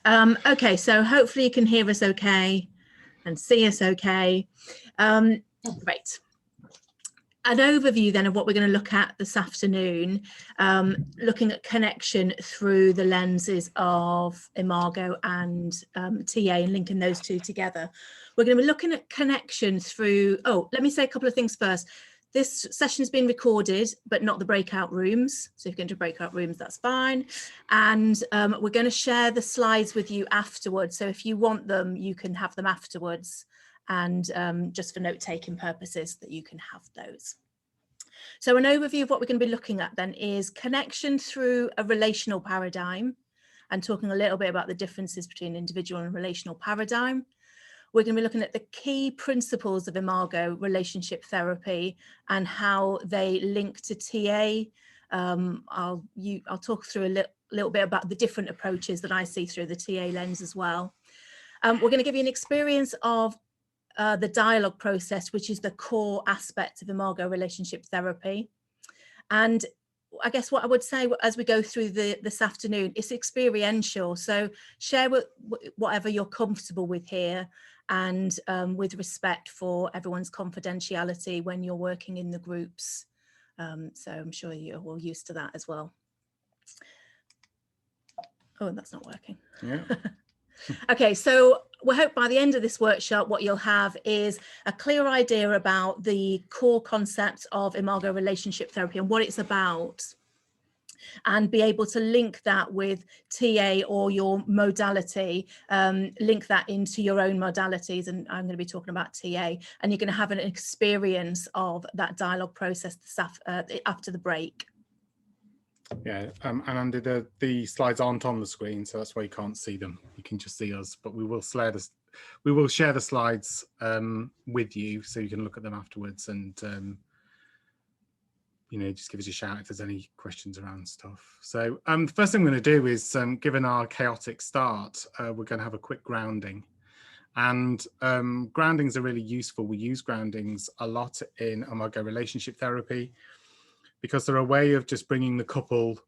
Okay, so hopefully you can hear us okay and see us okay. Great. An overview then of what we're going to look at this afternoon, looking at connection through the lenses of Imago and TA and linking those two together. We're going to be looking at connection through, let me say a couple of things first. This session has been recorded, but not the breakout rooms. So if you're going to breakout rooms, that's fine. And we're going to share the slides with you afterwards. So if you want them, you can have them afterwards. And just for note-taking purposes that you can have those. So an overview of what we're going to be looking at then is connection through a relational paradigm and talking a little bit about the differences between individual and relational paradigm. We're going to be looking at the key principles of Imago relationship therapy and how they link to TA. I'll talk through a little bit about the different approaches that I see through the TA lens as well. We're going to give you an experience of the dialogue process, which is the core aspect of Imago relationship therapy. And I guess what I would say as we go through this afternoon, it's experiential. So share whatever you're comfortable with here, and with respect for everyone's confidentiality when you're working in the groups. So I'm sure you're all used to that as well. Oh, that's not working. Yeah. Okay, so we hope by the end of this workshop, what you'll have is a clear idea about the core concept of Imago relationship therapy and what it's about, and be able to link that with TA or your modality, link that into your own modalities. And I'm going to be talking about TA, and you're going to have an experience of that dialogue process after the break. Yeah, and Andy, the slides aren't on the screen, so that's why you can't see them. You can just see us, but we will share the slides with you, so you can look at them afterwards, and just give us a shout if there's any questions around stuff. So the first thing we're going to do is, given our chaotic start, we're going to have a quick grounding. And groundings are really useful. We use groundings a lot in Imago relationship therapy, because they're a way of just bringing the couple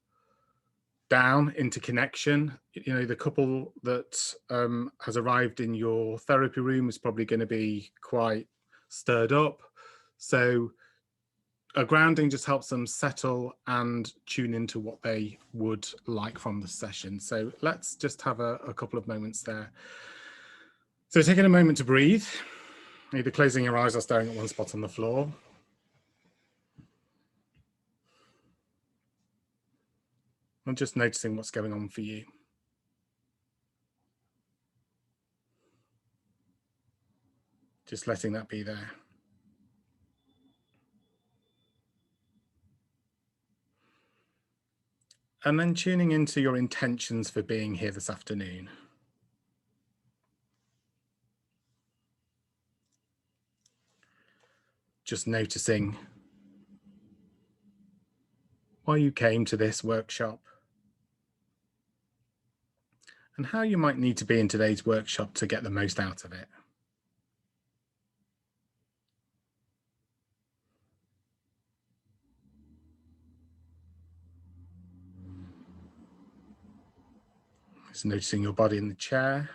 down into connection. The couple that has arrived in your therapy room is probably going to be quite stirred up. So a grounding just helps them settle and tune into what they would like from the session. So let's just have a couple of moments there. So taking a moment to breathe, either closing your eyes or staring at one spot on the floor. And just noticing what's going on for you. Just letting that be there. And then tuning into your intentions for being here this afternoon. Just noticing why you came to this workshop and how you might need to be in today's workshop to get the most out of it. Just noticing your body in the chair.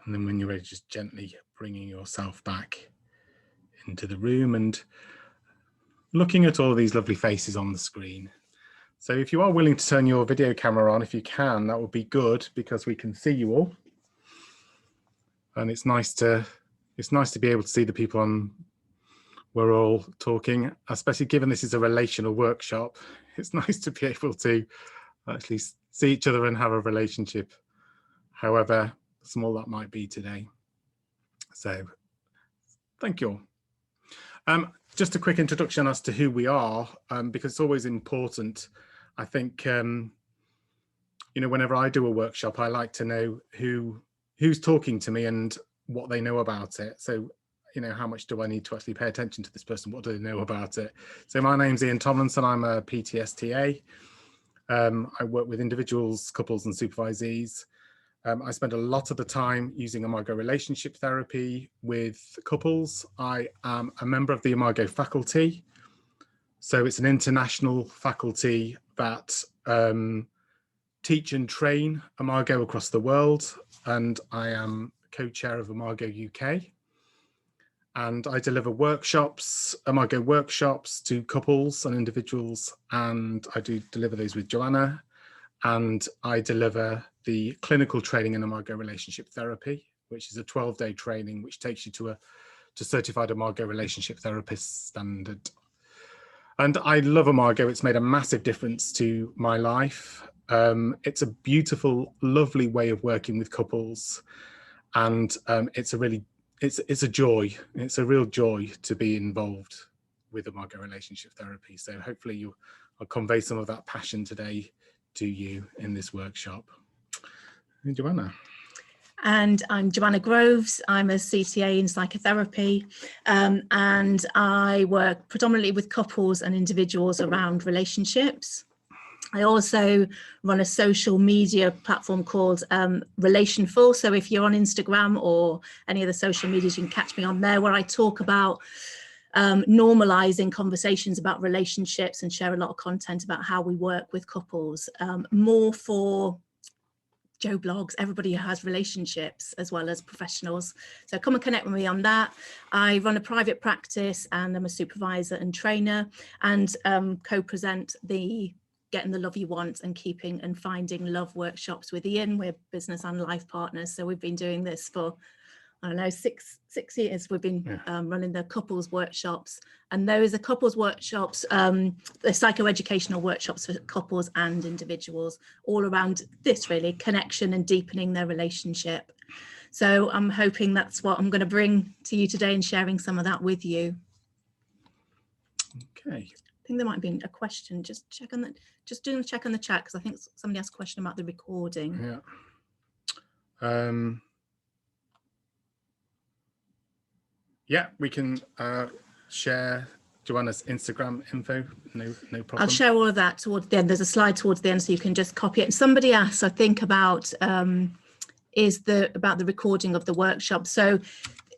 And then when you're ready, just gently bringing yourself back into the room and looking at all these lovely faces on the screen. So if you are willing to turn your video camera on, if you can, that would be good, because we can see you all. And it's nice to be able to see the people we're all talking, especially given this is a relational workshop. It's nice to be able to actually see each other and have a relationship, however small that might be today. So thank you all. Just a quick introduction as to who we are, because it's always important. I think, whenever I do a workshop, I like to know who's talking to me and what they know about it. So, how much do I need to actually pay attention to this person? What do they know about it? So my name's Ian Tomlinson. I'm a PTSTA. I work with individuals, couples and supervisees. I spend a lot of the time using Imago relationship therapy with couples. I am a member of the Imago faculty. So it's an international faculty that teach and train Imago across the world, and I am co-chair of Imago UK. And I deliver workshops, Imago workshops to couples and individuals, and I do deliver those with Joanna, and I deliver the clinical training in Imago relationship therapy, which is a 12-day training which takes you to certified Imago relationship therapist standard. And I love Imago. It's made a massive difference to my life. It's a beautiful, lovely way of working with couples, and it's a joy. It's a real joy to be involved with Imago relationship therapy. So hopefully I'll convey some of that passion today to you in this workshop. And Joanna. And I'm Joanna Groves. I'm a CTA in psychotherapy, and I work predominantly with couples and individuals around relationships. I also run a social media platform called Relationful. So if you're on Instagram or any of the social medias, you can catch me on there, where I talk about normalizing conversations about relationships and share a lot of content about how we work with couples, more for Joe blogs, everybody who has relationships as well as professionals. So come and connect with me on that. I run a private practice and I'm a supervisor and trainer, and co-present the Getting the Love You Want and Keeping and Finding Love workshops with Ian. We're business and life partners. So we've been doing this for, I don't know, six years. We've been running the couples workshops, and those are couples workshops, the psychoeducational workshops for couples and individuals, all around this really, connection and deepening their relationship. So I'm hoping that's what I'm going to bring to you today, and sharing some of that with you. Okay. I think there might be a question. Just check on that. Just doing a check on the chat, because I think somebody asked a question about the recording. Yeah. Yeah, we can share Joanna's Instagram info, no problem. I'll share all of that towards the end. There's a slide towards the end, so you can just copy it. And somebody asked, I think, about the recording of the workshop. So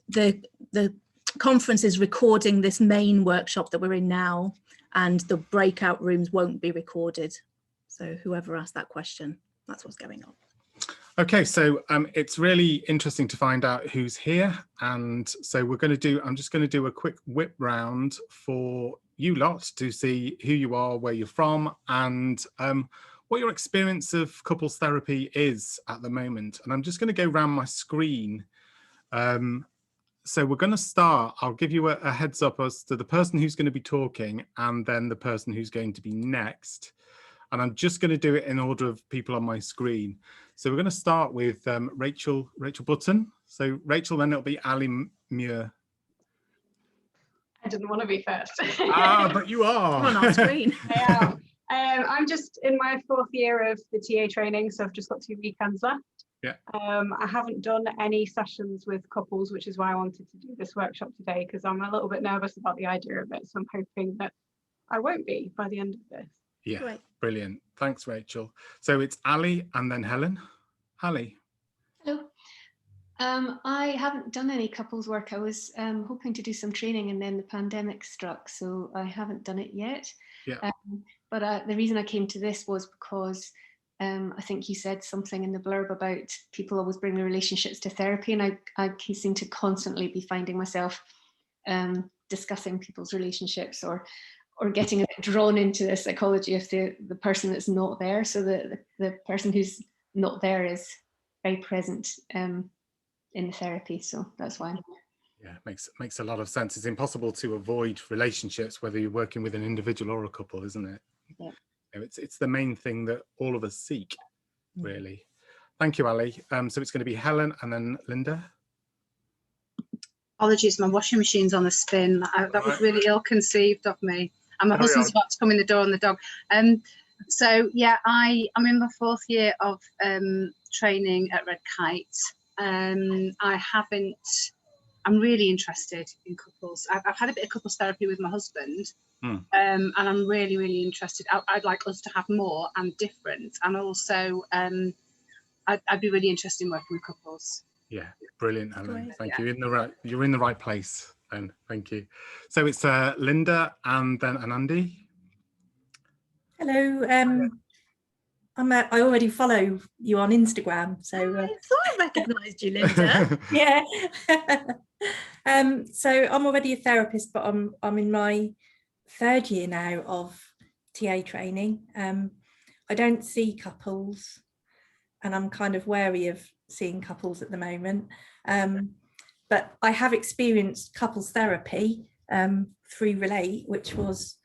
the conference is recording this main workshop that we're in now, and the breakout rooms won't be recorded. So whoever asked that question, that's what's going on. Okay, so it's really interesting to find out who's here, and so I'm just going to do a quick whip round for you lot to see who you are, where you're from, and what your experience of couples therapy is at the moment. And I'm just going to go around my screen. So we're going to start. I'll give you a heads up as to the person who's going to be talking, and then the person who's going to be next. And I'm just going to do it in order of people on my screen. So we're going to start with Rachel Button. So Rachel, then it'll be Ali Muir. I didn't want to be first. But you are. On our screen. I am. I'm just in my 4th year of the TA training, so I've just got 2 weekends left. Yeah. I haven't done any sessions with couples, which is why I wanted to do this workshop today, because I'm a little bit nervous about the idea of it. So I'm hoping that I won't be by the end of this. Yeah, Great. Brilliant. Thanks, Rachel. So it's Ali and then Helen. Ali. Hello. I haven't done any couples work. I was hoping to do some training, and then the pandemic struck, so I haven't done it yet. Yeah. But the reason I came to this was because I think you said something in the blurb about people always bring their relationships to therapy, and I seem to constantly be finding myself discussing people's relationships or getting a bit drawn into the psychology of the person that's not there. So the person who's not there is very present in the therapy. So that's why. Yeah, makes a lot of sense. It's impossible to avoid relationships, whether you're working with an individual or a couple, isn't it? Yeah. It's the main thing that all of us seek, really. Thank you, Ali. So it's going to be Helen and then Linda. Apologies, my washing machine's on a spin. That was really ill-conceived of me. And my husband's about to come in the door on the dog. So yeah, I'm in my 4th year of training at Red Kite. I'm really interested in couples. I've had a bit of couples therapy with my husband, and I'm really, really interested. I'd like us to have more and different, and also I'd be really interested in working with couples. Yeah, brilliant, Helen. Great. Thank you. You're in the right place. then. Thank you. So it's Linda and then Anandi. Hello. I already follow you on Instagram, so I thought I recognised you, Linda. yeah. So I'm already a therapist, but I'm in my 3rd year now of TA training. I don't see couples, and I'm kind of wary of seeing couples at the moment. But I have experienced couples therapy through Relate, which was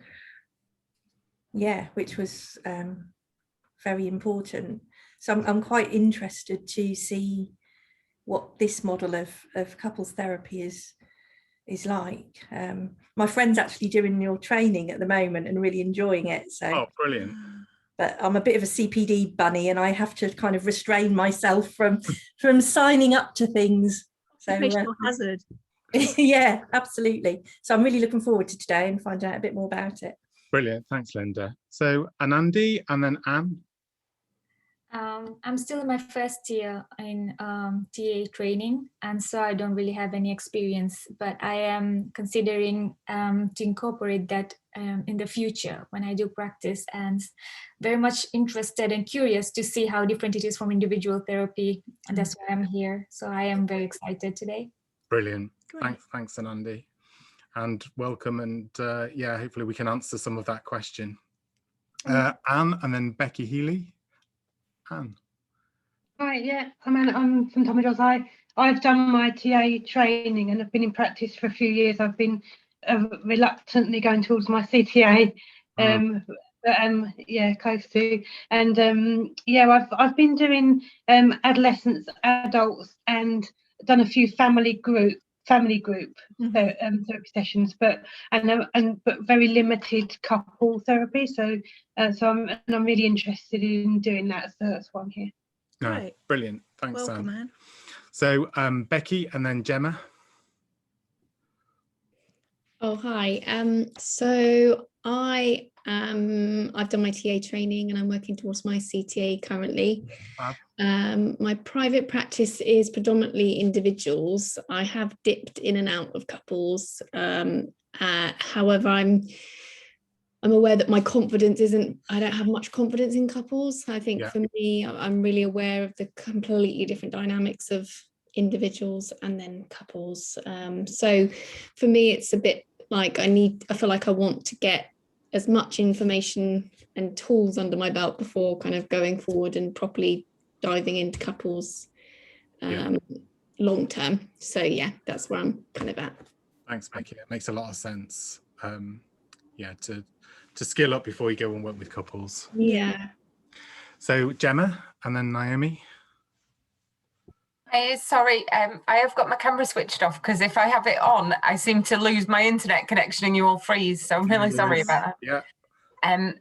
very important. So I'm quite interested to see what this model of couples therapy is like. My friend's actually doing your training at the moment and really enjoying it. So, oh, brilliant. But I'm a bit of a CPD bunny, and I have to kind of restrain myself from signing up to things. So Occupational hazard. yeah, absolutely. So I'm really looking forward to today and finding out a bit more about it. Brilliant. Thanks, Linda. So Anandi and then Anne. I'm still in my 1st year in TA training, and so I don't really have any experience, but I am considering to incorporate that in the future when I do practice, and very much interested and curious to see how different it is from individual therapy, and that's why I'm here. So I am very excited today. Brilliant. Great. Thanks, Anandi. And welcome, and yeah, hopefully we can answer some of that question. Anne and then Becky Healy. Anne. Hi, yeah, I'm from Tommy John's. I've done my TA training and I've been in practice for a few years. I've been reluctantly going towards my CTA, yeah, close to. And yeah, I've been doing adolescents, adults, and done a few family group therapy sessions, but very limited couple therapy. So I'm really interested in doing that. So that's why I'm here. No, brilliant. Thanks, Welcome, Anne. Anne. So Becky and then Gemma. Oh, hi. So I've done my TA training and I'm working towards my CTA currently. My private practice is predominantly individuals. I have dipped in and out of couples. However, I'm aware that my confidence I don't have much confidence in couples. I think for me, I'm really aware of the completely different dynamics of individuals and then couples. So for me, it's a bit like I feel like I want to get as much information and tools under my belt before kind of going forward and properly diving into couples long term. So yeah, that's where I'm kind of at. Thanks, Becky. It makes a lot of sense. Yeah, to skill up before you go and work with couples. Yeah. So Gemma and then Naomi. Sorry, I have got my camera switched off because if I have it on, I seem to lose my internet connection and you all freeze. So I'm really sorry about that. Yeah.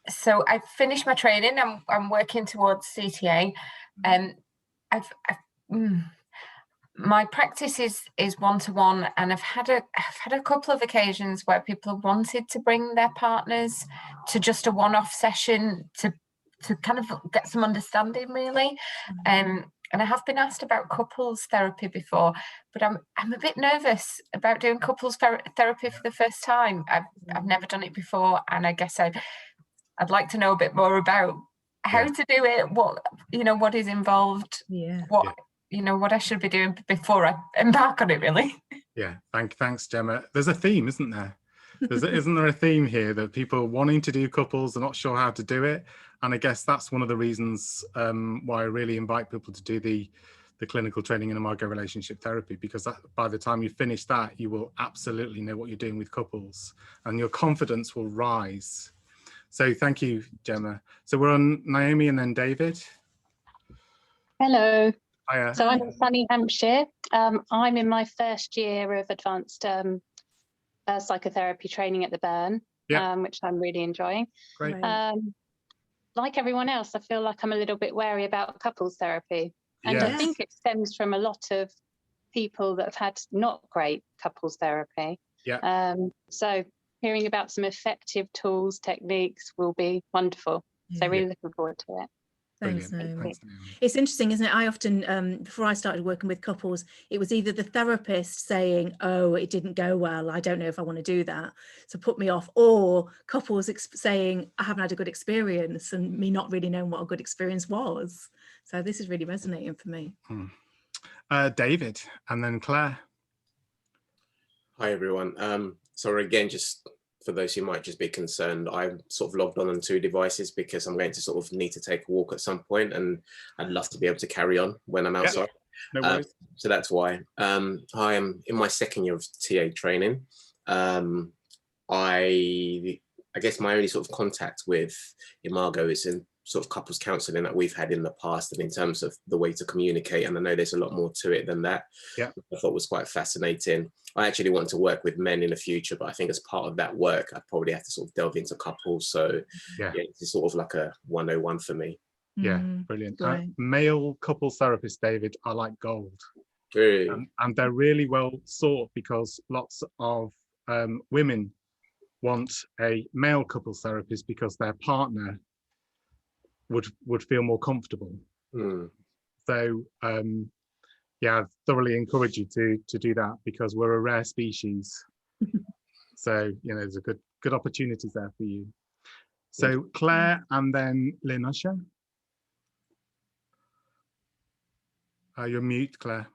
So I've finished my training. I'm working towards CTA. My practice is one-to-one, and I've had a couple of occasions where people have wanted to bring their partners to just a one-off session to kind of get some understanding, really. And I have been asked about couples therapy before, but I'm a bit nervous about doing couples therapy for the first time. I've never done it before, and I guess I'd like to know a bit more about how to do it, what is involved, what I should be doing before I embark on it, really. Yeah, thanks, Gemma. There's a theme, isn't there? Isn't there a theme here that people wanting to do couples are not sure how to do it? And I guess that's one of the reasons why I really invite people to do the clinical training in Imago relationship therapy, because by the time you finish that, you will absolutely know what you're doing with couples and your confidence will rise. So thank you, Gemma. So we're on Naomi and then David. Hello. Hiya. So I'm in sunny Hampshire. I'm in my 1st year of advanced psychotherapy training at the Burn, which I'm really enjoying. Great. Like everyone else, I feel like I'm a little bit wary about couples therapy. And I think it stems from a lot of people that have had not great couples therapy. Yeah. So hearing about some effective tools, techniques will be wonderful. So really looking forward to it. Thanks, Brilliant. Thanks, it's interesting, isn't it? I often, before I started working with couples, it was either the therapist saying, oh, it didn't go well, I don't know if I want to do that, so put me off, or couples saying, I haven't had a good experience, and me not really knowing what a good experience was. So this is really resonating for me. David, and then Claire. Hi, everyone. Sorry again, just for those who might just be concerned, I'm sort of logged on 2 devices because I'm going to sort of need to take a walk at some point, and I'd love to be able to carry on when I'm outside. No worries. So that's why. Hi, I'm in my 2nd year of TA training. I guess my only sort of contact with Imago is in sort of couples counselling that we've had in the past, and in terms of the way to communicate, and I know there's a lot more to it than that. Yeah, I thought was quite fascinating. I actually want to work with men in the future, but I think as part of that work, I'd probably have to sort of delve into couples. So yeah, it's sort of like a 101 for me. Yeah, brilliant. Male couples therapist, David, are like gold. Really? And they're really well sought because lots of women want a male couples therapist because their partner would feel more comfortable. So yeah, I thoroughly encourage you to do that because we're a rare species. So there's a good opportunities there for you. So Claire and then Lynn Usher. You're mute, Claire.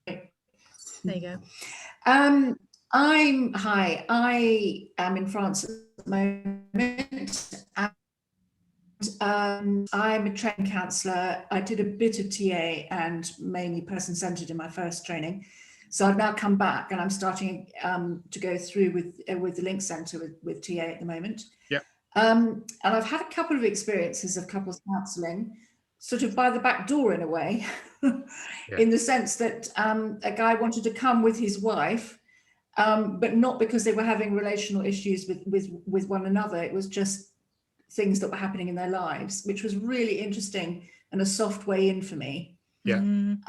There you go. I am in France at the moment, and I'm a training counsellor. I did a bit of TA and mainly person-centred in my first training. So I've now come back and I'm starting to go through with the Link Centre with TA at the moment. Yeah. And I've had a couple of experiences of couples counselling, sort of by the back door in a way, in the sense that a guy wanted to come with his wife, but not because they were having relational issues with one another. It was just things that were happening in their lives, which was really interesting and a soft way in for me. Yeah. And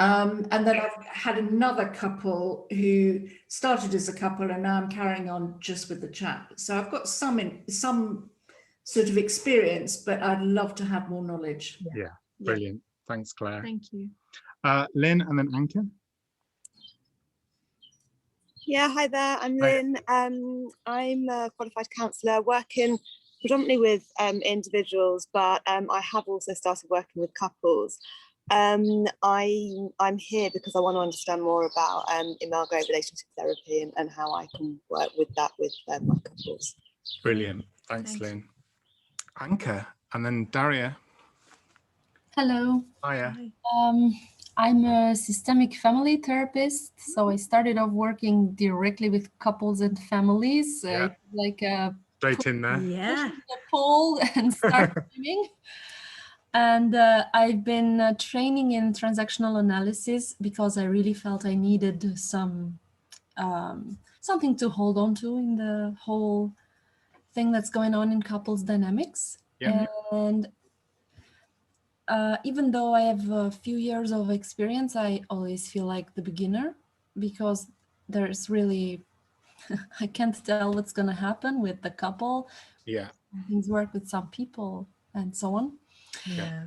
then I've had another couple who started as a couple and now I'm carrying on just with the chap. So I've got some sort of experience, but I'd love to have more knowledge. Yeah, brilliant. Thanks, Claire. Thank you. Lynn and then Anka. Yeah, hi there, I'm Lynn. I'm a qualified counsellor working predominantly with individuals, but I have also started working with couples. I'm here because I want to understand more about Imago relationship therapy and how I can work with that with my couples. Brilliant. Thanks, Lynn. Anka and then Daria. Hello. Hiya. I'm a systemic family therapist, so I started off working directly with couples and families, like a straight in there. Yeah. The pole and start swimming. And I've been training in transactional analysis because I really felt I needed some something to hold on to in the whole thing that's going on in couples dynamics. Yeah. And even though I have a few years of experience, I always feel like the beginner because there's really, I can't tell what's going to happen with the couple. Yeah. Things work with some people and so on. Yeah.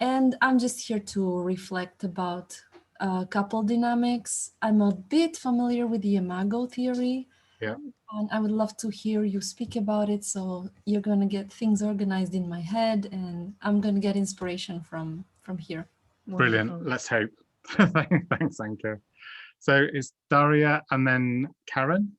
And I'm just here to reflect about couple dynamics. I'm a bit familiar with the Imago theory. Yeah. And I would love to hear you speak about it. So you're going to get things organized in my head and I'm going to get inspiration from here. Brilliant. Wonderful. Let's hope. Thanks, Anka. So it's Daria and then Karen.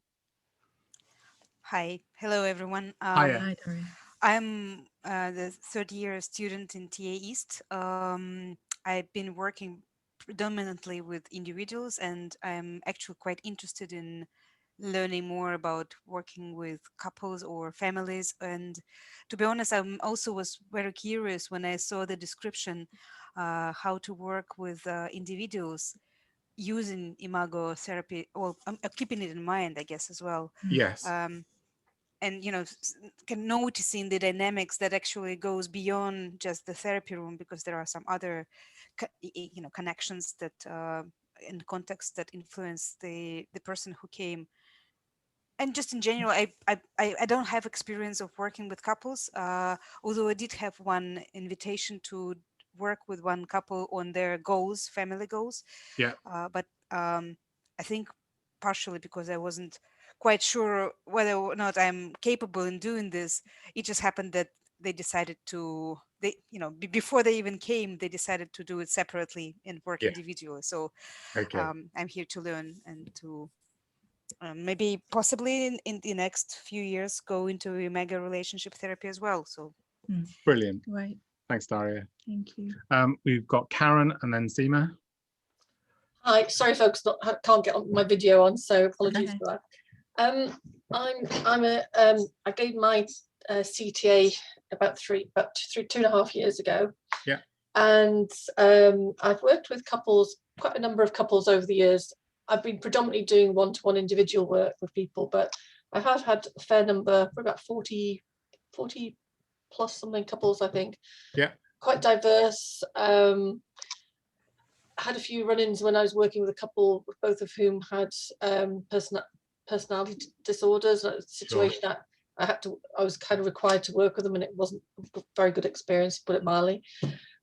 Hi. Hello, everyone. Hiya. Hi, Daria. I'm the third-year student in TA East. I've been working predominantly with individuals, and I'm actually quite interested in learning more about working with couples or families. And to be honest, I also was very curious when I saw the description how to work with individuals using Imago therapy. Well, I'm keeping it in mind, I guess, as well. Yes. And noticing the dynamics that actually goes beyond just the therapy room, because there are some other connections that in context that influence the person who came and just in general, I don't have experience of working with couples, although I did have one invitation to work with one couple on their goals, family goals. Yeah. But I think partially because I wasn't quite sure whether or not I'm capable in doing this. It just happened that they decided to, before they even came, they decided to do it separately and work individually. So I'm here to learn and to maybe possibly in the next few years go into a mega relationship therapy as well. So brilliant. Right. Thanks, Daria. Thank you. We've got Karen and then Seema. Hi, sorry folks, can't get my video on, so apologies for that. I gave my CTA about 2.5 years ago. Yeah. And I've worked with couples, quite a number of couples over the years. I've been predominantly doing one-to-one individual work with people, but I have had a fair number, for about 40 plus something couples, I think. Yeah. Quite diverse. Had a few run-ins when I was working with a couple, both of whom had personality disorders. A situation that I was kind of required to work with them, and it wasn't a very good experience, to put it mildly.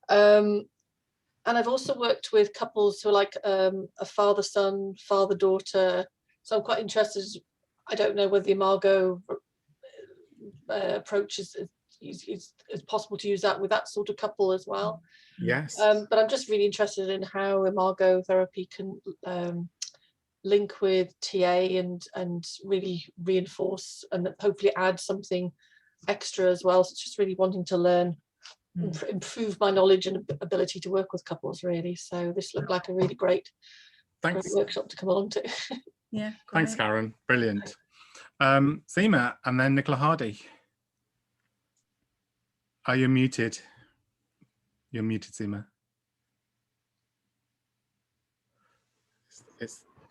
And I've also worked with couples who are like a father-son, father-daughter. So I'm quite interested. I don't know whether the Imago approach is possible to use that with that sort of couple as well. Yes. But I'm just really interested in how Imago therapy can link with TA and really reinforce and hopefully add something extra as well. So it's just really wanting to learn, improve my knowledge and ability to work with couples, really. So this looked like a really great workshop to come along to. Yeah. Thanks, Karen. Brilliant. Seema and then Nicola Hardy. Are you muted? You're muted, Seema.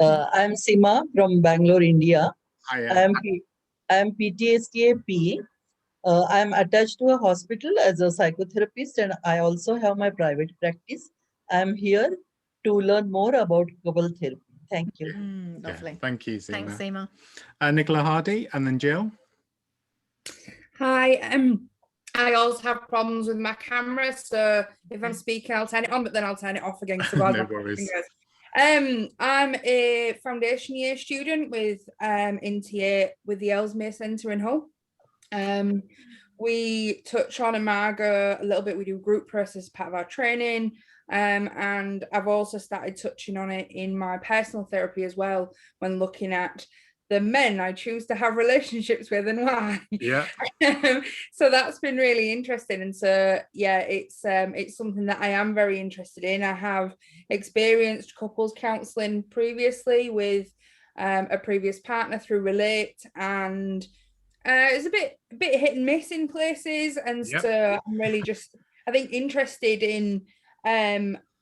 I'm Seema from Bangalore, India. Hi, I'm PTSD-P. I'm attached to a hospital as a psychotherapist, and I also have my private practice. I'm here to learn more about couple therapy. Thank you. Lovely. Yeah, thank you, Seema. Thanks, Seema. Nicola Hardy and then Jill. Hi. I also have problems with my camera, so if I'm speaking, I'll turn it on, but then I'll turn it off again. So no worries. I'm a foundation year student with in TA with the Ellesmere Centre in Hull. We touch on Imago a little bit. We do group process as part of our training, and I've also started touching on it in my personal therapy as well when looking at the men I choose to have relationships with and why. Yeah. So that's been really interesting, and so yeah, it's something that I am very interested in. I have experienced couples counselling previously with a previous partner through Relate, and it's a bit hit and miss in places, and so I'm really just I think interested in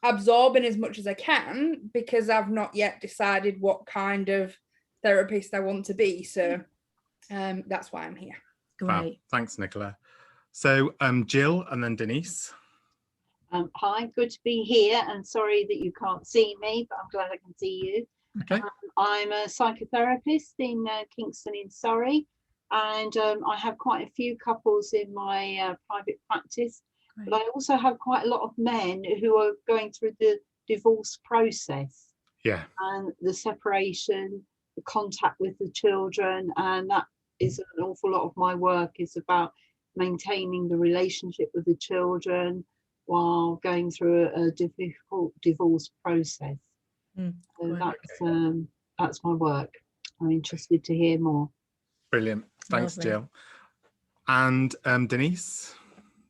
absorbing as much as I can, because I've not yet decided what kind of therapist I want to be, so that's why I'm here. Great. Thanks, Nicola. So Jill and then Denise. Hi, good to be here, and sorry that you can't see me, but I'm glad I can see you. Okay. I'm a psychotherapist in Kingston in Surrey, and I have quite a few couples in my private practice. Great. But I also have quite a lot of men who are going through the divorce process. Yeah. And the separation, the contact with the children, and that is an awful lot of my work is about maintaining the relationship with the children while going through a difficult divorce process. So that's my work. I'm interested to hear more. Brilliant. Thanks, lovely. Jill. And Denise.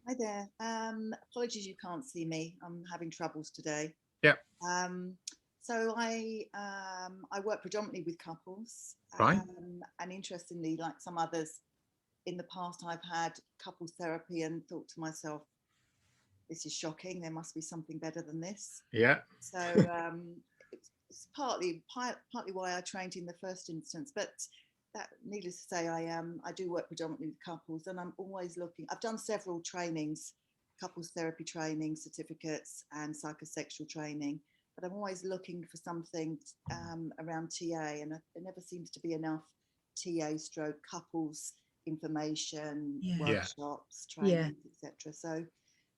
Hi there. Apologies you can't see me. I'm having troubles today. Yeah. So I work predominantly with couples. Right. And interestingly, like some others, in the past I've had couples therapy and thought to myself, this is shocking. There must be something better than this. Yeah. So it's partly why I trained in the first instance, but that, needless to say, I do work predominantly with couples, and I'm always looking. I've done several trainings, couples therapy training, certificates, and psychosexual training, but I'm always looking for something around TA, and there never seems to be enough TA stroke couples information, Yeah. workshops, trainings, etc. So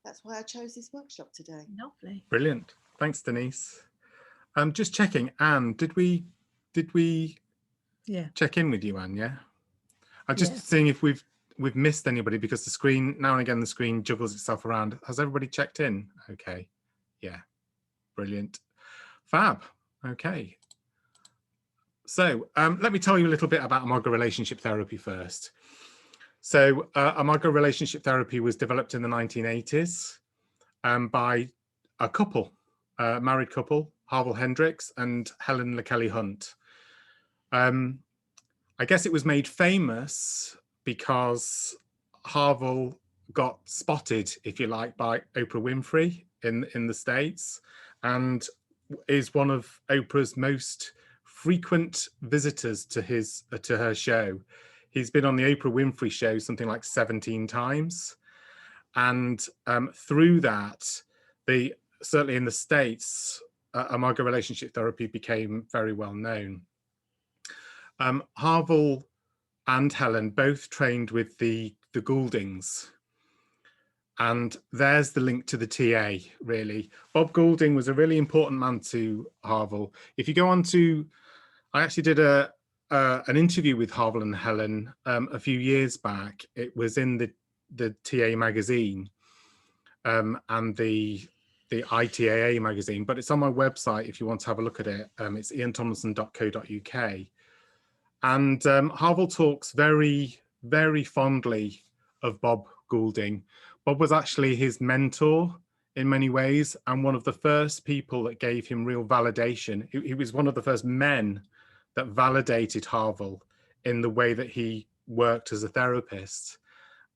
that's why I chose this workshop today. Lovely. Brilliant. Thanks, Denise. Just checking, Anne, did we check in with you, Anne? Yeah. I'm just seeing if we've missed anybody, because the screen, now and again, the screen juggles itself around. Has everybody checked in? Okay. Yeah. Brilliant. Fab. Okay. So let me tell you a little bit about Imago relationship therapy first. So Imago relationship therapy was developed in the 1980s by a couple, a married couple, Harville Hendricks and Helen LaKelly Hunt. I guess it was made famous because Harville got spotted, if you like, by Oprah Winfrey in the States, and is one of Oprah's most frequent visitors to her show. He's been on the Oprah Winfrey show something like 17 times. And through that, certainly in the States, Imago relationship therapy became very well known. Harville and Helen both trained with the Gouldings. And there's the link to the TA, really. Bob Goulding was a really important man to Harville. If you go on to, I actually did an interview with Harville and Helen a few years back. It was in the TA magazine and the ITAA magazine, but it's on my website if you want to have a look at it. It's iantomlinson.co.uk. And Harville talks very, very fondly of Bob Goulding. Bob was actually his mentor in many ways, and one of the first people that gave him real validation. He was one of the first men that validated Harville in the way that he worked as a therapist.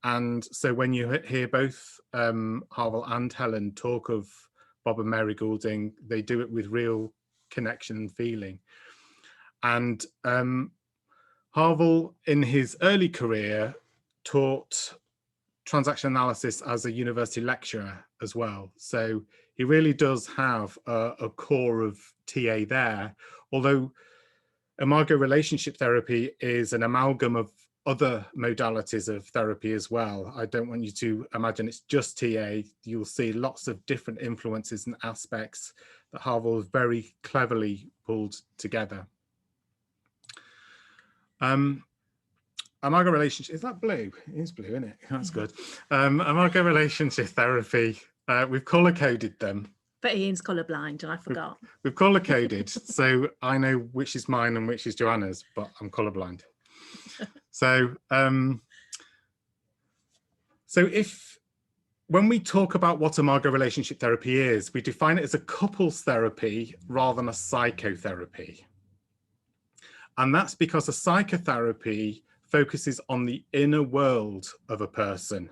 And so when you hear both Harville and Helen talk of Bob and Mary Goulding, they do it with real connection and feeling. And Harville, in his early career, taught transaction analysis as a university lecturer as well. So he really does have a core of TA there, although Imago relationship therapy is an amalgam of other modalities of therapy as well. I don't want you to imagine it's just TA. You'll see lots of different influences and aspects that Harville has very cleverly pulled together. Imago relationship, is that blue? It is blue, isn't it? That's good. Imago relationship therapy, we've color coded them. But Ian's colourblind and I forgot. We've color coded, so I know which is mine and which is Joanna's, but I'm colourblind. So, when we talk about what Imago relationship therapy is, we define it as a couples therapy rather than a psychotherapy. And that's because a psychotherapy focuses on the inner world of a person.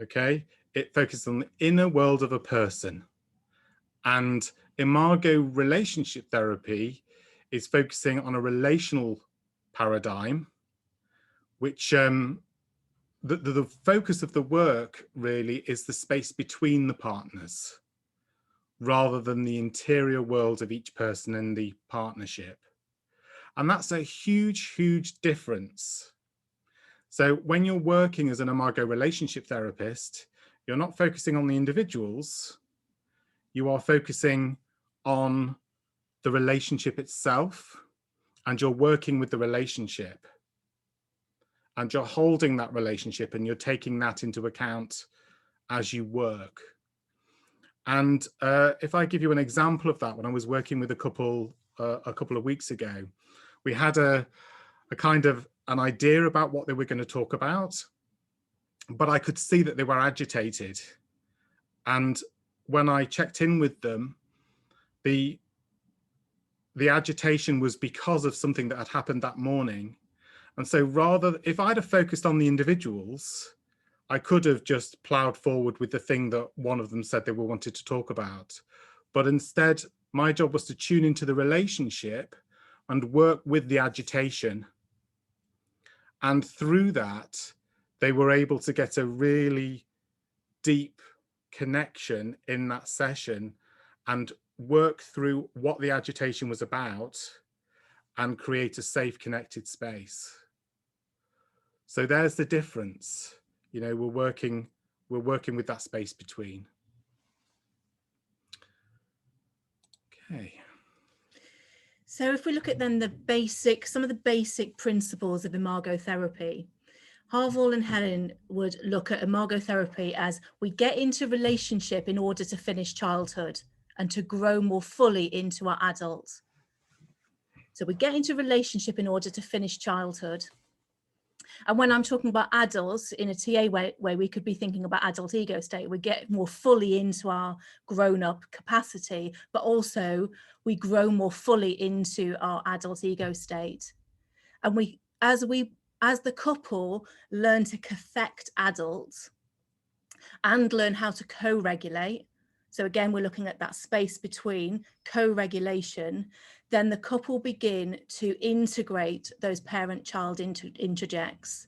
Okay, it focuses on the inner world of a person. And Imago relationship therapy is focusing on a relational paradigm, which the focus of the work really is the space between the partners, rather than the interior world of each person in the partnership. And that's a huge, huge difference. So when you're working as an Imago relationship therapist, you're not focusing on the individuals, you are focusing on the relationship itself, and you're working with the relationship. And you're holding that relationship and you're taking that into account as you work. And if I give you an example of that, when I was working with a couple of weeks ago, we had a kind of an idea about what they were going to talk about, but I could see that they were agitated. And when I checked in with them, the agitation was because of something that had happened that morning. And so if I'd have focused on the individuals, I could have just plowed forward with the thing that one of them said they wanted to talk about. But instead, my job was to tune into the relationship and work with the agitation. And through that, they were able to get a really deep connection in that session and work through what the agitation was about and create a safe, connected space. So there's the difference. You know, we're working with that space between. Okay. So if we look at then some of the basic principles of imago therapy, Harval and Helen would look at imago therapy as we get into relationship in order to finish childhood and to grow more fully into our adult. So we get into relationship in order to finish childhood. And when I'm talking about adults in a TA way, we could be thinking about adult ego state. We get more fully into our grown-up capacity, but also we grow more fully into our adult ego state. And as the couple learn to affect adults and learn how to co-regulate, so again, we're looking at that space between co-regulation, then the couple begin to integrate those parent-child interjects.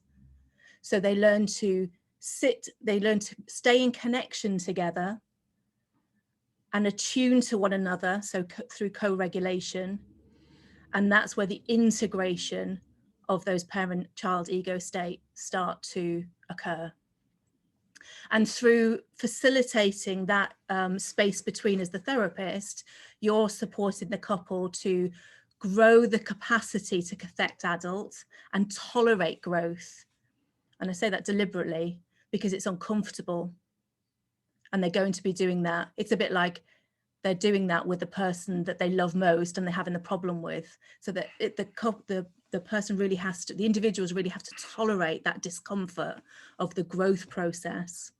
So they learn to stay in connection together and attune to one another, so through co-regulation. And that's where the integration of those parent-child ego state start to occur. And through facilitating that space between as the therapist, you're supporting the couple to grow the capacity to affect adults and tolerate growth. And I say that deliberately because it's uncomfortable. And they're going to be doing that. It's a bit like they're doing that with the person that they love most and they're having the problem with. So that the person really has to, the individuals really have to tolerate that discomfort of the growth process.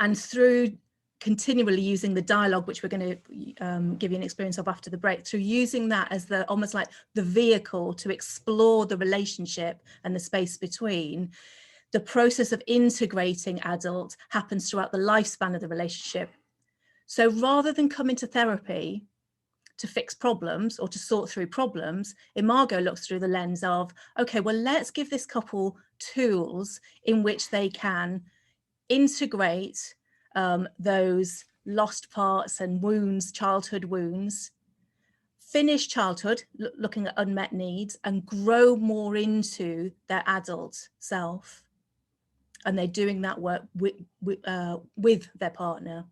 And through continually using the dialogue, which we're going to give you an experience of after the break, through using that as the almost like the vehicle to explore the relationship and the space between, the process of integrating adults happens throughout the lifespan of the relationship. So rather than coming to therapy to fix problems or to sort through problems, Imago looks through the lens of, okay, well, let's give this couple tools in which they can integrate those lost parts and wounds, childhood wounds, finish childhood, looking at unmet needs, and grow more into their adult self. And they're doing that work with their partner.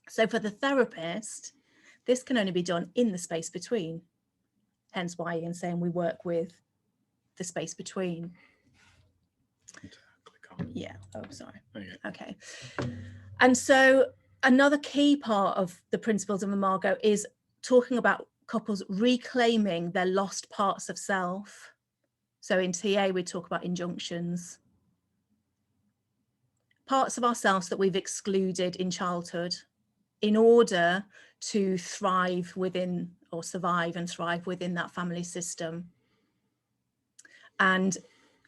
So for the therapist, this can only be done in the space between. Hence why Ian's saying we work with the space between. Yeah, oh, sorry. Okay. And so another key part of the principles of Imago is talking about couples reclaiming their lost parts of self. So in TA, we talk about injunctions. Parts of ourselves that we've excluded in childhood in order to thrive within or survive and thrive within that family system. And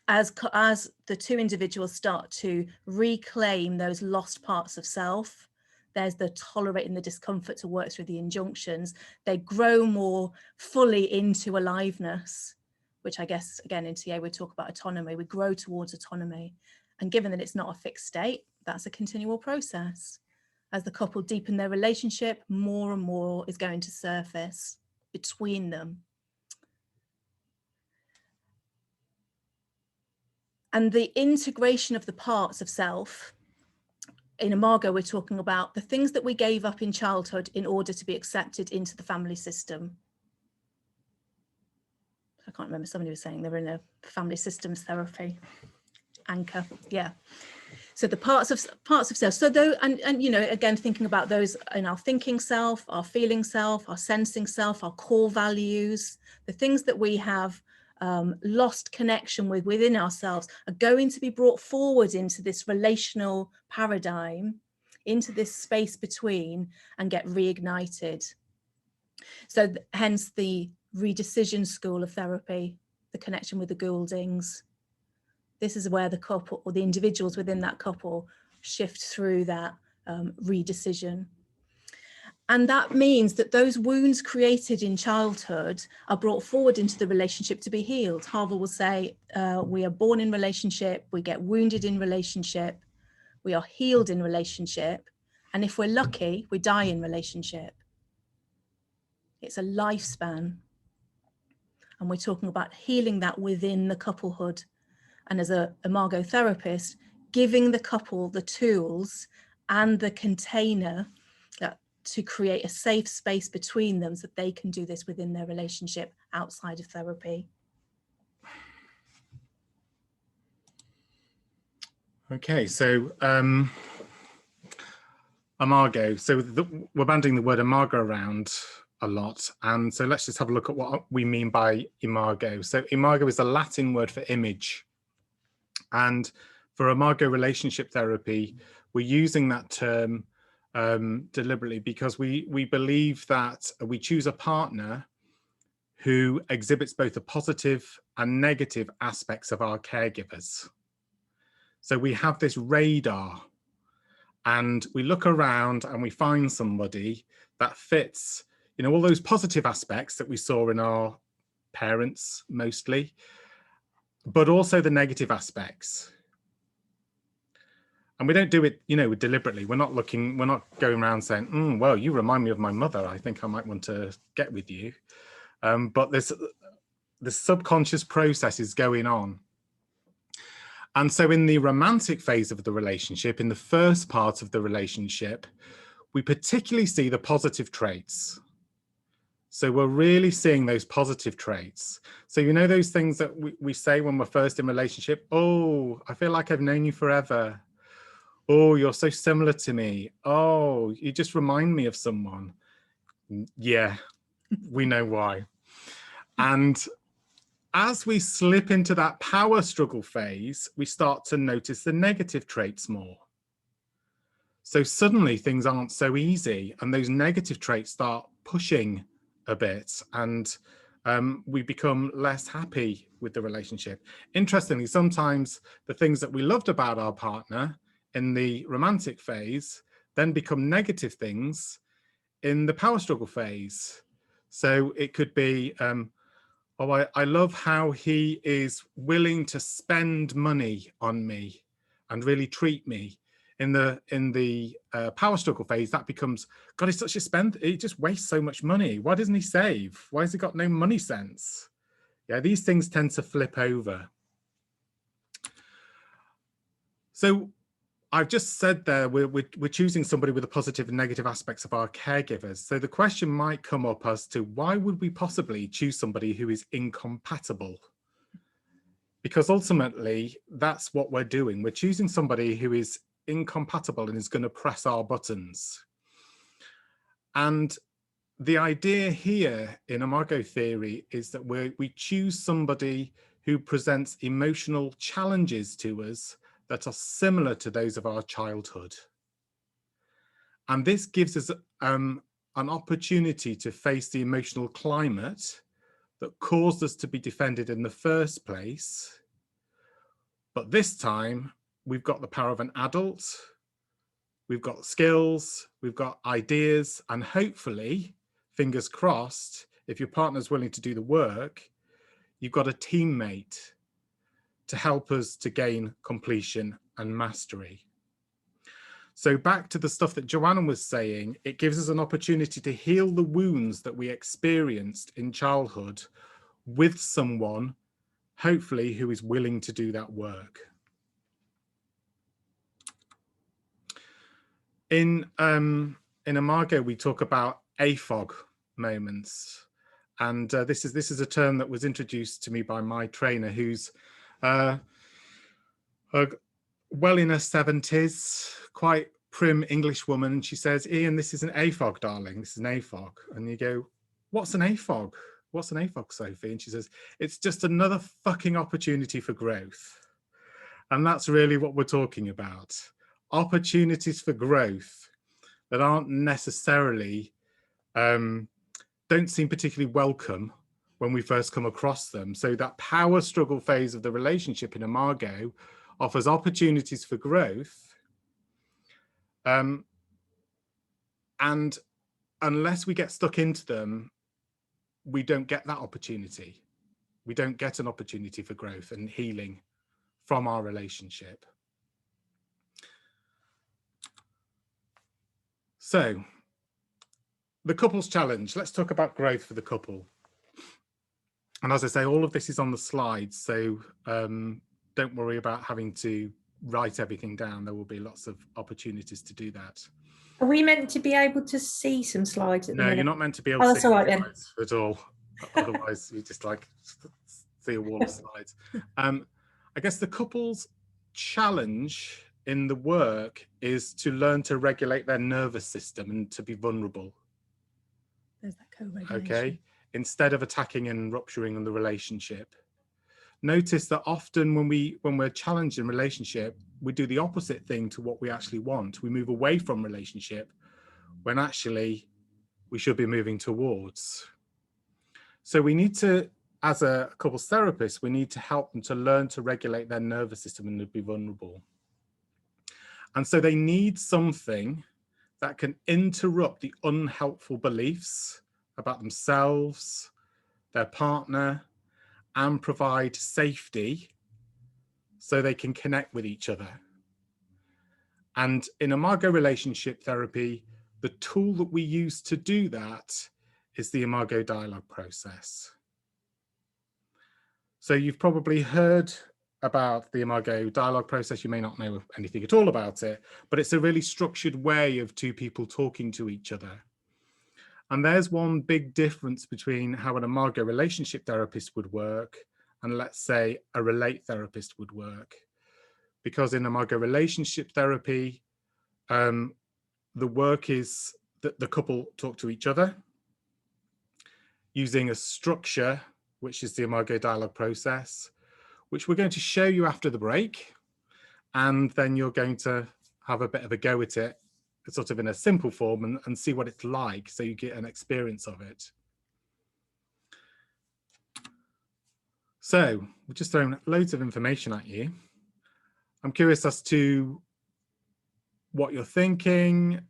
as the two individuals start to reclaim those lost parts of self, there's the tolerating the discomfort to work through the injunctions. They grow more fully into aliveness, which I guess, again, in TA, we talk about autonomy. We grow towards autonomy. And given that it's not a fixed state, that's a continual process. As the couple deepen their relationship, more and more is going to surface between them. And the integration of the parts of self, in Imago, we're talking about the things that we gave up in childhood in order to be accepted into the family system. I can't remember, somebody was saying they were in a family systems therapy anchor. Yeah. So the parts of self. So though, and you know, again, thinking about those in our thinking self, our feeling self, our sensing self, our core values, the things that we have lost connection with within ourselves are going to be brought forward into this relational paradigm, into this space between, and get reignited. So hence the redecision school of therapy, the connection with the Gouldings. This is where the couple or the individuals within that couple shift through that redecision. And that means that those wounds created in childhood are brought forward into the relationship to be healed. Harval will say, we are born in relationship, we get wounded in relationship, we are healed in relationship, and if we're lucky, we die in relationship. It's a lifespan. And we're talking about healing that within the couplehood. And as a Imago therapist, giving the couple the tools and the container to create a safe space between them so that they can do this within their relationship outside of therapy. Okay, so Imago. So we're banding the word Imago around a lot. And so let's just have a look at what we mean by Imago. So Imago is a Latin word for image. And for Imago relationship therapy, we're using that term deliberately because we believe that we choose a partner who exhibits both the positive and negative aspects of our caregivers. So we have this radar and we look around and we find somebody that fits, you know, all those positive aspects that we saw in our parents mostly, but also the negative aspects. And we don't do it, you know, deliberately. We're not going around saying, well, you remind me of my mother. I think I might want to get with you. But this subconscious process is going on. And so in the romantic phase of the relationship, in the first part of the relationship, we particularly see the positive traits. So we're really seeing those positive traits. So you know those things that we say when we're first in relationship? Oh, I feel like I've known you forever. Oh, you're so similar to me. Oh, you just remind me of someone. Yeah, we know why. And as we slip into that power struggle phase, we start to notice the negative traits more. So suddenly things aren't so easy and those negative traits start pushing a bit and we become less happy with the relationship. Interestingly, sometimes the things that we loved about our partner in the romantic phase then become negative things in the power struggle phase. So it could be, oh, I love how he is willing to spend money on me and really treat me. In the power struggle phase, that becomes, God, he's such a spend. He just wastes so much money. Why doesn't he save? Why has he got no money sense? Yeah, these things tend to flip over. So I've just said there, we're choosing somebody with the positive and negative aspects of our caregivers. So the question might come up as to why would we possibly choose somebody who is incompatible? Because ultimately, that's what we're doing. We're choosing somebody who is incompatible and is going to press our buttons. And the idea here in Imago theory is that we choose somebody who presents emotional challenges to us that are similar to those of our childhood. And this gives us an opportunity to face the emotional climate that caused us to be defended in the first place. But this time, we've got the power of an adult, we've got skills, we've got ideas, and hopefully, fingers crossed, if your partner's willing to do the work, you've got a teammate to help us to gain completion and mastery. So back to the stuff that Joanna was saying, it gives us an opportunity to heal the wounds that we experienced in childhood with someone, hopefully, who is willing to do that work. In Imago, we talk about AFOG moments. And this is a term that was introduced to me by my trainer, who's well in her 70s, quite prim English woman. And she says, Ian, this is an AFOG, darling. This is an AFOG. And you go, what's an AFOG? What's an AFOG, Sophie? And she says, it's just another fucking opportunity for growth. And that's really what we're talking about. Opportunities for growth that aren't necessarily, don't seem particularly welcome when we first come across them. So that power struggle phase of the relationship in Imago offers opportunities for growth. And unless we get stuck into them, we don't get that opportunity. We don't get an opportunity for growth and healing from our relationship. So, the couples challenge. Let's talk about growth for the couple. And as I say, all of this is on the slides, so don't worry about having to write everything down. There will be lots of opportunities to do that. Are we meant to be able to see some slides at the No, minute? you're not meant to be able to that's see all right then. slides at all. Otherwise, you just like see a wall of slides. I guess the couple's challenge in the work is to learn to regulate their nervous system and to be vulnerable. There's that co-regulation. Okay, instead of attacking and rupturing the relationship. Notice that often when we're challenged in relationship, we do the opposite thing to what we actually want. We move away from relationship when actually we should be moving towards. So we need to, as a couples therapist, we need to help them to learn to regulate their nervous system and to be vulnerable. And so they need something that can interrupt the unhelpful beliefs about themselves, their partner, and provide safety so they can connect with each other. And in Imago relationship therapy, the tool that we use to do that is the Imago dialogue process. So you've probably heard about the Imago dialogue process. You may not know anything at all about it, but it's a really structured way of two people talking to each other. And there's one big difference between how an Imago relationship therapist would work and, let's say, a Relate therapist would work. Because in Imago relationship therapy, the work is that the couple talk to each other using a structure, which is the Imago dialogue process, which we're going to show you after the break. And then you're going to have a bit of a go at it, sort of in a simple form, and see what it's like, so you get an experience of it. So we've just thrown loads of information at you. I'm curious as to what you're thinking,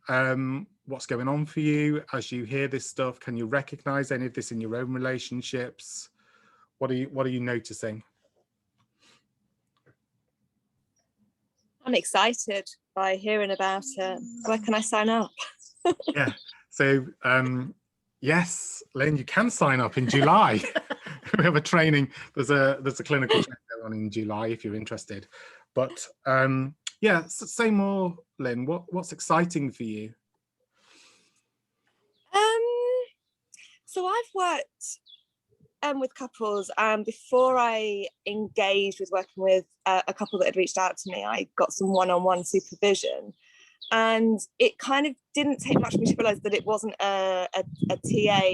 what's going on for you as you hear this stuff. Can you recognize any of this in your own relationships? What are you noticing? I'm excited by hearing about it. Where can I sign up? Yeah, so yes, Lynn, you can sign up in July. We have a training. There's a clinical training going on in July if you're interested. But yeah, say more, Lynn. What's exciting for you? So I've worked with couples, and before I engaged with working with a couple that had reached out to me, I got some one-on-one supervision, and it kind of didn't take much for me to realise that it wasn't a TA.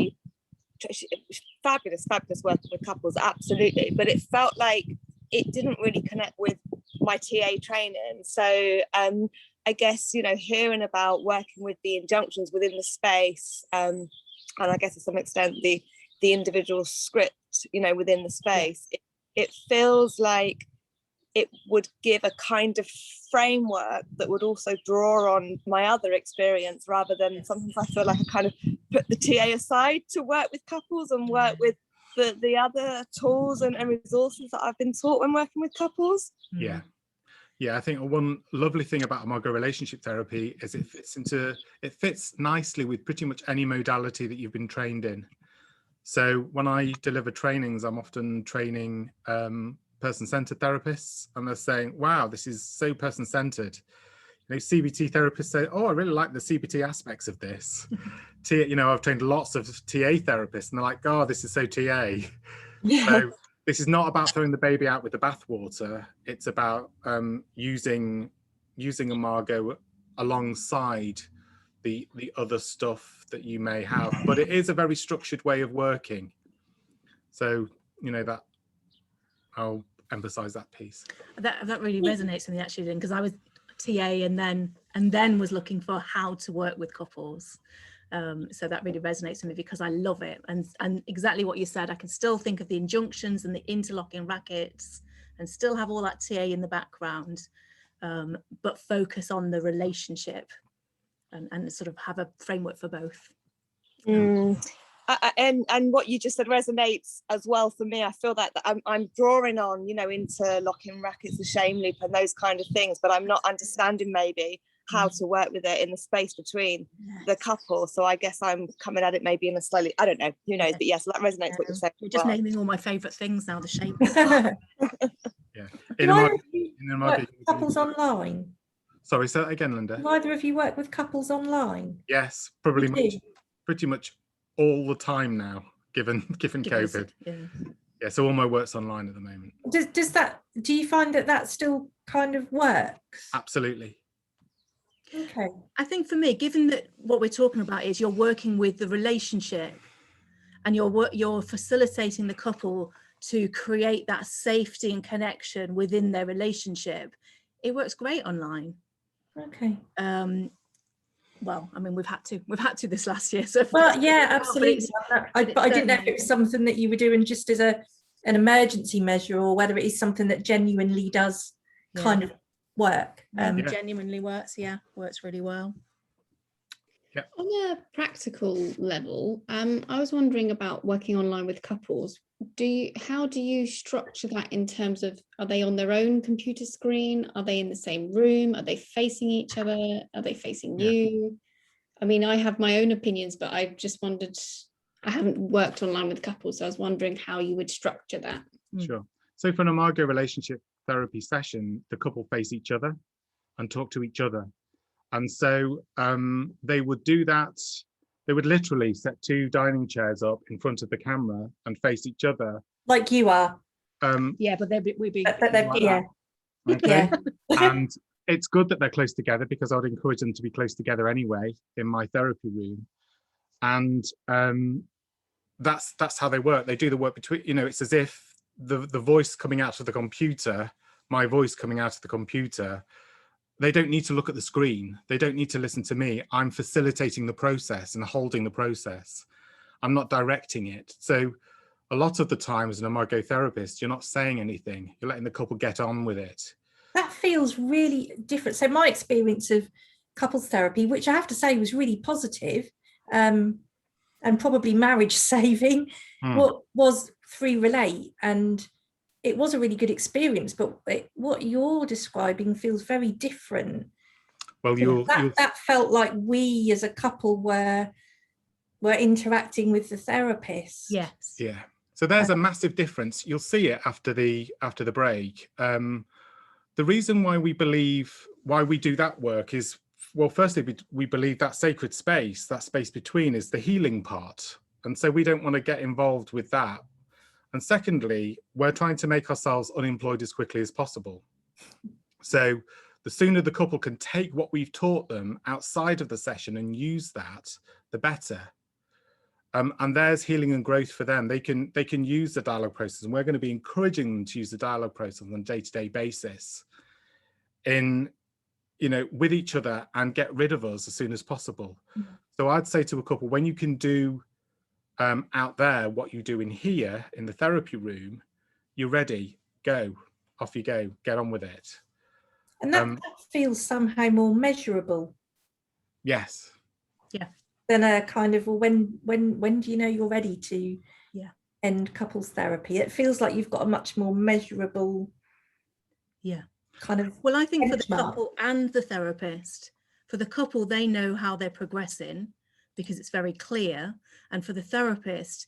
Fabulous working with couples, absolutely, but it felt like it didn't really connect with my TA training. So I guess, you know, hearing about working with the injunctions within the space, and I guess to some extent the individual script, you know, within the space, it feels like it would give a kind of framework that would also draw on my other experience, rather than sometimes I feel like I kind of put the TA aside to work with couples and work with the other tools and resources that I've been taught when working with couples. Yeah. Yeah, I think one lovely thing about Imago relationship therapy is it fits nicely with pretty much any modality that you've been trained in. So when I deliver trainings, I'm often training person-centered therapists, and they're saying, wow, this is so person-centered. You know, CBT therapists say, oh, I really like the CBT aspects of this. You know, I've trained lots of TA therapists, and they're like, oh, this is so TA. Yeah. So this is not about throwing the baby out with the bathwater. It's about using Imago alongside the other stuff that you may have, but it is a very structured way of working. So, you know, that I'll emphasize that piece. That really resonates with me actually, because I was TA and then was looking for how to work with couples. So that really resonates with me because I love it. And exactly what you said, I can still think of the injunctions and the interlocking rackets and still have all that TA in the background, but focus on the relationship and sort of have a framework for both. And what you just said resonates as well for me. I feel that I'm drawing on, you know, interlocking rackets, the shame loop and those kind of things, but I'm not understanding maybe how to work with it in the space between the couple. So I guess I'm coming at it maybe in a slightly, I don't know, who knows, but yes, that resonates what you're saying. You're just naming all my favourite things now, the shape. Yeah. Do either of you work with couples online? Sorry, say that again, Linda. Do either of you work with couples online? Yes, probably pretty much all the time now, given COVID. Yeah, so all my work's online at the moment. Do you find that still kind of works? Absolutely. Okay. I think for me, given that what we're talking about is you're working with the relationship and you're facilitating the couple to create that safety and connection within their relationship, it works great online. Okay. Well, I mean, we've had to this last year. So well, yeah, absolutely. But I didn't know if it was something that you were doing just as an emergency measure, or whether it is something that genuinely does kind of work. Genuinely works. Yeah, works really well. Yep. On a practical level, I was wondering about working online with couples. How do you structure that in terms of, are they on their own computer screen? Are they in the same room? Are they facing each other? Are they facing you? I mean, I have my own opinions, but I just wondered, I haven't worked online with couples, so I was wondering how you would structure that. Sure. So for an Imago relationship therapy session, the couple face each other and talk to each other. And so they would do that. They would literally set 2 dining chairs up in front of the camera and face each other. Like you are. Yeah, but we'd be. Yeah. Okay. And it's good that they're close together, because I would encourage them to be close together anyway in my therapy room. And that's how they work. They do the work between, it's as if the voice coming out of the computer, my voice coming out of the computer, they don't need to look at the screen. They don't need to listen to me. I'm facilitating the process and holding the process. I'm not directing it. So a lot of the time as an Imago therapist, you're not saying anything. You're letting the couple get on with it. That feels really different. So my experience of couples therapy, which I have to say was really positive, and probably marriage saving, was through Relate, and it was a really good experience. But what you're describing feels very different. Well, that felt like we as a couple were interacting with the therapist. Yes. Yeah. So there's a massive difference. You'll see it after the break. The reason why we do that work is, well, firstly, we believe that sacred space, that space between, is the healing part. And so we don't want to get involved with that. And secondly, we're trying to make ourselves unemployed as quickly as possible. So the sooner the couple can take what we've taught them outside of the session and use that, the better. And there's healing and growth for them. They can use the dialogue process, and we're going to be encouraging them to use the dialogue process on a day-to-day basis with each other, and get rid of us as soon as possible. Mm-hmm. So I'd say to a couple, when you can do out there what you do in here in the therapy room, you're ready, go, off you go, get on with it. And that feels somehow more measurable. Yes. Yeah. Than a kind of, well, when do you know you're ready to end couples therapy? It feels like you've got a much more measurable kind of. Well, I think benchmark. For the couple and the therapist, for the couple, they know how they're progressing because it's very clear, and for the therapist,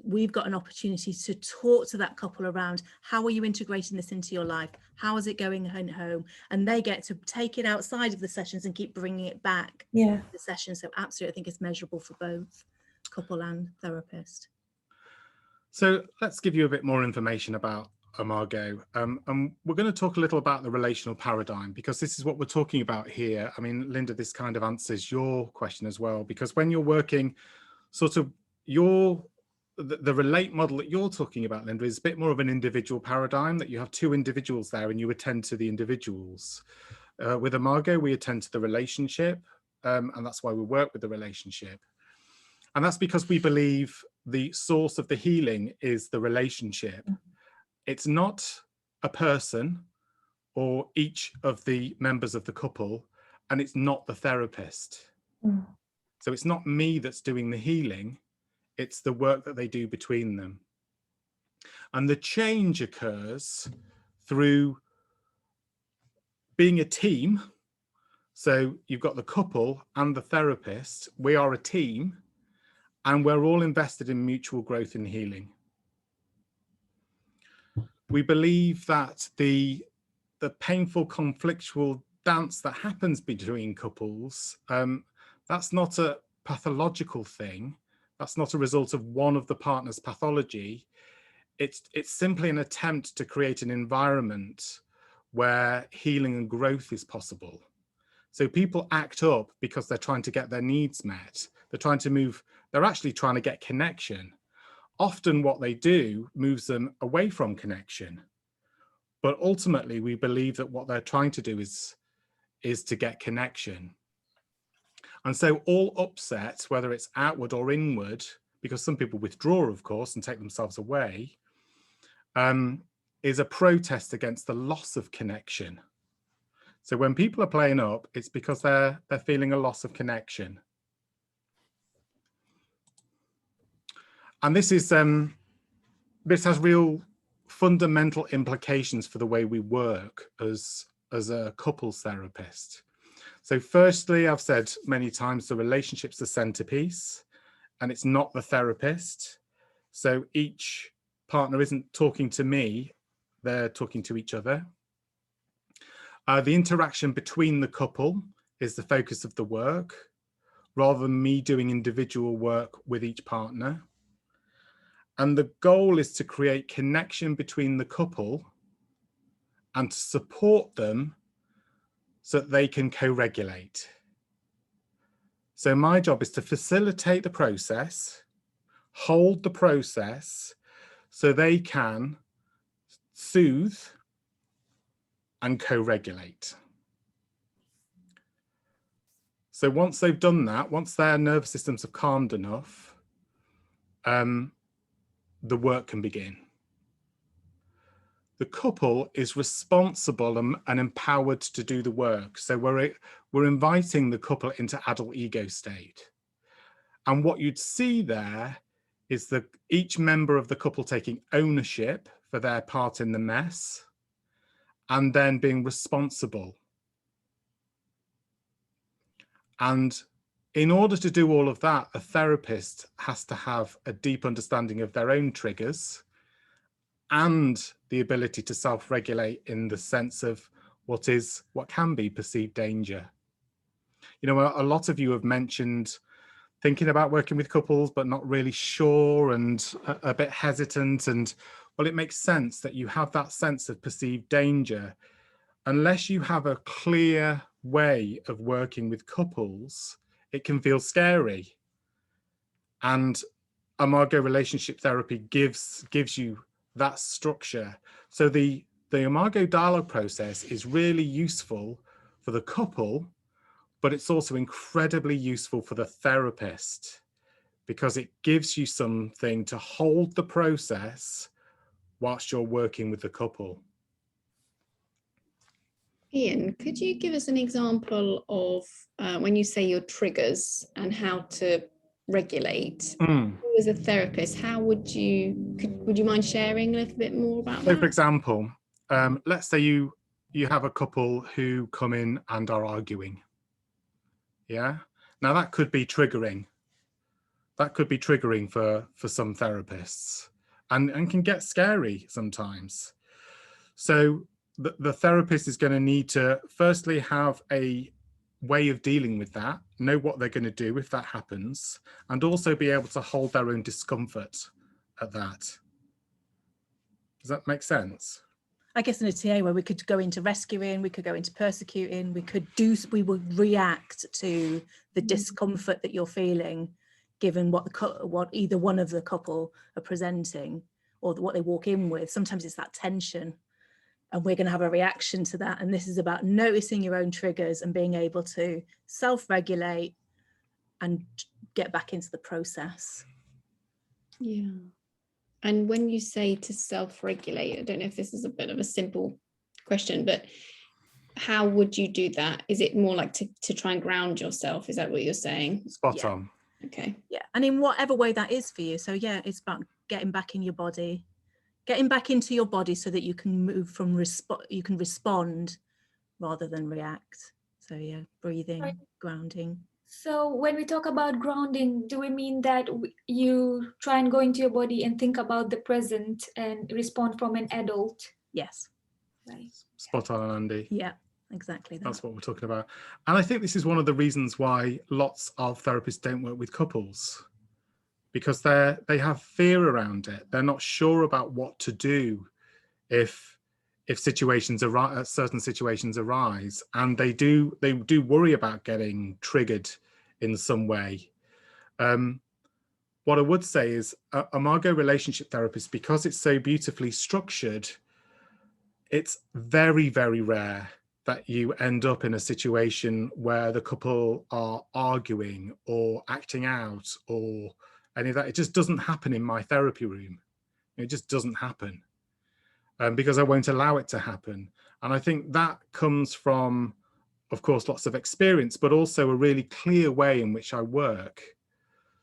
we've got an opportunity to talk to that couple around, how are you integrating this into your life? How is it going home? And they get to take it outside of the sessions and keep bringing it back to the session. So absolutely, I think it's measurable for both couple and therapist. So let's give you a bit more information about Imago. And we're going to talk a little about the relational paradigm, because this is what we're talking about here. I mean, Linda, this kind of answers your question as well, because when you're working sort of the Relate model that you're talking about, Linda, is a bit more of an individual paradigm, that you have 2 individuals there and you attend to the individuals. With Imago, we attend to the relationship, and that's why we work with the relationship. And that's because we believe the source of the healing is the relationship. It's not a person or each of the members of the couple, and it's not the therapist. So it's not me that's doing the healing. It's the work that they do between them. And the change occurs through being a team. So you've got the couple and the therapist. We are a team, and we're all invested in mutual growth and healing. We believe that the painful conflictual dance that happens between couples, that's not a pathological thing. That's not a result of one of the partner's pathology. It's simply an attempt to create an environment where healing and growth is possible. So people act up because they're trying to get their needs met. They're trying to move, they're actually trying to get connection. Often what they do moves them away from connection. But ultimately, we believe that what they're trying to do is to get connection. And so all upset, whether it's outward or inward, because some people withdraw, of course, and take themselves away, is a protest against the loss of connection. So when people are playing up, it's because they're feeling a loss of connection. And this is this has real fundamental implications for the way we work as a couples therapist. So firstly, I've said many times, the relationship's the centerpiece, and it's not the therapist. So each partner isn't talking to me, they're talking to each other. The interaction between the couple is the focus of the work, rather than me doing individual work with each partner. And the goal is to create connection between the couple and to support them so that they can co-regulate. So my job is to facilitate the process, hold the process, so they can soothe and co-regulate. So once they've done that, once their nervous systems have calmed enough, the work can begin. The couple is responsible and empowered to do the work. So we're inviting the couple into adult ego state. And what you'd see there is that each member of the couple taking ownership for their part in the mess and then being responsible. And in order to do all of that, a therapist has to have a deep understanding of their own triggers and the ability to self-regulate in the sense of what can be perceived danger. You know, a lot of you have mentioned thinking about working with couples, but not really sure and a bit hesitant. And well, it makes sense that you have that sense of perceived danger. Unless you have a clear way of working with couples, it can feel scary. And Imago relationship therapy gives you that structure. So the Imago dialogue process is really useful for the couple, but it's also incredibly useful for the therapist because it gives you something to hold the process whilst you're working with the couple. Ian, could you give us an example of when you say your triggers and how to regulate? As a therapist, how would you mind sharing a little bit more about that? So for example, let's say you have a couple who come in and are arguing. Yeah. Now that could be triggering. That could be triggering for some therapists and can get scary sometimes. So the therapist is going to need to firstly have a way of dealing with that, know what they're going to do if that happens, and also be able to hold their own discomfort at that. Does that make sense? I guess in a TA where we could go into rescuing, we could go into persecuting, we would react to the discomfort that you're feeling, given what either one of the couple are presenting or what they walk in with. Sometimes it's that tension, and we're going to have a reaction to that. And this is about noticing your own triggers and being able to self-regulate and get back into the process. Yeah. And when you say to self-regulate, I don't know if this is a bit of a simple question, but how would you do that? Is it more like to try and ground yourself? Is that what you're saying? Spot on. Okay. Yeah. And in whatever way that is for you. So yeah, it's about getting back in your body, getting back into your body so that you can move from you can respond rather than react. So yeah, breathing, grounding. So when we talk about grounding, do we mean that you try and go into your body and think about the present and respond from an adult? Yes. Right. Spot on, Andy. Yeah, exactly that. That's what we're talking about. And I think this is one of the reasons why lots of therapists don't work with couples, because they have fear around it. They're not sure about what to do if situations arise, certain situations arise, and they do worry about getting triggered in some way. What I would say is a Margot relationship therapist, because it's so beautifully structured, it's very, very rare that you end up in a situation where the couple are arguing or acting out or any of that. It just doesn't happen in my therapy room. It just doesn't happen. Because I won't allow it to happen. And I think that comes from, of course, lots of experience, but also a really clear way in which I work.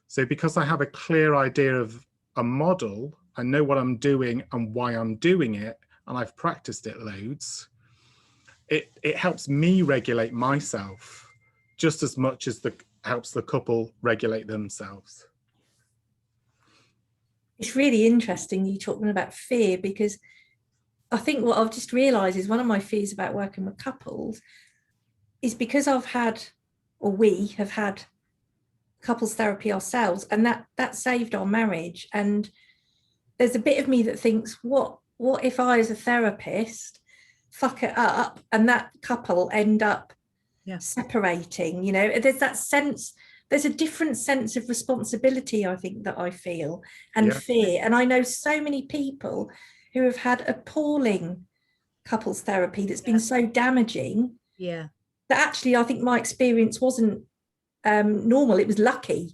So because I have a clear idea of a model, I know what I'm doing and why I'm doing it, and I've practiced it loads, it helps me regulate myself just as much as helps the couple regulate themselves. It's really interesting you talking about fear, because I think what I've just realised is one of my fears about working with couples is because we have had couples therapy ourselves, and that saved our marriage. And there's a bit of me that thinks, what if I, as a therapist, fuck it up and that couple end up separating? You know, there's that sense. There's a different sense of responsibility, I think, that I feel, and fear. And I know so many people who have had appalling couples therapy that's been so damaging that actually I think my experience wasn't normal, it was lucky.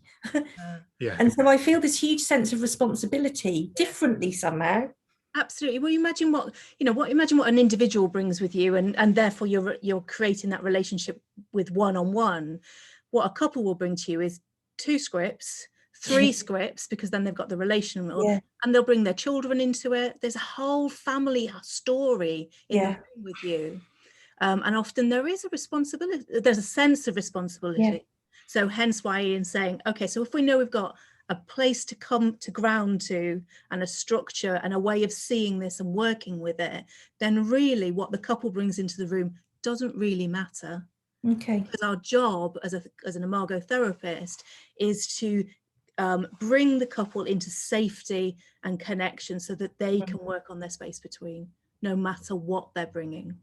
And so I feel this huge sense of responsibility differently somehow. Absolutely. Well, imagine what an individual brings with you, and therefore you're creating that relationship with one-on-one. What a couple will bring to you is 2 scripts, 3 scripts, because then they've got the relational, and they'll bring their children into it. There's a whole family story in the room with you. And often there is a responsibility, there's a sense of responsibility. So hence why Ian's saying, okay, so if we know we've got a place to come to ground to, and a structure and a way of seeing this and working with it, then really what the couple brings into the room doesn't really matter. Okay. Because our job as an Margot therapist is to bring the couple into safety and connection so that they can work on their space between, no matter what they're bringing.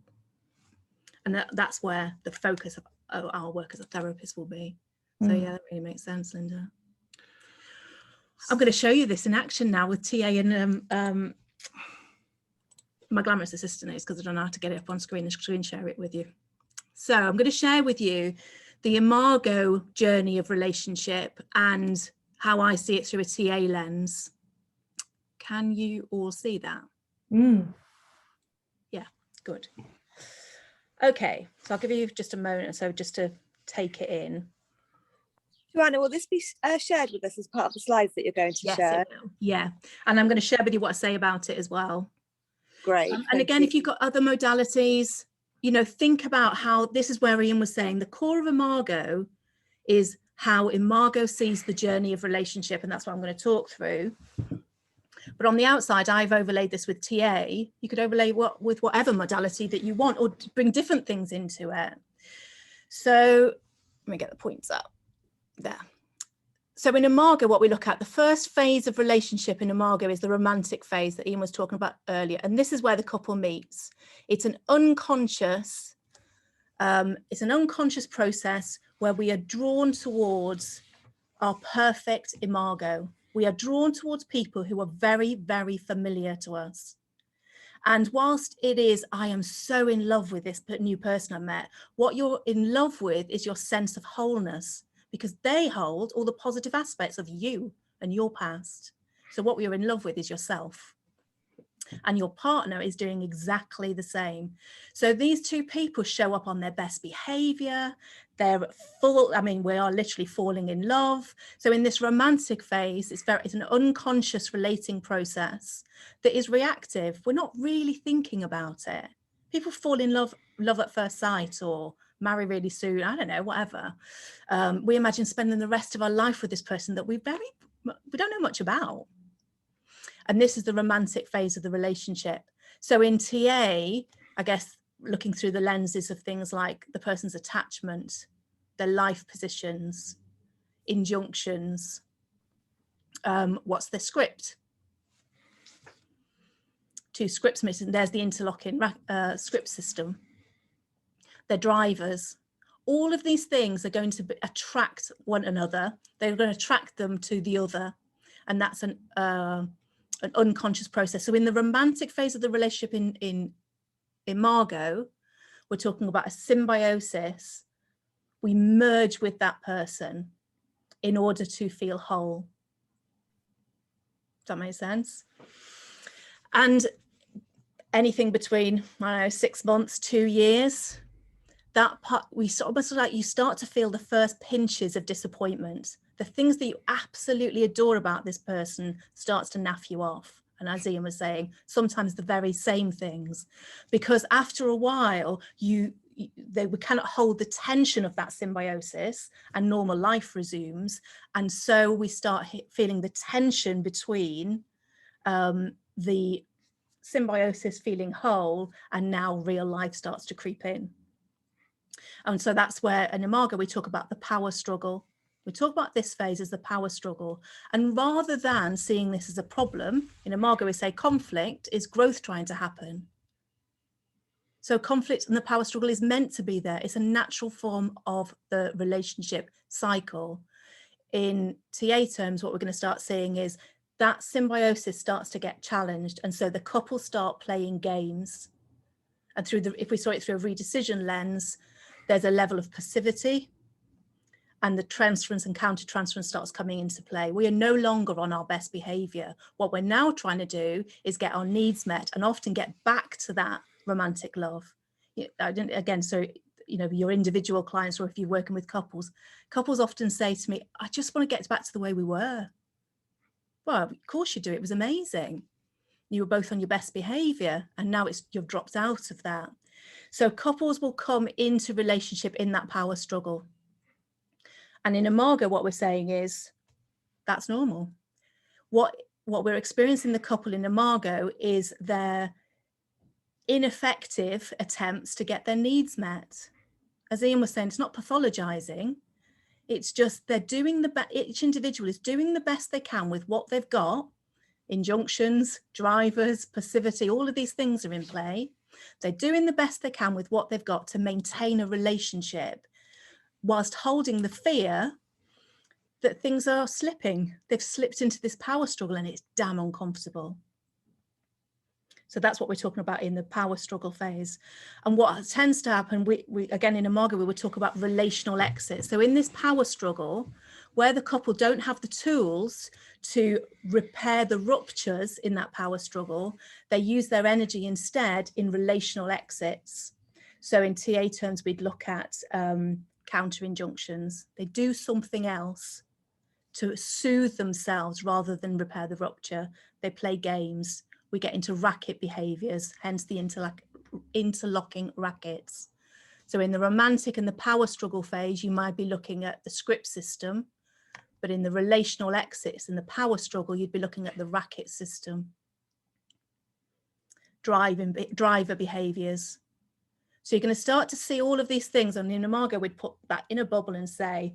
And that's where the focus of our work as a therapist will be. So yeah, that really makes sense, Linda. I'm going to show you this in action now with TA and my glamorous assistant is, because I don't know how to get it up on screen and screen share it with you. So I'm going to share with you the Imago journey of relationship and how I see it through a TA lens. Can you all see that? Yeah, good. Okay, so I'll give you just a moment or so just to take it in. Joanna, will this be shared with us as part of the slides that you're going to share? It will. Yeah, and I'm going to share with you what I say about it as well. Great. And again, if you've got other modalities, you know, think about how, this is where Ian was saying, the core of Imago is how Imago sees the journey of relationship, and that's what I'm going to talk through. But on the outside, I've overlaid this with TA. You could overlay with whatever modality that you want, or bring different things into it. So let me get the points up there. So in Imago, what we look at, the first phase of relationship in Imago is the romantic phase that Ian was talking about earlier. And this is where the couple meets. It's an unconscious process where we are drawn towards our perfect Imago. We are drawn towards people who are very, very familiar to us. And whilst it is, I am so in love with this new person I met, what you're in love with is your sense of wholeness, because they hold all the positive aspects of you and your past. So what you're in love with is yourself. And your partner is doing exactly the same. So these two people show up on their best behavior. They're full, I mean, we are literally falling in love. So in this romantic phase, it's an unconscious relating process that is reactive. We're not really thinking about it. People fall in love at first sight, or marry really soon, I don't know, whatever. We imagine spending the rest of our life with this person that we don't know much about. And this is the romantic phase of the relationship. So in TA, I guess, looking through the lenses of things like the person's attachment, their life positions, injunctions, what's their script? 2 scripts missing. There's the interlocking script system. Their drivers. All of these things are going to attract one another. They're going to attract them to the other. And that's an unconscious process. So in the romantic phase of the relationship in Margot, we're talking about a symbiosis. We merge with that person in order to feel whole. Does that make sense? And anything between, I don't know, 6 months, 2 years, that part, we sort of like, you start to feel the first pinches of disappointment. The things that you absolutely adore about this person starts to naff you off. And as Ian was saying, sometimes the very same things, because after a while, we cannot hold the tension of that symbiosis and normal life resumes. And so we start feeling the tension between the symbiosis feeling whole and now real life starts to creep in. And so that's where in Imago we talk about the power struggle. We talk about this phase as the power struggle. And rather than seeing this as a problem, in Imago we say conflict is growth trying to happen. So conflict and the power struggle is meant to be there. It's a natural form of the relationship cycle. In TA terms, what we're going to start seeing is that symbiosis starts to get challenged. And so the couple start playing games. And if we saw it through a redecision lens, there's a level of passivity and the transference and counter-transference starts coming into play. We are no longer on our best behavior. What we're now trying to do is get our needs met and often get back to that romantic love. Again, so, you know, your individual clients, or if you're working with couples often say to me, I just want to get back to the way we were. Well, of course you do. It was amazing. You were both on your best behavior and now you've dropped out of that. So couples will come into relationship in that power struggle. And in Imago, what we're saying is that's normal. What we're experiencing the couple in Imago is their ineffective attempts to get their needs met. As Ian was saying, it's not pathologizing. It's just they're doing each individual is doing the best they can with what they've got. Injunctions, drivers, passivity, all of these things are in play. They're doing the best they can with what they've got to maintain a relationship whilst holding the fear that things are slipping. They've slipped into this power struggle and it's damn uncomfortable. So that's what we're talking about in the power struggle phase. And what tends to happen, we again in Imago, we would talk about relational exit. So in this power struggle, where the couple don't have the tools to repair the ruptures in that power struggle, they use their energy instead in relational exits. So in TA terms, we'd look at counter injunctions. They do something else to soothe themselves rather than repair the rupture. They play games. We get into racket behaviors, hence the interlocking rackets. So in the romantic and the power struggle phase, you might be looking at the script system, but in the relational exits and the power struggle, you'd be looking at the racket system, driver behaviors. So you're going to start to see all of these things. And in Imago, we'd put that in a bubble and say,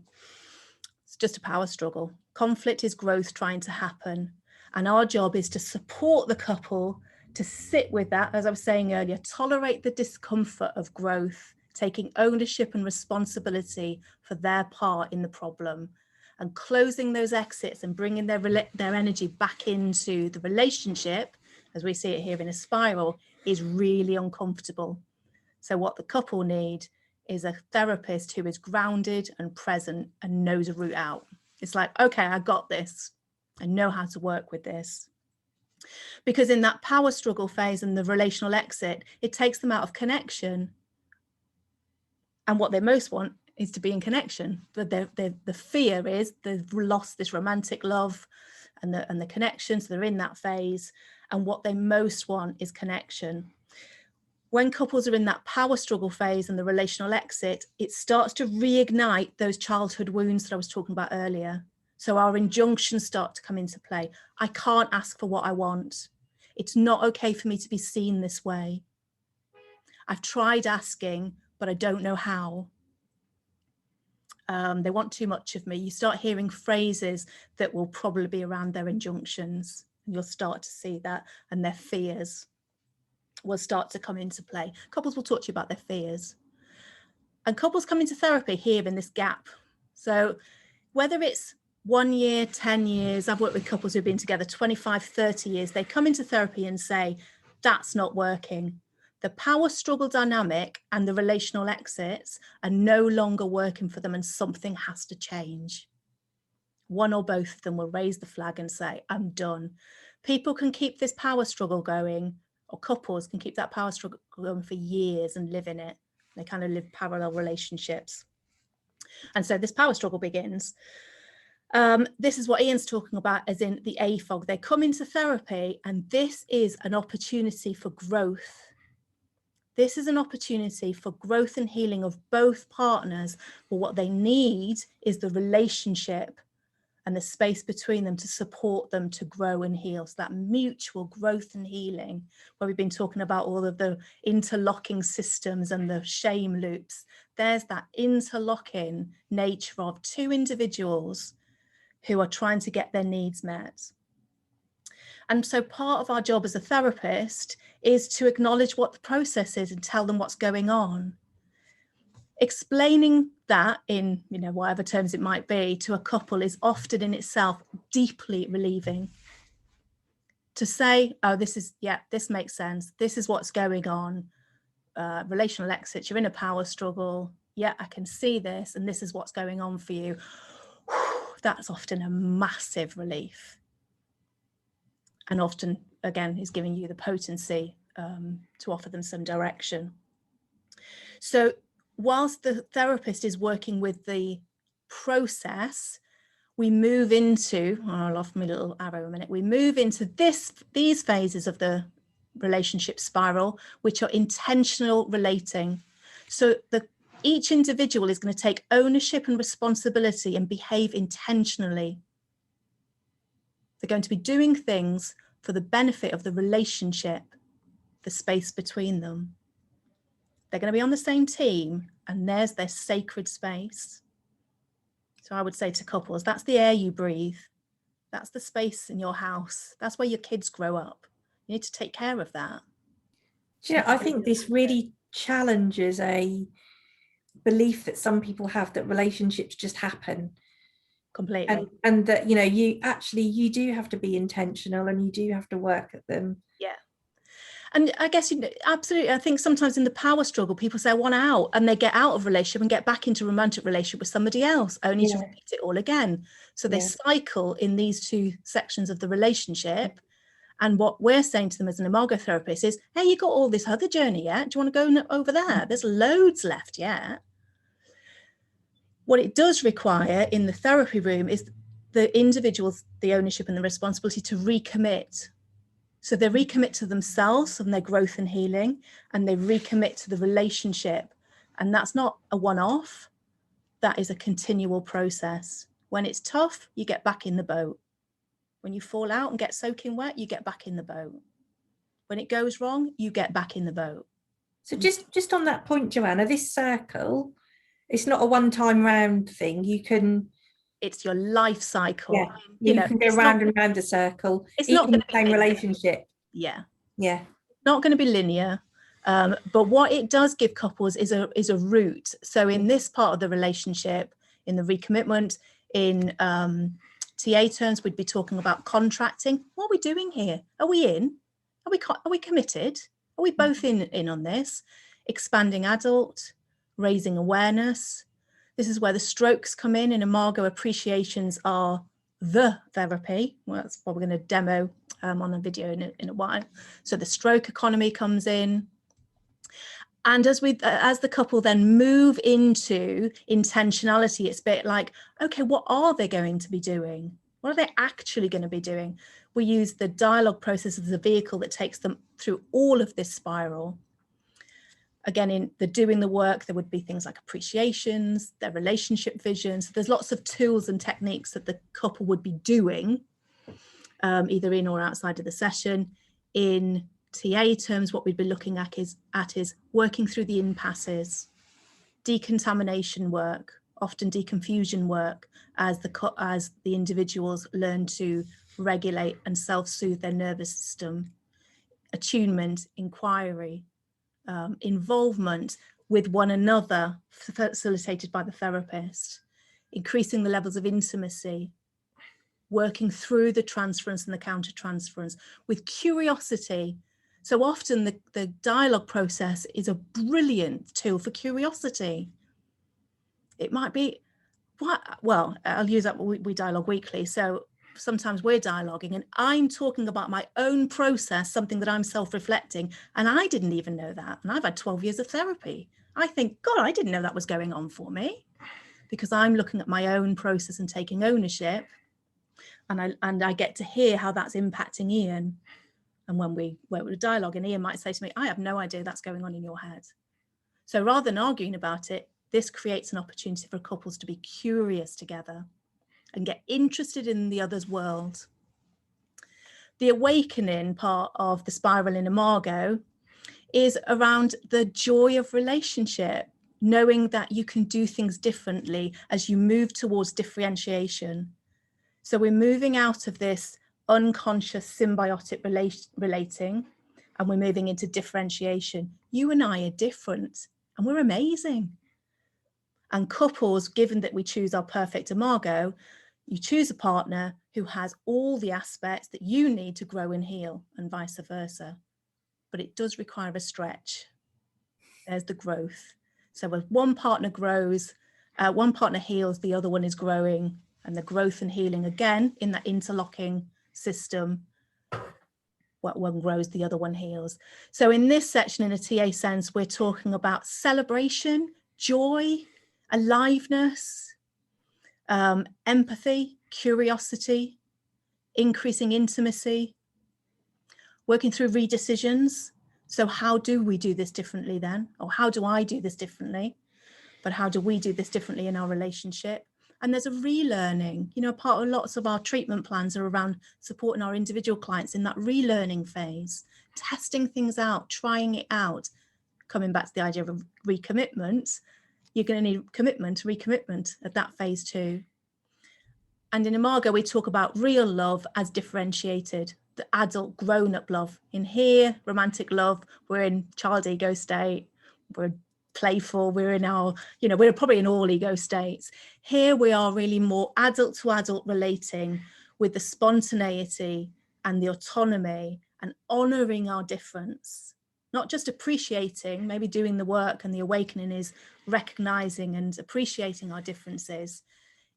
it's just a power struggle. Conflict is growth trying to happen. And our job is to support the couple to sit with that, as I was saying earlier, tolerate the discomfort of growth, taking ownership and responsibility for their part in the problem, and closing those exits and bringing their energy back into the relationship, as we see it here in a spiral, is really uncomfortable. So what the couple need is a therapist who is grounded and present and knows a route out. It's like, okay, I got this. I know how to work with this. Because in that power struggle phase and the relational exit, it takes them out of connection. And what they most want is to be in connection. But the fear is they've lost this romantic love and the connection, so they're in that phase. And what they most want is connection. when couples are in that power struggle phase and the relational exit, it starts to reignite those childhood wounds that I was talking about earlier. So our injunctions start to come into play. I can't ask for what I want. It's not okay for me to be seen this way. I've tried asking, but I don't know how. They want too much of me. You start hearing phrases that will probably be around their injunctions. And you'll start to see that, and their fears will start to come into play. Couples will talk to you about their fears. And couples come into therapy here in this gap. So whether it's 1 year, 10 years, I've worked with couples who've been together 25, 30 years, they come into therapy and say, that's not working. The power struggle dynamic and the relational exits are no longer working for them, and something has to change. One or both of them will raise the flag and say, I'm done. People can keep this power struggle going, or couples can keep that power struggle going for years and live in it. They kind of live parallel relationships. And so this power struggle begins. This is what Ian's talking about, as in the AFOG. They come into therapy, and this is an opportunity for growth. This is an opportunity for growth and healing of both partners. But what they need is the relationship and the space between them to support them to grow and heal. So that mutual growth and healing, where we've been talking about all of the interlocking systems and the shame loops, there's that interlocking nature of two individuals who are trying to get their needs met. And so part of our job as a therapist is to acknowledge what the process is and tell them what's going on. Explaining that in, whatever terms it might be, to a couple is often in itself deeply relieving. To say, oh, this makes sense. This is what's going on. Relational exits, you're in a power struggle. Yeah, I can see this, and this is what's going on for you. That's often a massive relief. And often, again, is giving you the potency to offer them some direction. So whilst the therapist is working with the process, we move into, I'll offer my little arrow a minute, we move into these phases of the relationship spiral, which are intentional relating. So each individual is going to take ownership and responsibility and behave intentionally. They're going to be doing things for the benefit of the relationship, the space between them. They're going to be on the same team, and there's their sacred space. So I would say to couples, that's the air you breathe. That's the space in your house. That's where your kids grow up. You need to take care of that. I think this really challenges a belief that some people have that relationships just happen. Completely. And that, you do have to be intentional, and you do have to work at them. Yeah. And I guess, absolutely, I think sometimes in the power struggle, people say, I want out, and they get out of relationship and get back into romantic relationship with somebody else, only to repeat it all again. So they cycle in these two sections of the relationship. And what we're saying to them as an imago therapist is, hey, you got all this other journey yet? Do you want to go over there? There's loads left yet. What it does require in the therapy room is the individuals, the ownership and the responsibility to recommit. So they recommit to themselves and their growth and healing, and they recommit to the relationship. And that's not a one-off. That is a continual process. When it's tough, you get back in the boat. When you fall out and get soaking wet, you get back in the boat. When it goes wrong, you get back in the boat. So just on that point, Joanna, this circle, it's not a one-time round thing. It's your life cycle. Yeah, you can go round and round a circle. It's not in the same relationship. Yeah. Not going to be linear. But what it does give couples is a route. So in this part of the relationship, in the recommitment, in TA terms, we'd be talking about contracting. What are we doing here? Are we in? Are we committed? Are we both in on this? Expanding adult, raising awareness. This is where the strokes come in. Imago appreciations are the therapy. Well, that's what we're going to demo on a video in a while. So the stroke economy comes in. And as the couple then move into intentionality, it's a bit like, okay, what are they going to be doing? What are they actually going to be doing? We use the dialogue process as a vehicle that takes them through all of this spiral. Again, in the doing the work, there would be things like appreciations, their relationship visions. There's lots of tools and techniques that the couple would be doing, either in or outside of the session. In TA terms, what we'd be looking at is working through the impasses, decontamination work, often deconfusion work, as the individuals learn to regulate and self-soothe their nervous system, attunement, inquiry, involvement with one another, facilitated by the therapist, increasing the levels of intimacy, working through the transference and the counter-transference with curiosity. So often the dialogue process is a brilliant tool for curiosity. It might be, well, I'll use that, we dialogue weekly. So sometimes we're dialoguing and I'm talking about my own process, something that I'm self-reflecting, and I didn't even know that. And I've had 12 years of therapy. I think, God, I didn't know that was going on for me, because I'm looking at my own process and taking ownership. And I get to hear how that's impacting Ian. And when we work with a dialogue, and Ian might say to me, I have no idea that's going on in your head. So rather than arguing about it, this creates an opportunity for couples to be curious together and get interested in the other's world. The awakening part of the spiral in Imago is around the joy of relationship, knowing that you can do things differently as you move towards differentiation. So we're moving out of this unconscious symbiotic relating, and we're moving into differentiation. You and I are different, and we're amazing. And couples, given that we choose our perfect Imago, you choose a partner who has all the aspects that you need to grow and heal, and vice versa. But it does require a stretch. There's the growth. So if one partner grows, one partner heals, the other one is growing, and the growth and healing again in that interlocking system. What one grows, the other one heals. So in this section, in a TA sense, we're talking about celebration, joy, aliveness, empathy, curiosity, increasing intimacy, working through redecisions. So how do we do this differently then? Or how do I do this differently? But how do we do this differently in our relationship? And there's a relearning. You know, part of lots of our treatment plans are around supporting our individual clients in that relearning phase, testing things out, trying it out. Coming back to the idea of recommitment, you're going to need commitment, recommitment at that phase too. And in Imago, we talk about real love as differentiated, the adult grown-up love. In here, romantic love, we're in child ego state, we're playful, we're in our, you know, we're probably in all ego states. Here we are really more adult to adult relating with the spontaneity and the autonomy and honoring our difference, not just appreciating, maybe doing the work, and the awakening is recognizing and appreciating our differences.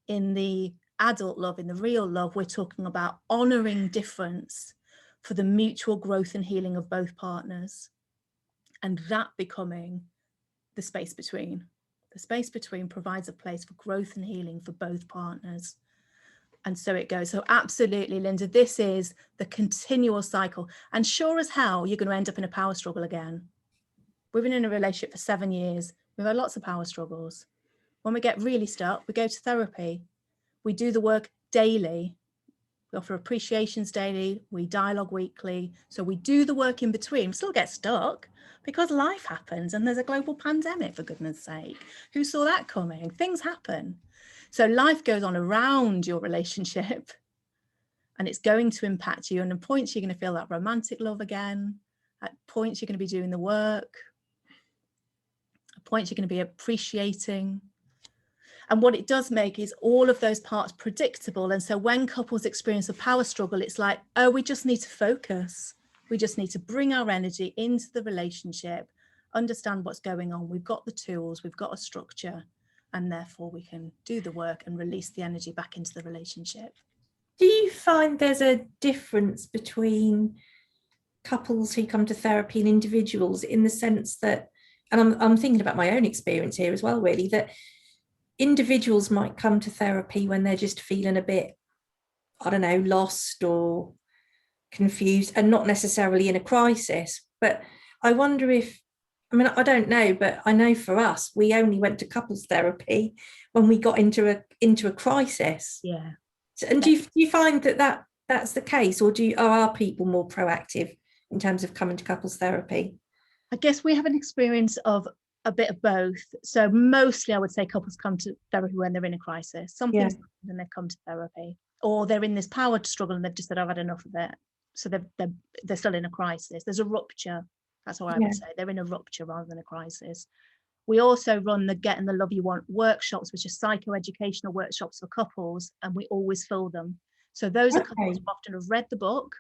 In the adult love, in the real love, we're talking about honoring difference for the mutual growth and healing of both partners, and that becoming the space between. The space between provides a place for growth and healing for both partners. And so it goes. So absolutely, Linda, this is the continual cycle. And sure as hell, you're going to end up in a power struggle again. We've been in a relationship for 7 years. We've had lots of power struggles. When we get really stuck, we go to therapy. We do the work daily. We offer appreciations daily. We dialogue weekly. So we do the work in between. We still get stuck because life happens and there's a global pandemic, for goodness sake. Who saw that coming? Things happen. So life goes on around your relationship and it's going to impact you. And at points, you're going to feel that romantic love again. At points, you're going to be doing the work. At points, you're going to be appreciating. And what it does make is all of those parts predictable. And so when couples experience a power struggle, it's like, oh, we just need to focus. We just need to bring our energy into the relationship, understand what's going on. We've got the tools, we've got a structure, and therefore we can do the work and release the energy back into the relationship. Do you find there's a difference between couples who come to therapy and individuals, in the sense that, and I'm thinking about my own experience here as well, really, that individuals might come to therapy when they're just feeling a bit, I don't know, lost or confused, and not necessarily in a crisis. But I wonder if I mean, I don't know, but I know for us, we only went to couples therapy when we got into a crisis. Yeah. So, and do you find that that's the case, or are people more proactive in terms of coming to couples therapy? I guess we have an experience of a bit of both. So mostly I would say couples come to therapy when they're in a crisis. Something's happened and they've come to therapy, or they're in this power struggle and they've just said, I've had enough of it. So they're still in a crisis. There's a rupture. That's what I would say. They're in a rupture rather than a crisis. We also run the Get and the Love You Want workshops, which are psychoeducational workshops for couples, and we always fill them. So those are couples who often have read the book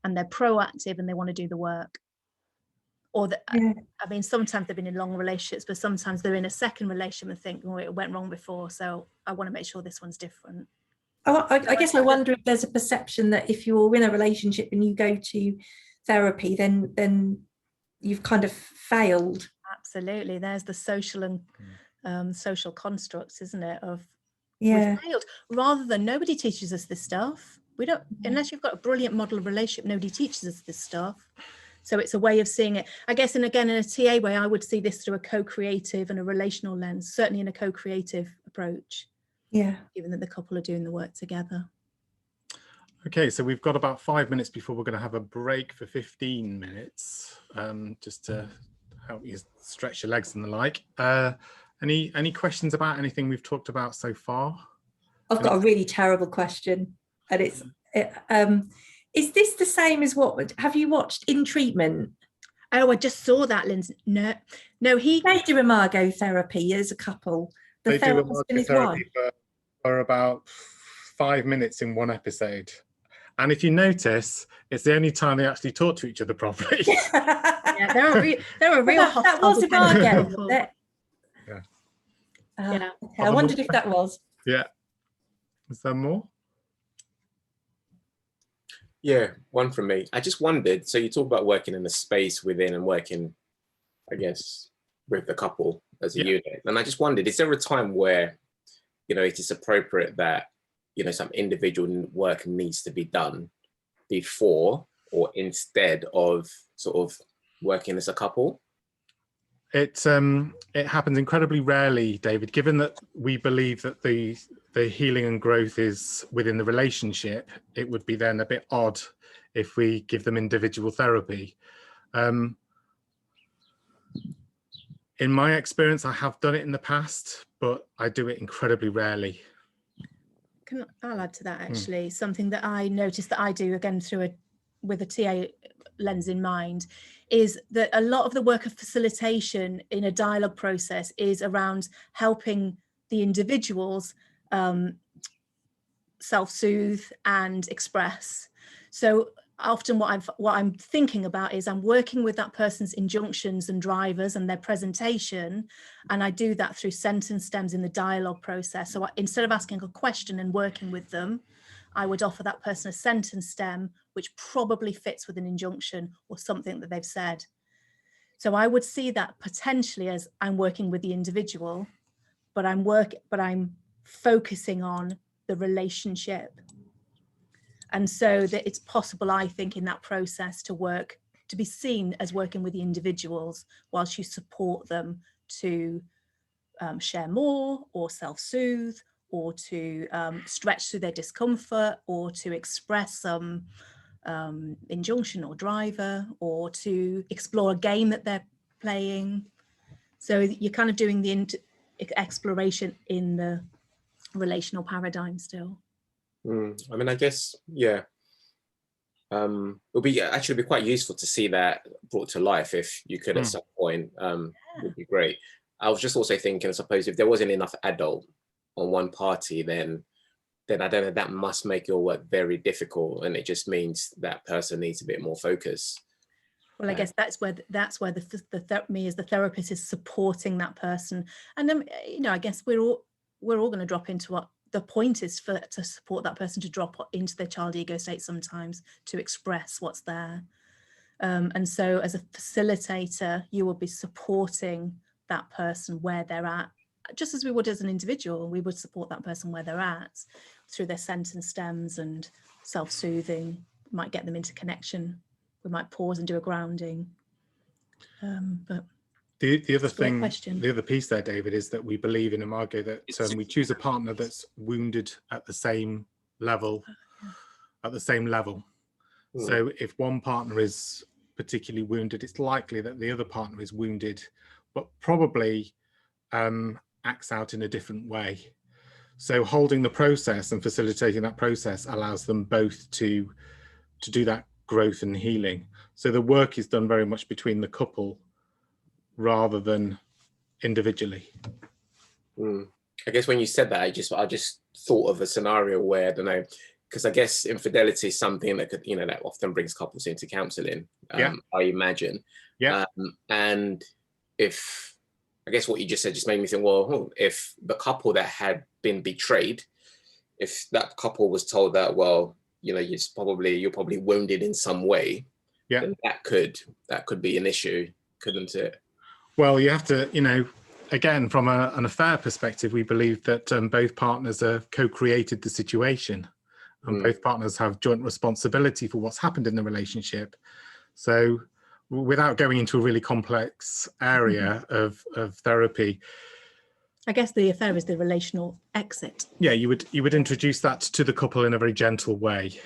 and they're proactive and they want to do the work. Or I mean, sometimes they've been in long relationships, but sometimes they're in a second relationship and think, oh, it went wrong before, so I want to make sure this one's different. I guess I wonder if there's a perception that if you're in a relationship and you go to therapy, then you've kind of failed. Absolutely. There's the social and social constructs, isn't it, of we've failed, rather than nobody teaches us this stuff. We don't, unless you've got a brilliant model of relationship, nobody teaches us this stuff. So it's a way of seeing it, I guess. And again, in a TA way, I would see this through a co-creative and a relational lens, certainly in a co-creative approach. Yeah. Given that the couple are doing the work together. Okay, so we've got about 5 minutes before we're going to have a break for 15 minutes, just to help you stretch your legs and the like. Any questions about anything we've talked about so far? I've got a really terrible question, and it's is this the same as what have you watched In Treatment? Oh, I just saw that, Lindsay. No, they do imago therapy as a couple. They do imago therapy for about 5 minutes in one episode. And if you notice, it's the only time they actually talk to each other properly. Yeah, they're a real hostile. That was imago. Yeah. Okay, I wondered if that was. Yeah. Is there more? Yeah, one from me. I just wondered, so you talk about working in a space within and working, I guess, with the couple as a unit. And I just wondered, is there a time where, it is appropriate that, some individual work needs to be done before or instead of sort of working as a couple? It happens incredibly rarely, David, given that we believe that the healing and growth is within the relationship. It would be then a bit odd if we give them individual therapy. In my experience, I have done it in the past, but I do it incredibly rarely. I'll add to that, actually. Something that I noticed that I do, again, with a TA lens in mind, is that a lot of the work of facilitation in a dialogue process is around helping the individuals self-soothe and express. So often what I'm thinking about is I'm working with that person's injunctions and drivers and their presentation, and I do that through sentence stems in the dialogue process. So instead of asking a question and working with them, I would offer that person a sentence stem which probably fits with an injunction or something that they've said. So I would see that potentially as I'm working with the individual, but I'm focusing on the relationship. And so that it's possible, I think, in that process to be seen as working with the individuals whilst you support them to share more or self-soothe or to stretch through their discomfort or to express some injunction or driver or to explore a game that they're playing. So you're kind of doing the exploration in the relational paradigm still. I mean, I guess, yeah. It'll be quite useful to see that brought to life if you could at some point. Would be great. I was just also thinking, I suppose if there wasn't enough adult on one party, then I don't know, that must make your work very difficult, and it just means that person needs a bit more focus. Well, I guess that's where me as the therapist is supporting that person, and I guess we're all going to drop into what the point is to support that person to drop into their child ego state sometimes, to express what's there. And so as a facilitator, you will be supporting that person where they're at, just as we would as an individual. We would support that person where they're at through their sentence stems and self-soothing. We might get them into connection. We might pause and do a grounding. But The other thing, question. the other piece there, David, is that we believe in Imago that we choose a partner that's wounded at the same level, So if one partner is particularly wounded, it's likely that the other partner is wounded, but probably acts out in a different way. So holding the process and facilitating that process allows them both to do that growth and healing. So the work is done very much between the couple rather than individually. I guess when you said that, I just thought of a scenario where, I don't know, because I guess infidelity is something that could, that often brings couples into counselling, I imagine. And if, I guess what you just said just made me think, well, if the couple that had been betrayed, if that couple was told that, well, you're probably wounded in some way, then that could be an issue, couldn't it? Well, you have to, again, from an affair perspective, we believe that both partners have co-created the situation, and both partners have joint responsibility for what's happened in the relationship. So without going into a really complex area of therapy, I guess the affair is the relational exit. Yeah, you would introduce that to the couple in a very gentle way,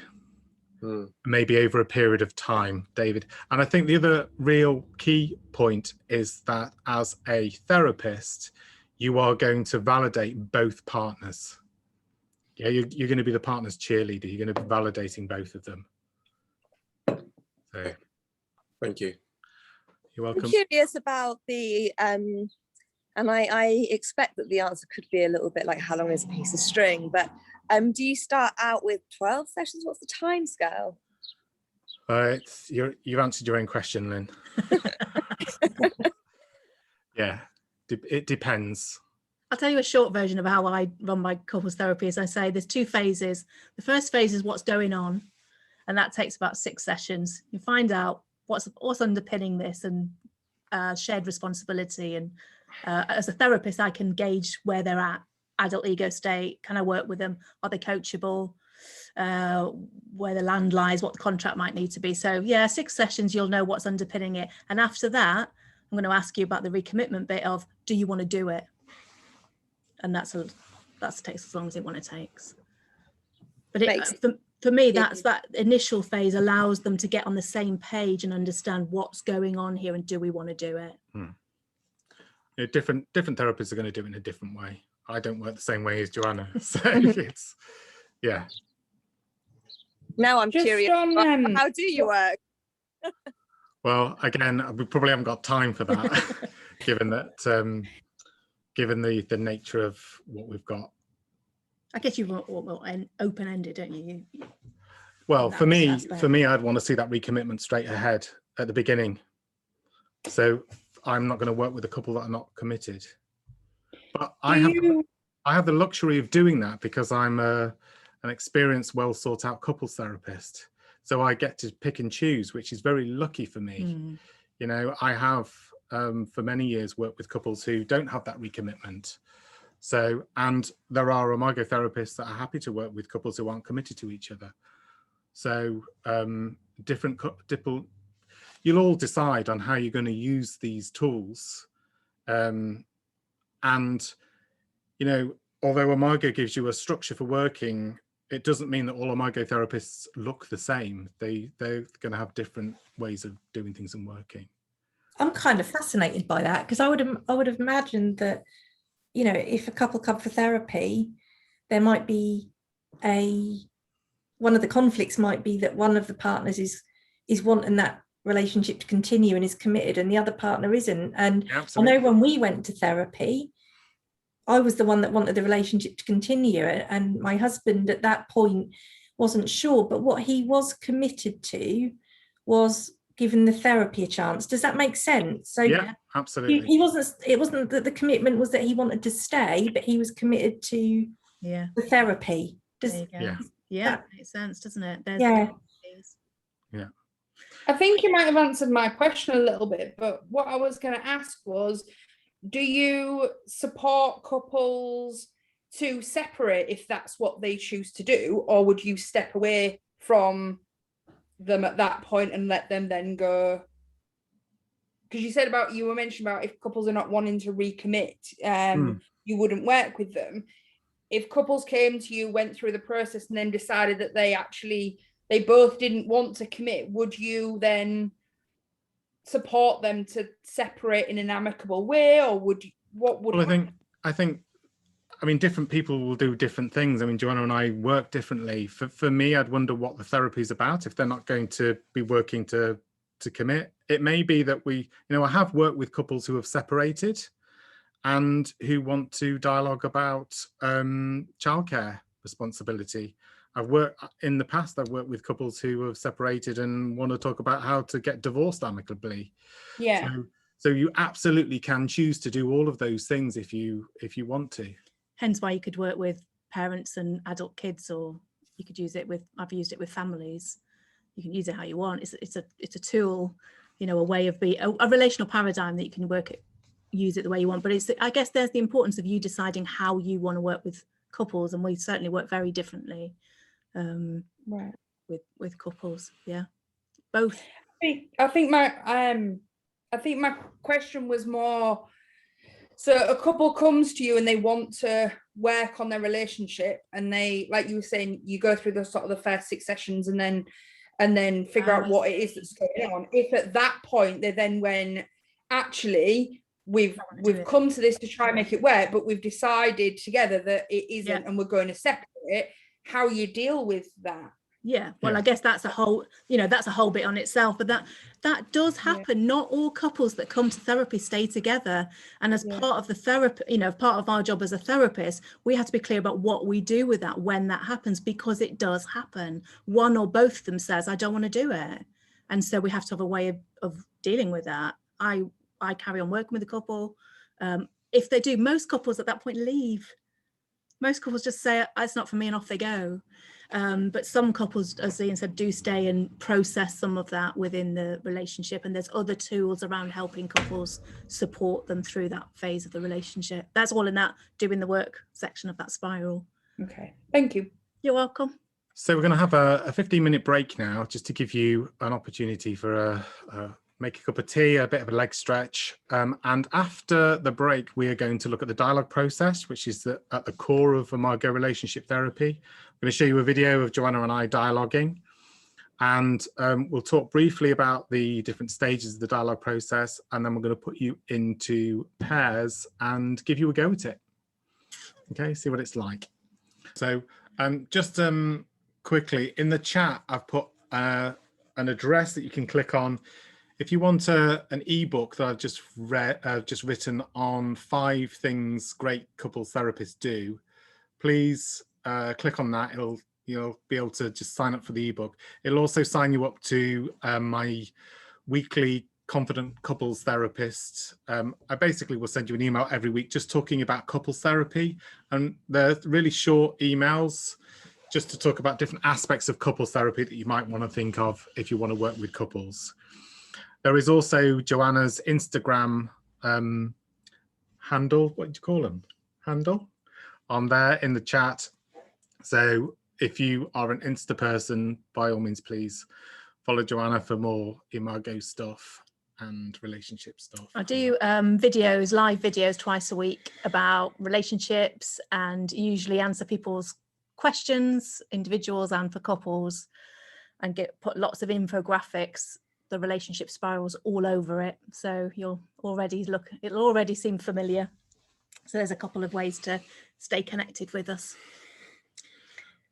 maybe over a period of time, David. And I think the other real key point is that as a therapist, you are going to validate both partners. Yeah, you're going to be the partner's cheerleader. You're going to be validating both of them. So, thank you. You're welcome. I'm curious about the and I expect that the answer could be a little bit like how long is a piece of string, but do you start out with 12 sessions? What's the time scale? You've answered your own question, Lynn. Yeah, it depends. I'll tell you a short version of how I run my couples therapy. As I say, there's 2 phases. The first phase is what's going on, and that takes about 6 sessions. You find out what's underpinning this and shared responsibility. And as a therapist, I can gauge where they're at, adult ego state. Can I work with them? Are they coachable? Where the land lies, what the contract might need to be. So yeah, 6 sessions, you'll know what's underpinning it. And after that, I'm going to ask you about the recommitment bit of, do you want to do it? And that takes as long as it takes. But for me, that initial phase allows them to get on the same page and understand what's going on here and do we want to do it. Yeah, different therapists are going to do it in a different way. I don't work the same way as Joanna, so it's yeah. Now I'm curious. How do you work? Well, again, we probably haven't got time for that, given that. Given the nature of what we've got. I guess you want open-ended, don't you? Well, for me, I'd want to see that recommitment straight ahead at the beginning. So I'm not going to work with a couple that are not committed. But I have the luxury of doing that because I'm an experienced, well sought out couples therapist. So I get to pick and choose, which is very lucky for me. I have for many years worked with couples who don't have that recommitment. So, and there are Imago therapists that are happy to work with couples who aren't committed to each other. So you'll all decide on how you're going to use these tools. And, although Imago gives you a structure for working, it doesn't mean that all Imago therapists look the same. They're going to have different ways of doing things and working. I'm kind of fascinated by that because I would have imagined that, if a couple come for therapy, there might be one of the conflicts might be that one of the partners is wanting that relationship to continue and is committed and the other partner isn't. And absolutely. I know when we went to therapy, I was the one that wanted the relationship to continue, and my husband at that point wasn't sure, but what he was committed to was giving the therapy a chance. Does that make sense? So yeah, absolutely. It wasn't that the commitment was that he wanted to stay, but he was committed to the therapy. That makes sense, doesn't it? Yeah. I think you might have answered my question a little bit, but what I was going to ask was, do you support couples to separate if that's what they choose to do, or would you step away from them at that point and let them then go because you were mentioning about if couples are not wanting to recommit, you wouldn't work with them. If couples came to you, went through the process, and then decided that they both didn't want to commit, would you then support them to separate in an amicable way, or what would? Well, I mean, different people will do different things. I mean, Joanna and I work differently. For me, I'd wonder what the therapy is about if they're not going to be working to commit. It may be that I have worked with couples who have separated and who want to dialogue about childcare responsibility. I've worked with couples who have separated and want to talk about how to get divorced amicably. Yeah. So you absolutely can choose to do all of those things if you want to. Hence why you could work with parents and adult kids, or you could use it with, I've used it with families. You can use it how you want. It's a tool, a way of a relational paradigm that you can use it the way you want. But I guess there's the importance of you deciding how you want to work with couples, and we certainly work very differently right with couples. Yeah, both. I think my question was more, so a couple comes to you and they want to work on their relationship, and they, like you were saying, you go through the sort of the first 6 sessions and then figure out what it is that's going on. If at that point they then went, actually we've come to this to try and make it work, but we've decided together that it isn't, and we're going to separate, how you deal with that? I guess that's a whole bit on itself, but that does happen. Not all couples that come to therapy stay together, and as part of the therapy, part of our job as a therapist, we have to be clear about what we do with that when that happens, because it does happen. One or both of them says, I don't want to do it, and so we have to have a way of dealing with that. I carry on working with a couple. If they do, most couples at that point leave. Most couples just say, it's not for me, and off they go. But some couples, as Ian said, do stay and process some of that within the relationship. And there's other tools around helping couples support them through that phase of the relationship. That's all in that doing the work section of that spiral. Okay, thank you. You're welcome. So we're going to have a 15-minute break now, just to give you an opportunity for make a cup of tea, a bit of a leg stretch. And after the break, we are going to look at the dialogue process, which is at the core of Imago relationship therapy. I'm going to show you a video of Joanna and I dialoguing. And we'll talk briefly about the different stages of the dialogue process. And then we're going to put you into pairs and give you a go at it. Okay, see what it's like. So just quickly, in the chat, I've put an address that you can click on. If you want an ebook that I've just written on 5 things great couples therapists do, please click on that. You'll be able to just sign up for the ebook. It'll also sign you up to my weekly Confident Couples Therapist. I basically will send you an email every week just talking about couples therapy, and they're really short emails just to talk about different aspects of couples therapy that you might want to think of if you want to work with couples. There is also Joanna's Instagram handle, what do you call them? Handle on there in the chat. So if you are an Insta person, by all means, please follow Joanna for more Imago stuff and relationship stuff. I do live videos twice a week about relationships, and usually answer people's questions, individuals and for couples, and put lots of infographics, the relationship spirals all over it. So it'll already seem familiar. So there's a couple of ways to stay connected with us.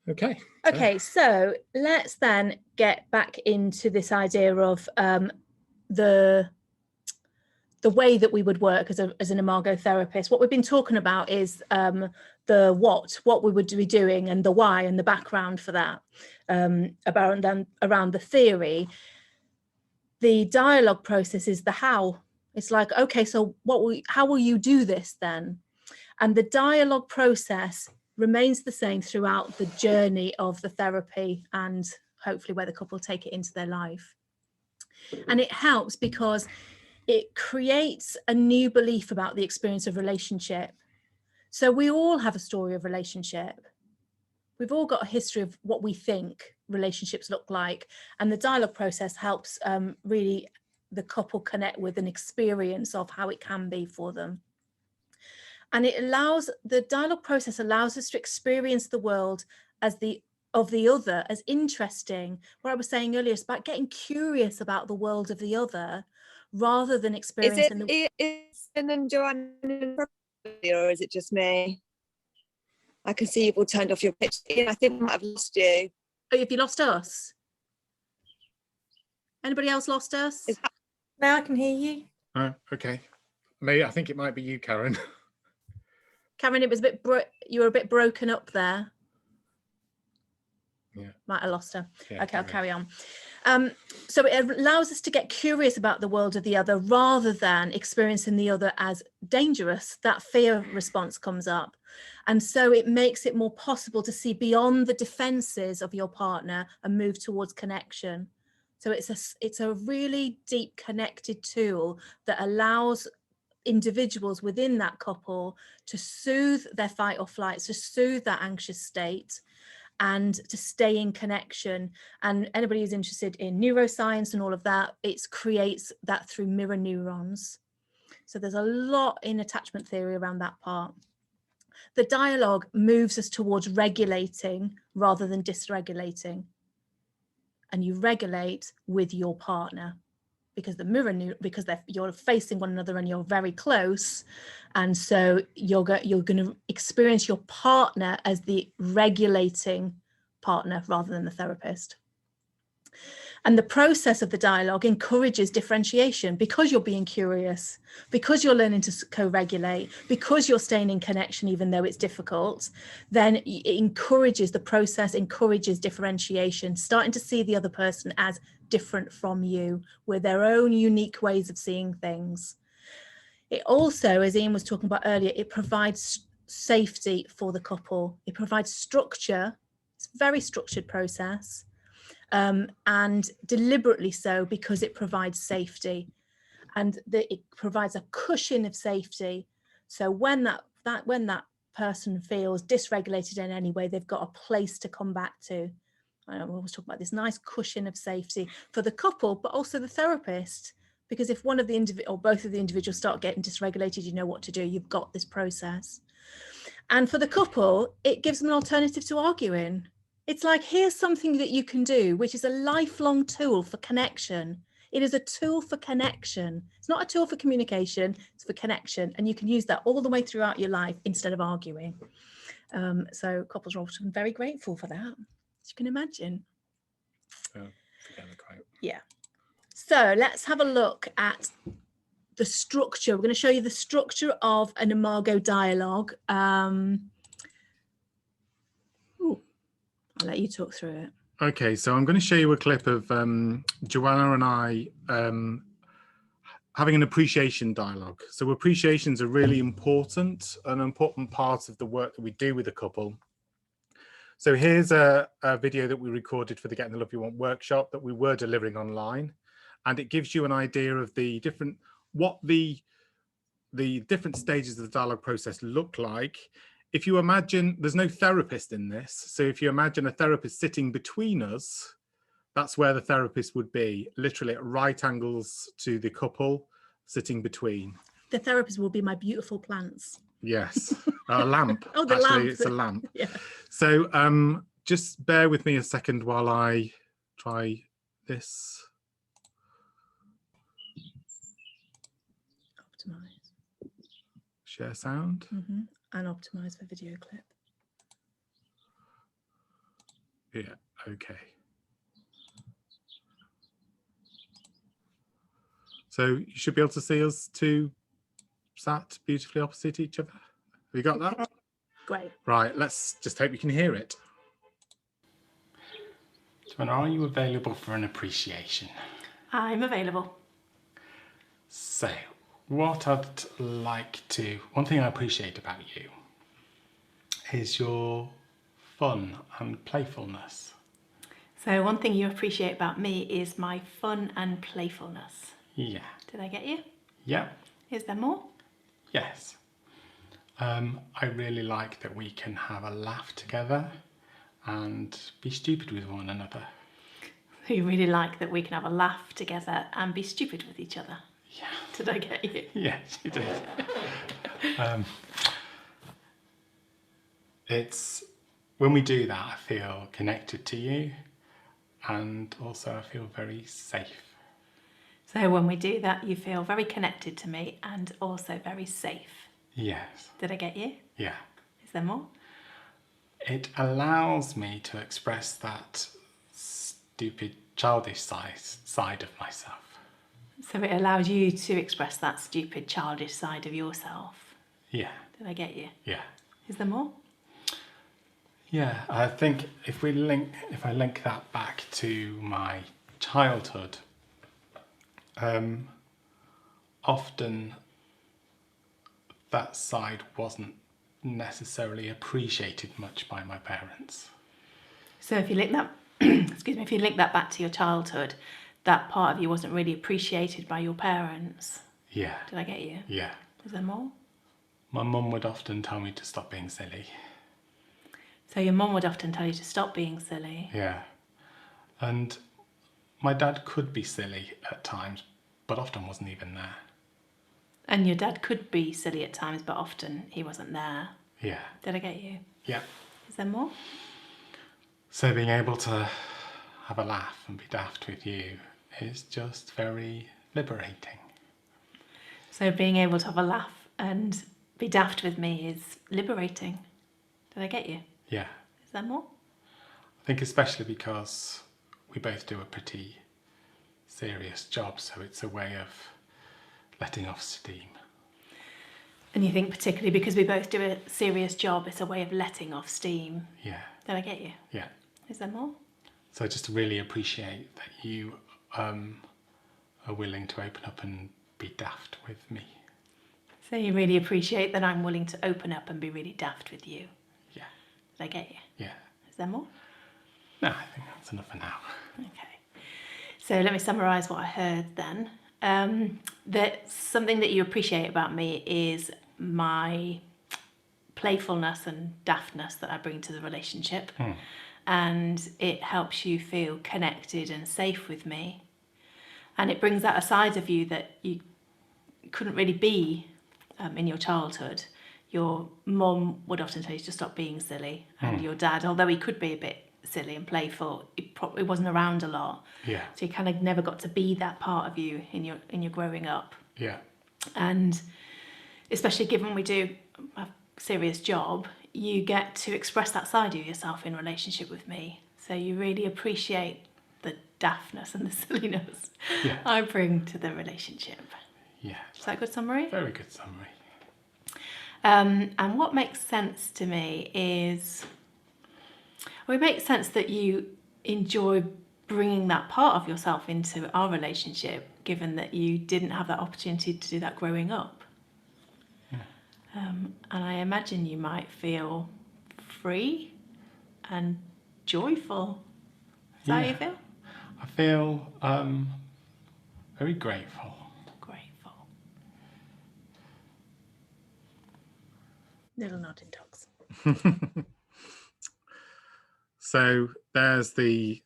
Okay, so let's then get back into this idea of the way that we would work as an Imago therapist. What we've been talking about is the what we would be doing, and the why and the background for that, around the theory. The dialogue process is the how. It's like, okay, so how will you do this then? And the dialogue process remains the same throughout the journey of the therapy, and hopefully where the couple take it into their life. And it helps because it creates a new belief about the experience of relationship. So we all have a story of relationship. We've all got a history of what we think relationships look like, and the dialogue process helps really the couple connect with an experience of how it can be for them. And the dialogue process allows us to experience the world of the other as interesting. What I was saying earlier is about getting curious about the world of the other rather than experiencing Is it and Joanna, or is it just me? I can see you've all turned off your picture. Ian, I think I might have lost you. Oh, have you lost us? Anybody else lost us? Now I can hear you. Oh, okay. I think it might be you, Karen. Karen, it was you were a bit broken up there. Yeah. Might have lost her. Yeah, okay, I'll carry on. So it allows us to get curious about the world of the other rather than experiencing the other as dangerous. That fear response comes up. And so it makes it more possible to see beyond the defenses of your partner and move towards connection. So it's a really deep connected tool that allows individuals within that couple to soothe their fight or flight, to soothe that anxious state, and to stay in connection. And anybody who's interested in neuroscience and all of that, it creates that through mirror neurons. So there's a lot in attachment theory around that part. The dialogue moves us towards regulating rather than dysregulating. And you regulate with your partner, because you're facing one another and you're very close, and so you're going to experience your partner as the regulating partner rather than the therapist. And the process of the dialogue encourages differentiation because you're being curious, because you're learning to co-regulate, because you're staying in connection even though it's difficult. Then the process encourages differentiation, starting to see the other person as different from you with their own unique ways of seeing things. It also, as Ian was talking about earlier, it provides safety for the couple. It provides structure. It's a very structured process. And deliberately so, because it provides safety, and it provides a cushion of safety. So when that person feels dysregulated in any way, they've got a place to come back to. I know we always talk about this nice cushion of safety for the couple, but also the therapist, because if one of the or both of the individuals start getting dysregulated, you know what to do. You've got this process. And for the couple, it gives them an alternative to arguing. It's like, here's something that you can do, which is a lifelong tool for connection. It is a tool for connection. It's not a tool for communication, it's for connection. And you can use that all the way throughout your life instead of arguing. So couples are often very grateful for that, as you can imagine. Yeah. So let's have a look at the structure. We're going to show you the structure of an Imago dialogue. I'll let you talk through it. Okay, so I'm going to show you a clip of Joanna and I having an appreciation dialogue. So appreciations are really an important part of the work that we do with a couple. So here's a video that we recorded for the Getting the Love You Want workshop that we were delivering online, and it gives you an idea of the different stages of the dialogue process look like. If you imagine, there's no therapist in this, so if you imagine a therapist sitting between us, that's where the therapist would be, literally at right angles to the couple, sitting between. The therapist will be my beautiful plants. Yes, a lamp. Oh, the actually, lamp. It's a lamp. Yeah. So just bear with me a second while I try this. Optimize. Share sound. Mm-hmm. And optimize for video clip. Yeah, okay. So you should be able to see us two sat beautifully opposite each other. Have you got that? Great. Right, let's just hope you can hear it. Joanna, are you available for an appreciation? I'm available. So, what I'd like to, one thing I appreciate about you is your fun and playfulness. So one thing you appreciate about me is my fun and playfulness. Yeah. Did I get you? Yeah. Is there more? Yes. I really like that we can have a laugh together and be stupid with one another. you really like that we can have a laugh together and be stupid with each other. Yeah. Did I get you? Yes, you did. It's when we do that, I feel connected to you, and also I feel very safe. So when we do that, you feel very connected to me and also very safe. Yes. Did I get you? Yeah. Is there more? It allows me to express that stupid, childish side of myself. So it allows you to express that stupid, childish side of yourself. Yeah. Did I get you? Yeah. Is there more? Yeah, I think if I link that back to my childhood, often that side wasn't necessarily appreciated much by my parents. So if you link that, excuse me, if you link that back to your childhood, that part of you wasn't really appreciated by your parents. Yeah. Did I get you? Yeah. Is there more? My mum would often tell me to stop being silly. So your mum would often tell you to stop being silly. Yeah. And my dad could be silly at times, but often wasn't even there. And your dad could be silly at times, but often he wasn't there. Yeah. Did I get you? Yeah. Is there more? So being able to have a laugh and be daft with you is just very liberating. So being able to have a laugh and be daft with me is liberating. Did I get you? Yeah. Is there more? I think especially because we both do a pretty serious job, so it's a way of letting off steam. And you think particularly because we both do a serious job, it's a way of letting off steam. Yeah. Did I get you? Yeah. Is there more? So I just really appreciate that you are willing to open up and be daft with me. So you really appreciate that I'm willing to open up and be really daft with you. Yeah. Did I get you? Yeah. Is there more? No, I think that's enough for now. Okay. So let me summarise what I heard then. That something that you appreciate about me is my playfulness and daftness that I bring to the relationship. And it helps you feel connected and safe with me. And it brings out a side of you that you couldn't really be in your childhood. Your mum would often tell you to stop being silly, and your dad, although he could be a bit silly and playful, he probably wasn't around a lot. Yeah. So you kind of never got to be that part of you in your growing up. Yeah. And especially given we do a serious job, you get to express that side of yourself in relationship with me. So you really appreciate the daftness and the silliness I bring to the relationship. Yeah. Is that a good summary? Very good summary. And what makes sense to me is, well, it makes sense that you enjoy bringing that part of yourself into our relationship, given that you didn't have that opportunity to do that growing up. And I imagine you might feel free and joyful. Is that how you feel? I feel very grateful. Grateful. Little nodding dogs. So there's the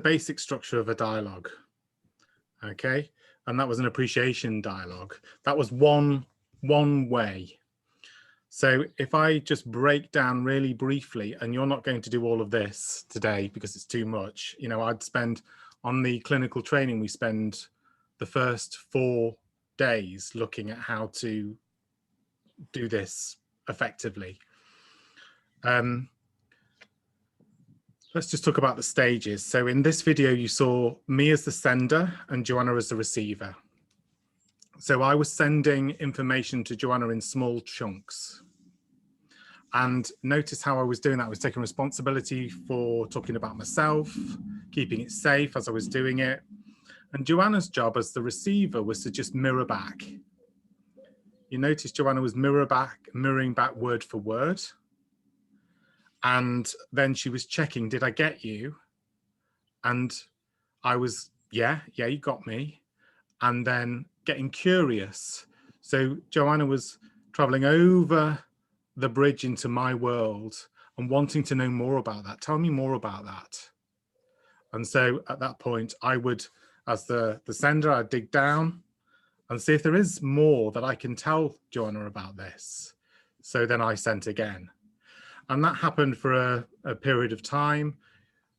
basic structure of a dialogue. Okay, and that was an appreciation dialogue. That was one way. So if I just break down really briefly, and you're not going to do all of this today because it's too much, you know, I'd spend on the clinical training, we spend the first 4 days looking at how to do this effectively. Let's just talk about the stages. So in this video, you saw me as the sender and Joanna as the receiver. So I was sending information to Joanna in small chunks. And notice how I was doing that. I was taking responsibility for talking about myself, keeping it safe as I was doing it. And Joanna's job as the receiver was to just mirror back. You notice Joanna was mirroring back word for word. And then she was checking, did I get you? And I was, yeah, you got me. And then getting curious. So Joanna was traveling over the bridge into my world and wanting to know more about that. Tell me more about that. And so at that point, I would, as the sender, I'd dig down and see if there is more that I can tell Joanna about this. So then I sent again. And that happened for a period of time.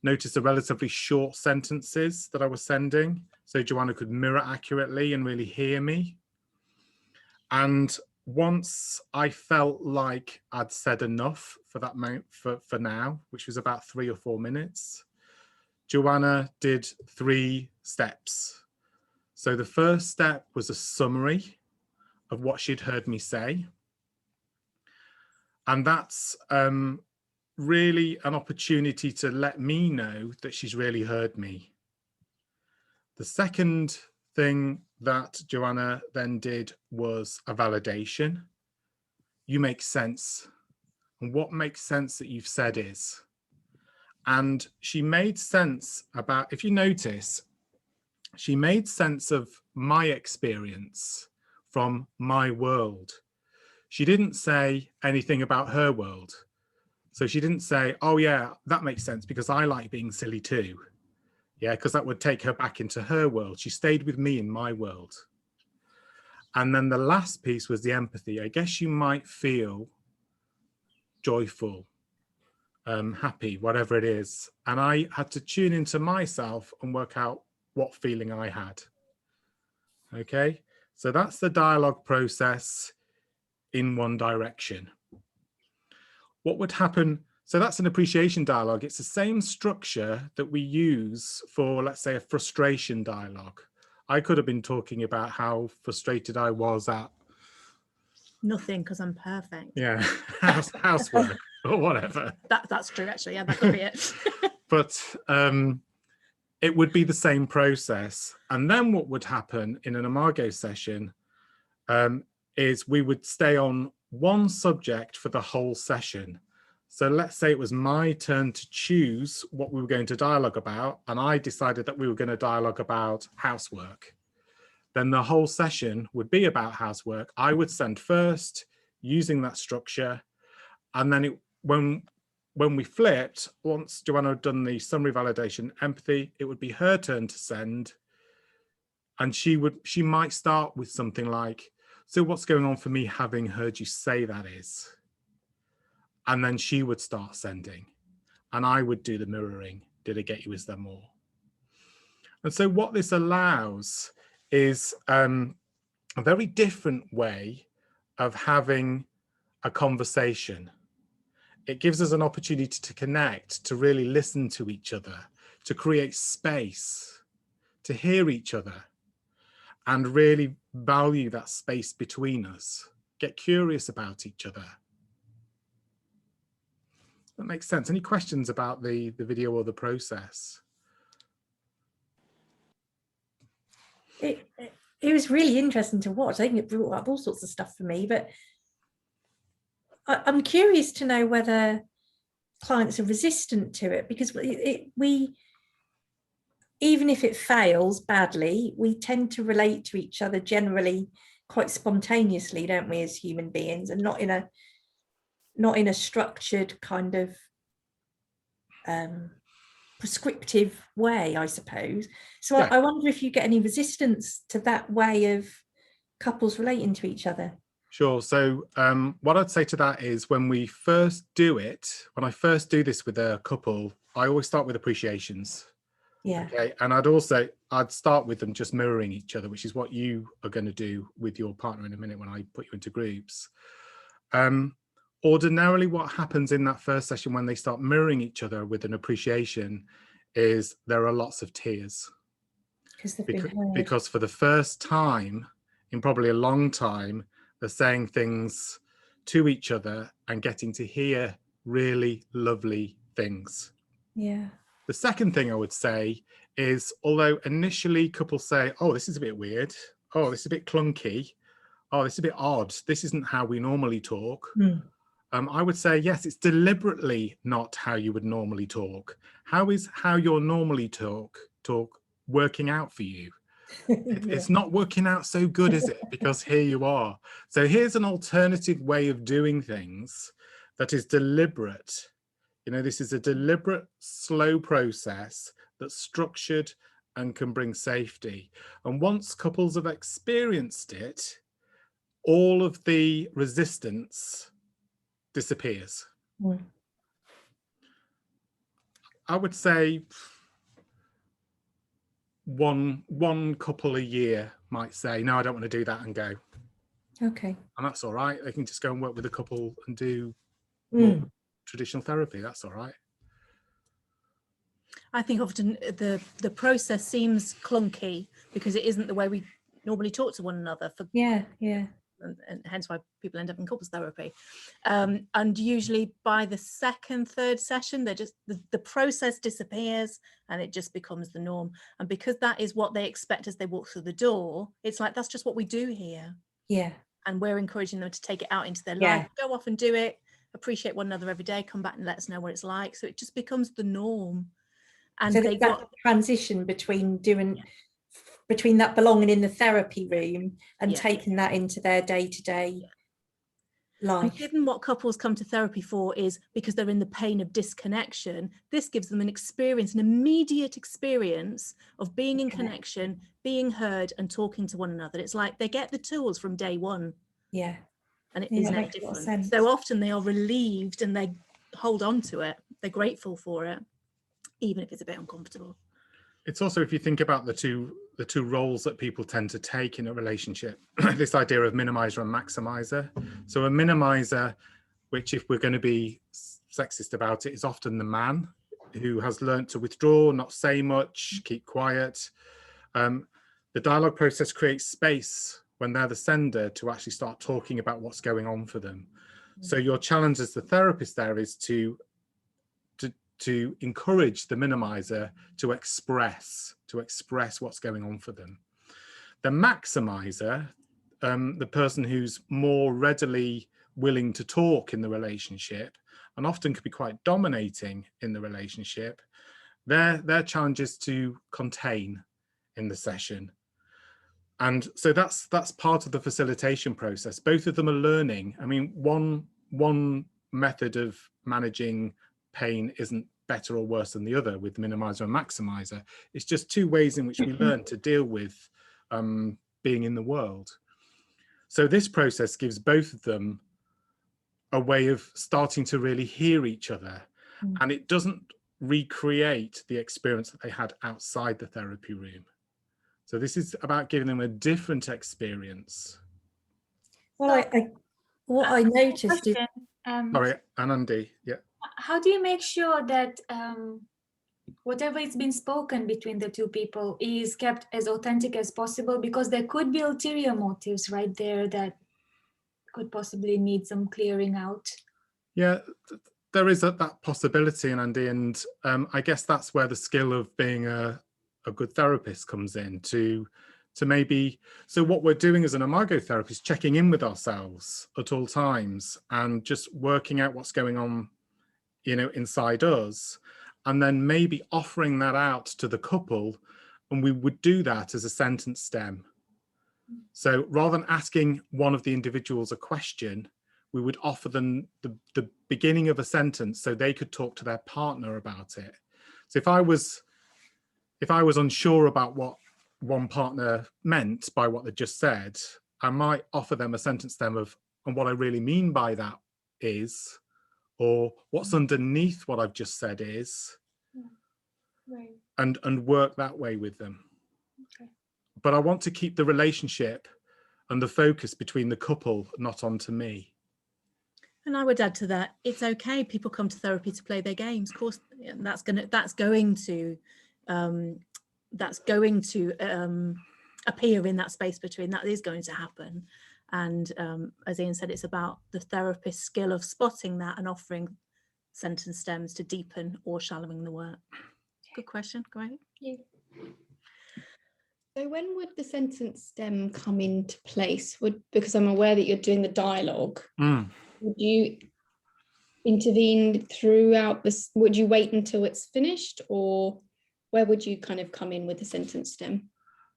Notice the relatively short sentences that I was sending, so Joanna could mirror accurately and really hear me. And once I felt like I'd said enough for that for now, which was about 3 or 4 minutes, Joanna did 3 steps. So the first step was a summary of what she'd heard me say. And that's really an opportunity to let me know that she's really heard me. The second thing that Joanna then did was a validation. You make sense. And what makes sense that you've said is. And she made sense about, if you notice, she made sense of my experience from my world. She didn't say anything about her world. So she didn't say, oh yeah, that makes sense because I like being silly too. Yeah, because that would take her back into her world. She stayed with me in my world. And then the last piece was the empathy. I guess you might feel joyful, happy, whatever it is. And I had to tune into myself and work out what feeling I had. Okay, so that's the dialogue process in one direction. What would happen? So that's an appreciation dialogue. It's the same structure that we use for, let's say, a frustration dialogue. I could have been talking about how frustrated I was at nothing because I'm perfect. Yeah, housework or whatever. That's true, actually. Yeah, that could be it. But it would be the same process. And then what would happen in an Imago session is we would stay on one subject for the whole session. So let's say it was my turn to choose what we were going to dialogue about, and I decided that we were going to dialogue about housework. Then the whole session would be about housework. I would send first, using that structure, and then when we flipped, once Joanna had done the summary, validation, empathy, it would be her turn to send, and she might start with something like, so what's going on for me having heard you say that is? And then she would start sending, and I would do the mirroring. Did it get you? Is there more? And so what this allows is a very different way of having a conversation. It gives us an opportunity to connect, to really listen to each other, to create space, to hear each other, and really value that space between us. Get curious about each other. That makes sense. Any questions about the video or the process? It was really interesting to watch. I think it brought up all sorts of stuff for me, but I'm curious to know whether clients are resistant to it, because we even if it fails badly, we tend to relate to each other generally quite spontaneously, don't we, as human beings, and not in a structured kind of prescriptive way, I suppose. So yeah. I wonder if you get any resistance to that way of couples relating to each other. Sure. So what I'd say to that is when I first do this with a couple, I always start with appreciations. Yeah. Okay. And I'd start with them just mirroring each other, which is what you are going to do with your partner in a minute when I put you into groups. Ordinarily, what happens in that first session when they start mirroring each other with an appreciation is there are lots of tears. Because for the first time in probably a long time, they're saying things to each other and getting to hear really lovely things. Yeah. The second thing I would say is, although initially couples say, oh, this is a bit weird. Oh, this is a bit clunky. Oh, this is a bit odd. This isn't how we normally talk. I would say, yes, it's deliberately not how you would normally talk. How is how you're normally talk working out for you? It's not working out so good, is it? Because here you are. So here's an alternative way of doing things that is deliberate. You know, this is a deliberate, slow process that's structured and can bring safety. And once couples have experienced it, all of the resistance disappears. Mm. I would say one couple a year might say, no, I don't want to do that, and go. Okay. And that's all right. They can just go and work with a couple and do more traditional therapy. That's all right. I think often the process seems clunky because it isn't the way we normally talk to one another. Yeah. And hence why people end up in couples therapy. And usually by the second, third session, they're just the process disappears and it just becomes the norm. And because that is what they expect as they walk through the door, it's like, that's just what we do here. Yeah. And we're encouraging them to take it out into their life, go off and do it, appreciate one another every day, come back and let us know what it's like. So it just becomes the norm. And so they that transition between between that belonging in the therapy room and taking that into their day-to-day life. And given what couples come to therapy for is because they're in the pain of disconnection, this gives them an immediate experience of being in connection, being heard and talking to one another. It's like they get the tools from day one. Yeah. And it is no different. So often they are relieved and they hold on to it. They're grateful for it, even if it's a bit uncomfortable. It's also, if you think about the two roles that people tend to take in a relationship, this idea of minimizer and maximizer. So a minimizer, which if we're going to be sexist about it, is often the man who has learned to withdraw, not say much, keep quiet. The dialogue process creates space when they're the sender to actually start talking about what's going on for them. So your challenge as the therapist there is to encourage the minimizer to express what's going on for them. The maximizer, the person who's more readily willing to talk in the relationship and often could be quite dominating in the relationship, their challenge is to contain in the session. And so that's part of the facilitation process. Both of them are learning. I mean, one method of managing pain isn't better or worse than the other with minimizer and maximizer. It's just two ways in which we learn to deal with being in the world. So this process gives both of them a way of starting to really hear each other, and it doesn't recreate the experience that they had outside the therapy room. So this is about giving them a different experience. Well, what I noticed is... Sorry, Anandi, yeah. How do you make sure that whatever is been spoken between the two people is kept as authentic as possible? Because there could be ulterior motives right there that could possibly need some clearing out. Yeah, there is that possibility, Anandi, and I guess that's where the skill of being a good therapist comes in to maybe, so what we're doing as an Imago therapist, checking in with ourselves at all times and just working out what's going on, inside us, and then maybe offering that out to the couple, and we would do that as a sentence stem. So rather than asking one of the individuals a question, we would offer them the beginning of a sentence so they could talk to their partner about it. So if I was unsure about what one partner meant by what they just said, I might offer them a sentence stem of, and what I really mean by that is, or what's underneath what I've just said is, right. and work that way with them. Okay. But I want to keep the relationship and the focus between the couple, not onto me. And I would add to that, it's okay. People come to therapy to play their games. Of course, that's going to appear in that space between. That is going to happen. And as Ian said, it's about the therapist's skill of spotting that and offering sentence stems to deepen or shallowing the work. Good question. Great. Yeah. So when would the sentence stem come into place? Because I'm aware that you're doing the dialogue. Would you intervene throughout this? Would you wait until it's finished, or where would you kind of come in with the sentence stem?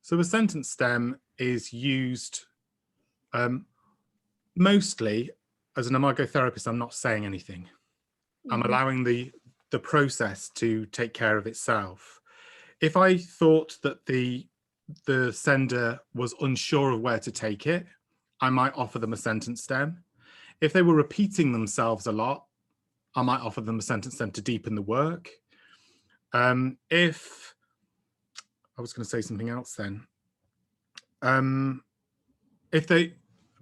So a sentence stem is used mostly as an Imago therapist. I'm not saying anything. I'm allowing the process to take care of itself. if I thought that the sender was unsure of where to take it, I might offer them a sentence stem. If they were repeating themselves a lot, I might offer them a sentence stem to deepen the work. If I was going to say something else then, if they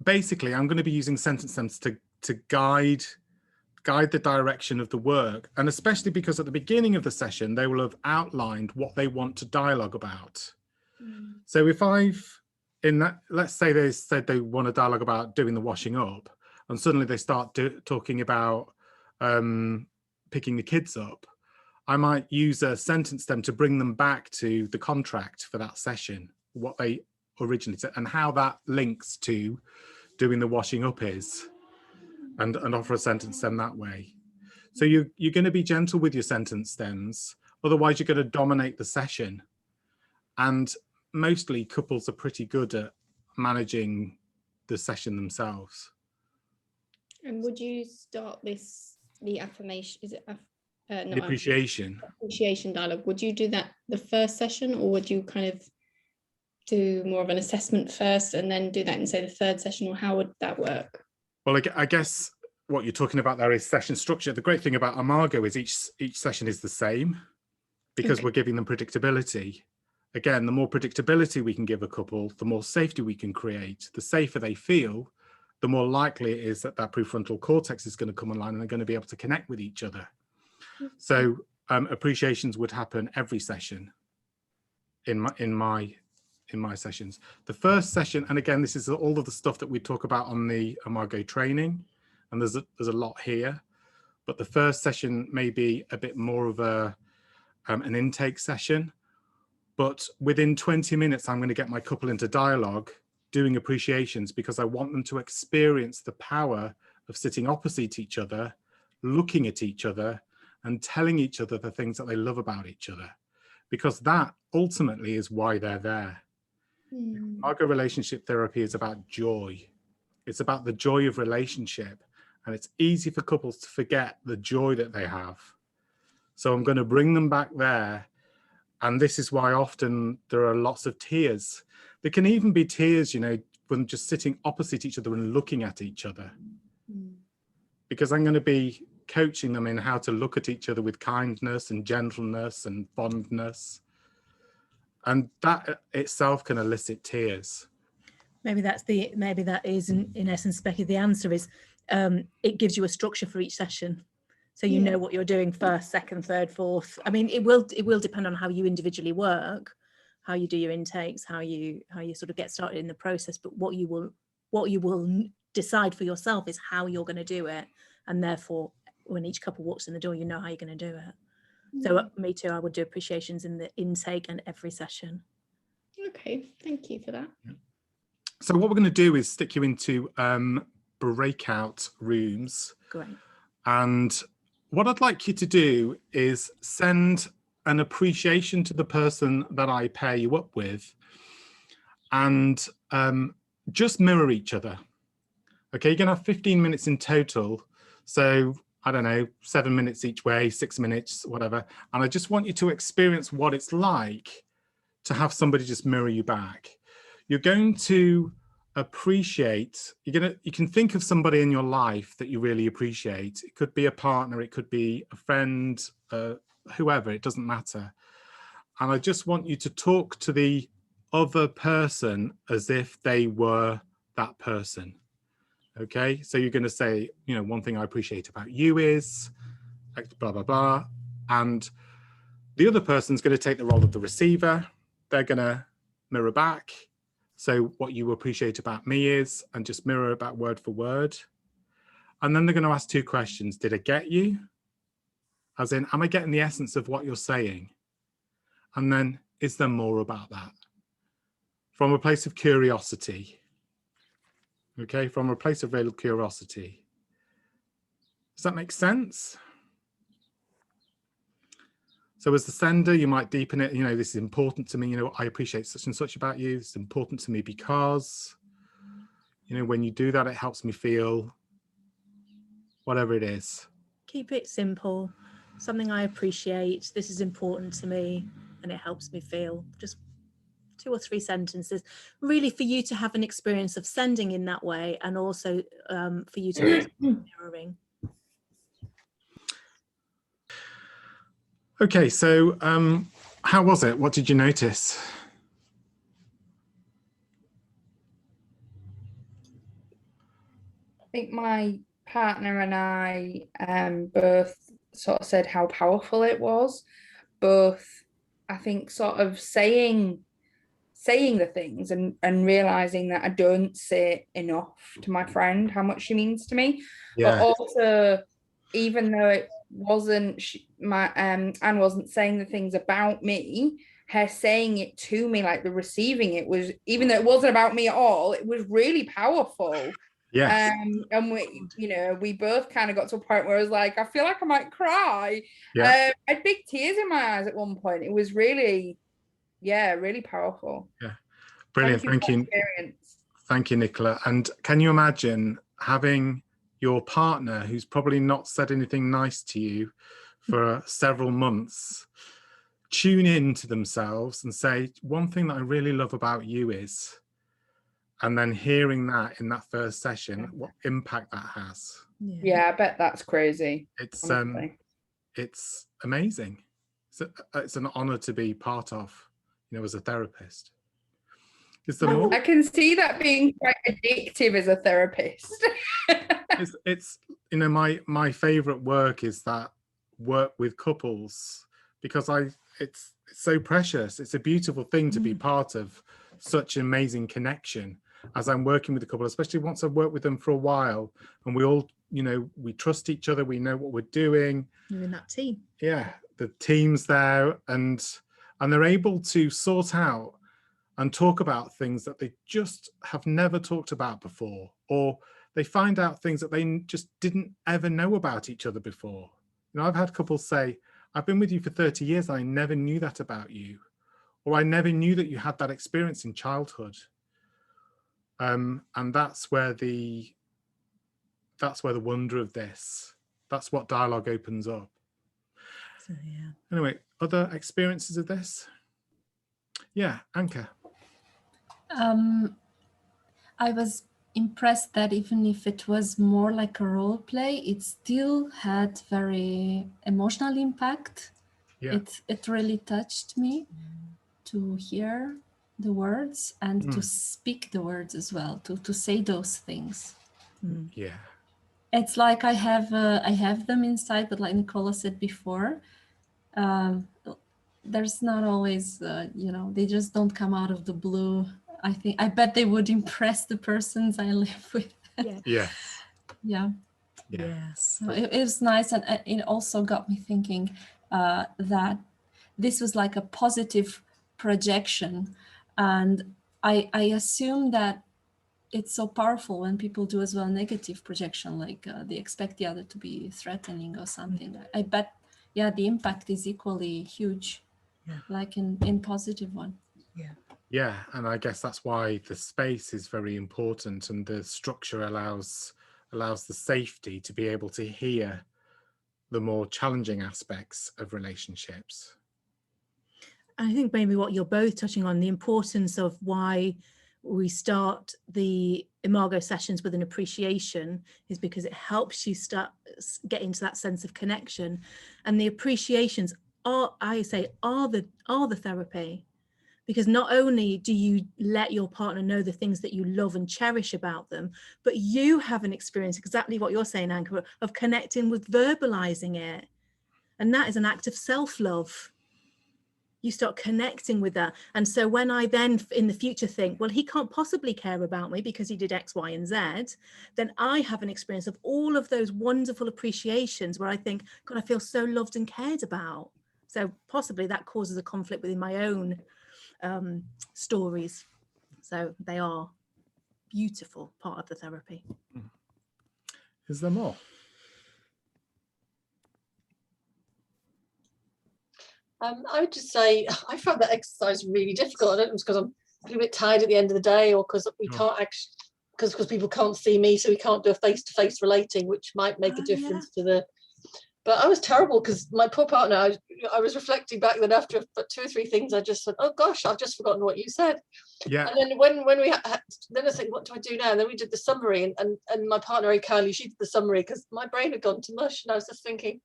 basically, I'm going to be using sentence stems to guide the direction of the work, and especially because at the beginning of the session they will have outlined what they want to dialogue about. So if let's say they said they want to dialogue about doing the washing up, and suddenly they start talking about picking the kids up, I might use a sentence stem to bring them back to the contract for that session, what they originally said, and how that links to doing the washing up is, and offer a sentence stem that way. So you're going to be gentle with your sentence stems, otherwise you're going to dominate the session. And mostly couples are pretty good at managing the session themselves. And would you start the affirmation, is it the appreciation dialogue, would you do that the first session, or would you kind of do more of an assessment first and then do that in, say, the third session, or how would that work? Well, I guess what you're talking about there is session structure. The great thing about Imago is each session is the same, because we're giving them predictability. Again, the more predictability we can give a couple, the more safety we can create. The safer they feel, the more likely it is that prefrontal cortex is going to come online and they're going to be able to connect with each other. So appreciations would happen every session in my sessions. The first session, and again, this is all of the stuff that we talk about on the Imago training, and there's a lot here, but the first session may be a bit more of an intake session, but within 20 minutes, I'm going to get my couple into dialogue doing appreciations, because I want them to experience the power of sitting opposite each other, looking at each other, and telling each other the things that they love about each other, because that ultimately is why they're there. Imago relationship therapy is about joy. It's about the joy of relationship, and it's easy for couples to forget the joy that they have. So I'm going to bring them back there, and this is why often there are lots of tears. There can even be tears, you know, when just sitting opposite each other and looking at each other, because I'm going to be coaching them in how to look at each other with kindness and gentleness and fondness, and that itself can elicit tears. Maybe that is in essence, Becky, the answer is it gives you a structure for each session, so you know what you're doing first, second, third, fourth. I mean, it will depend on how you individually work, how you do your intakes, how you sort of get started in the process, but what you will decide for yourself is how you're going to do it, and therefore when each couple walks in the door, you know how you're going to do it. So me too, I would do appreciations in the intake and every session. Okay, thank you for that. So what we're going to do is stick you into breakout rooms. Great. And what I'd like you to do is send an appreciation to the person that I pair you up with, and just mirror each other. Okay, you're going to have 15 minutes in total. So I don't know, 7 minutes each way, 6 minutes, whatever. And I just want you to experience what it's like to have somebody just mirror you back. You're going to appreciate, you can think of somebody in your life that you really appreciate. It could be a partner, it could be a friend, whoever, it doesn't matter. And I just want you to talk to the other person as if they were that person. Okay, so you're going to say, you know, one thing I appreciate about you is blah, blah, blah. And the other person's going to take the role of the receiver. They're going to mirror back. So what you appreciate about me is, and just mirror about word for word. And then they're going to ask two questions. Did I get you? As in, am I getting the essence of what you're saying? And then, is there more about that? From a place of curiosity. Okay, from a place of real curiosity. Does that make sense? So as the sender, you might deepen it. You know, this is important to me. You know, I appreciate such and such about you. It's important to me because, you know, when you do that, it helps me feel whatever it is. Keep it simple. Something I appreciate. This is important to me. and it helps me feel. Just 2 or 3 sentences, really, for you to have an experience of sending in that way, and also for you to mirroring. Okay, so how was it? What did you notice? I think my partner and I both sort of said how powerful it was. Both, I think, sort of saying the things and realizing that I don't say enough to my friend how much she means to me. Yeah. But also, even though it wasn't Anne wasn't saying the things about me, her saying it to me, like the receiving it, was, even though it wasn't about me at all, it was really powerful. Yes. And we, you know, we both kind of got to a point where I was like, I feel like I might cry. Yeah. I had big tears in my eyes at one point. It was really, yeah, really powerful. Yeah. Brilliant. Thank you. Thank you, Nicola. And can you imagine having your partner, who's probably not said anything nice to you for several months, tune in to themselves and say, one thing that I really love about you is, and then hearing that in that first session, what impact that has. Yeah, I bet that's crazy. It's amazing. It's an honor to be part of, you know, as a therapist. Is there more? I can see that being quite addictive as a therapist. it's you know, my favorite work is that work with couples, because it's so precious. It's a beautiful thing to be part of such an amazing connection as I'm working with a couple, especially once I've worked with them for a while, and we all, you know, we trust each other, we know what we're doing. You're in that team. Yeah, the team's there, and they're able to sort out and talk about things that they just have never talked about before, or they find out things that they just didn't ever know about each other before. You know, I've had couples say, I've been with you for 30 years and I never knew that about you, or I never knew that you had that experience in childhood. And that's where the wonder of this, that's what dialogue opens up. So, yeah. Anyway, other experiences of this? Yeah, Anka. I was impressed that even if it was more like a role play, it still had very emotional impact. Yeah. It really touched me to hear the words and to speak the words as well, to say those things. Yeah. It's like I have them inside, but like Nicola said before, there's not always, you know, they just don't come out of the blue. I bet they would impress the persons I live with. Yeah. Yeah. Yes. So it was nice, and it also got me thinking that this was like a positive projection, and I assume that it's so powerful when people do as well negative projection, like they expect the other to be threatening or something. I bet, yeah, the impact is equally huge, like in positive one. Yeah, and I guess that's why the space is very important, and the structure allows the safety to be able to hear the more challenging aspects of relationships. I think maybe what you're both touching on, the importance of why we start the Imago sessions with an appreciation, is because it helps you start getting to that sense of connection. And the appreciations are, I say, are the therapy. Because not only do you let your partner know the things that you love and cherish about them, but you have an experience, exactly what you're saying, Anka, of connecting with verbalizing it. And that is an act of self-love. You start connecting with that. And so when I then in the future think, well, he can't possibly care about me because he did X, Y, and Z, then I have an experience of all of those wonderful appreciations where I think, God, I feel so loved and cared about. So possibly that causes a conflict within my own stories. So they are beautiful part of the therapy. Is there more? I would just say I found that exercise really difficult. I don't know if it's because I'm a little bit tired at the end of the day, or because we can't actually, because people can't see me, so we can't do a face-to-face relating, which might make a difference to But I was terrible because my poor partner, I was reflecting back then after 2 or 3 things, I just said, oh gosh, I've just forgotten what you said. Yeah. And then when we then I said, what do I do now? And then we did the summary, and my partner, very kindly, she did the summary because my brain had gone to mush, and I was just thinking,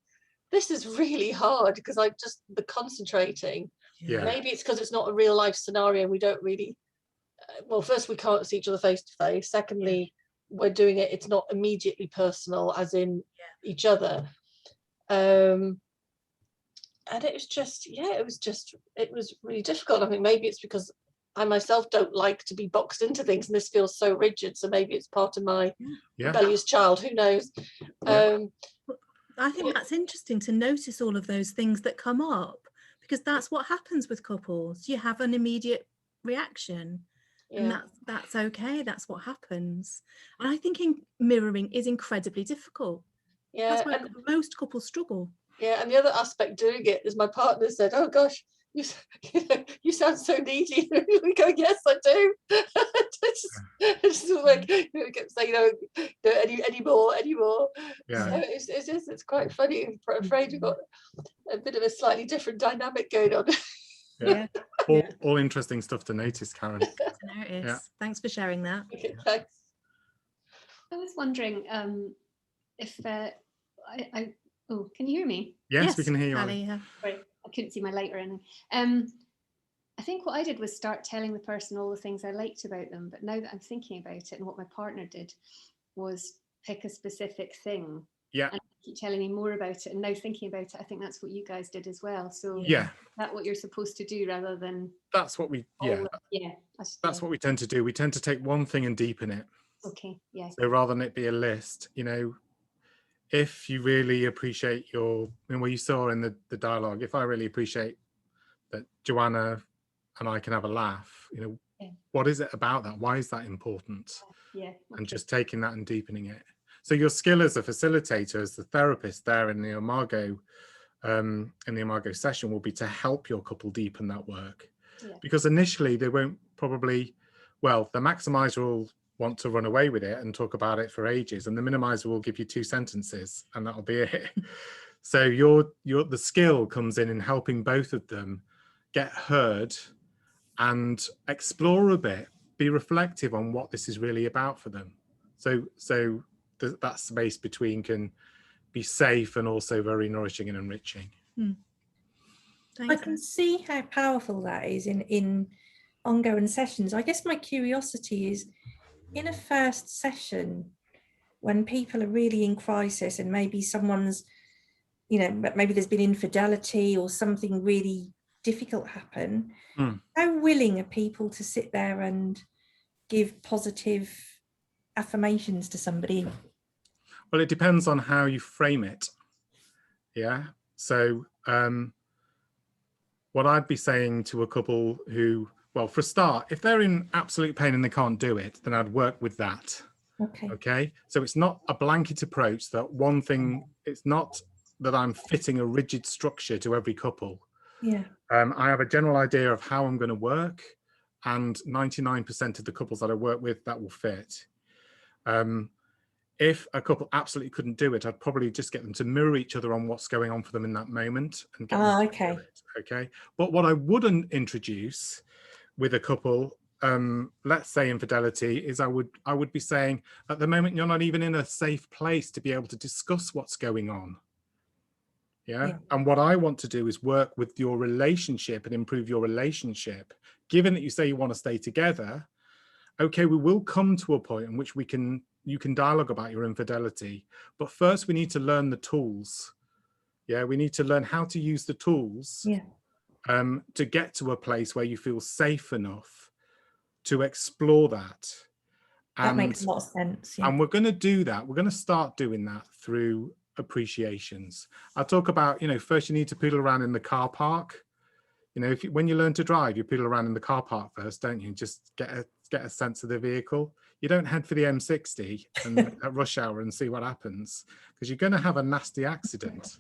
this is really hard because the concentrating. Yeah. Maybe it's because it's not a real life scenario and we don't really, well, first, we can't see each other face to face. Secondly, we're doing it, it's not immediately personal as in each other. And it was really difficult. I think maybe it's because I myself don't like to be boxed into things, and this feels so rigid, so maybe it's part of my rebellious child, who knows. I think that's interesting to notice all of those things that come up, because that's what happens with couples. You have an immediate reaction, and that's okay, that's what happens. And I think mirroring is incredibly difficult. That's why most couples struggle. Yeah, and the other aspect doing it is my partner said, oh gosh, you sound so needy. We go, yes, I do. It's just like, we kept saying, any more. Yeah. So it's quite funny. I'm afraid we've got a bit of a slightly different dynamic going on. Yeah. All interesting stuff to notice, Karen. Thanks for sharing that. Okay, thanks. I was wondering if oh, can you hear me? Yes, we can hear you, Ali. Sorry, I couldn't see my light or anything. I think what I did was start telling the person all the things I liked about them, but now that I'm thinking about it, and what my partner did was pick a specific thing. Yeah. And keep telling me more about it, and now thinking about it, I think that's what you guys did as well. So yeah, that's what you're supposed to do rather than. That's what we that's what we tend to do. We tend to take one thing and deepen it. Okay. Yeah. So rather than it be a list, if you really appreciate what you saw in the dialogue, if I really appreciate that Joanna and I can have a laugh, what is it about that? Why is that important? Yeah. Okay. And just taking that and deepening it. So your skill as a facilitator, as the therapist there in the Imago session will be to help your couple deepen that work. Yeah. Because initially they won't probably, the maximizer will want to run away with it and talk about it for ages, and the minimizer will give you 2 sentences and that'll be it. So the skill comes in helping both of them get heard and explore a bit, be reflective on what this is really about for them. So that space between can be safe and also very nourishing and enriching. I can see how powerful that is in ongoing sessions. I guess my curiosity is, in a first session, when people are really in crisis and maybe someone's, maybe there's been infidelity or something really difficult happen, how willing are people to sit there and give positive affirmations to somebody? Well, it depends on how you frame it. Yeah. So what I'd be saying to a couple who, for a start, if they're in absolute pain and they can't do it, then I'd work with that. Okay. So it's not a blanket approach that one thing, it's not that I'm fitting a rigid structure to every couple. Yeah. I have a general idea of how I'm going to work, and 99% of the couples that I work with, that will fit. If a couple absolutely couldn't do it, I'd probably just get them to mirror each other on what's going on for them in that moment and get them to do it. Okay. But what I wouldn't introduce with a couple, let's say infidelity, is I would be saying, at the moment you're not even in a safe place to be able to discuss what's going on. Yeah. And what I want to do is work with your relationship and improve your relationship. Given that you say you want to stay together, okay, we will come to a point in which you can dialogue about your infidelity, but first we need to learn the tools. Yeah, we need to learn how to use the tools to get to a place where you feel safe enough to explore that. That makes a lot of sense. Yeah. And we're going to do that. We're going to start doing that through appreciations. I talk about, first you need to poodle around in the car park. When you learn to drive, you poodle around in the car park first, don't you? Just get a sense of the vehicle. You don't head for the M60 and at rush hour and see what happens, because you're going to have a nasty accident.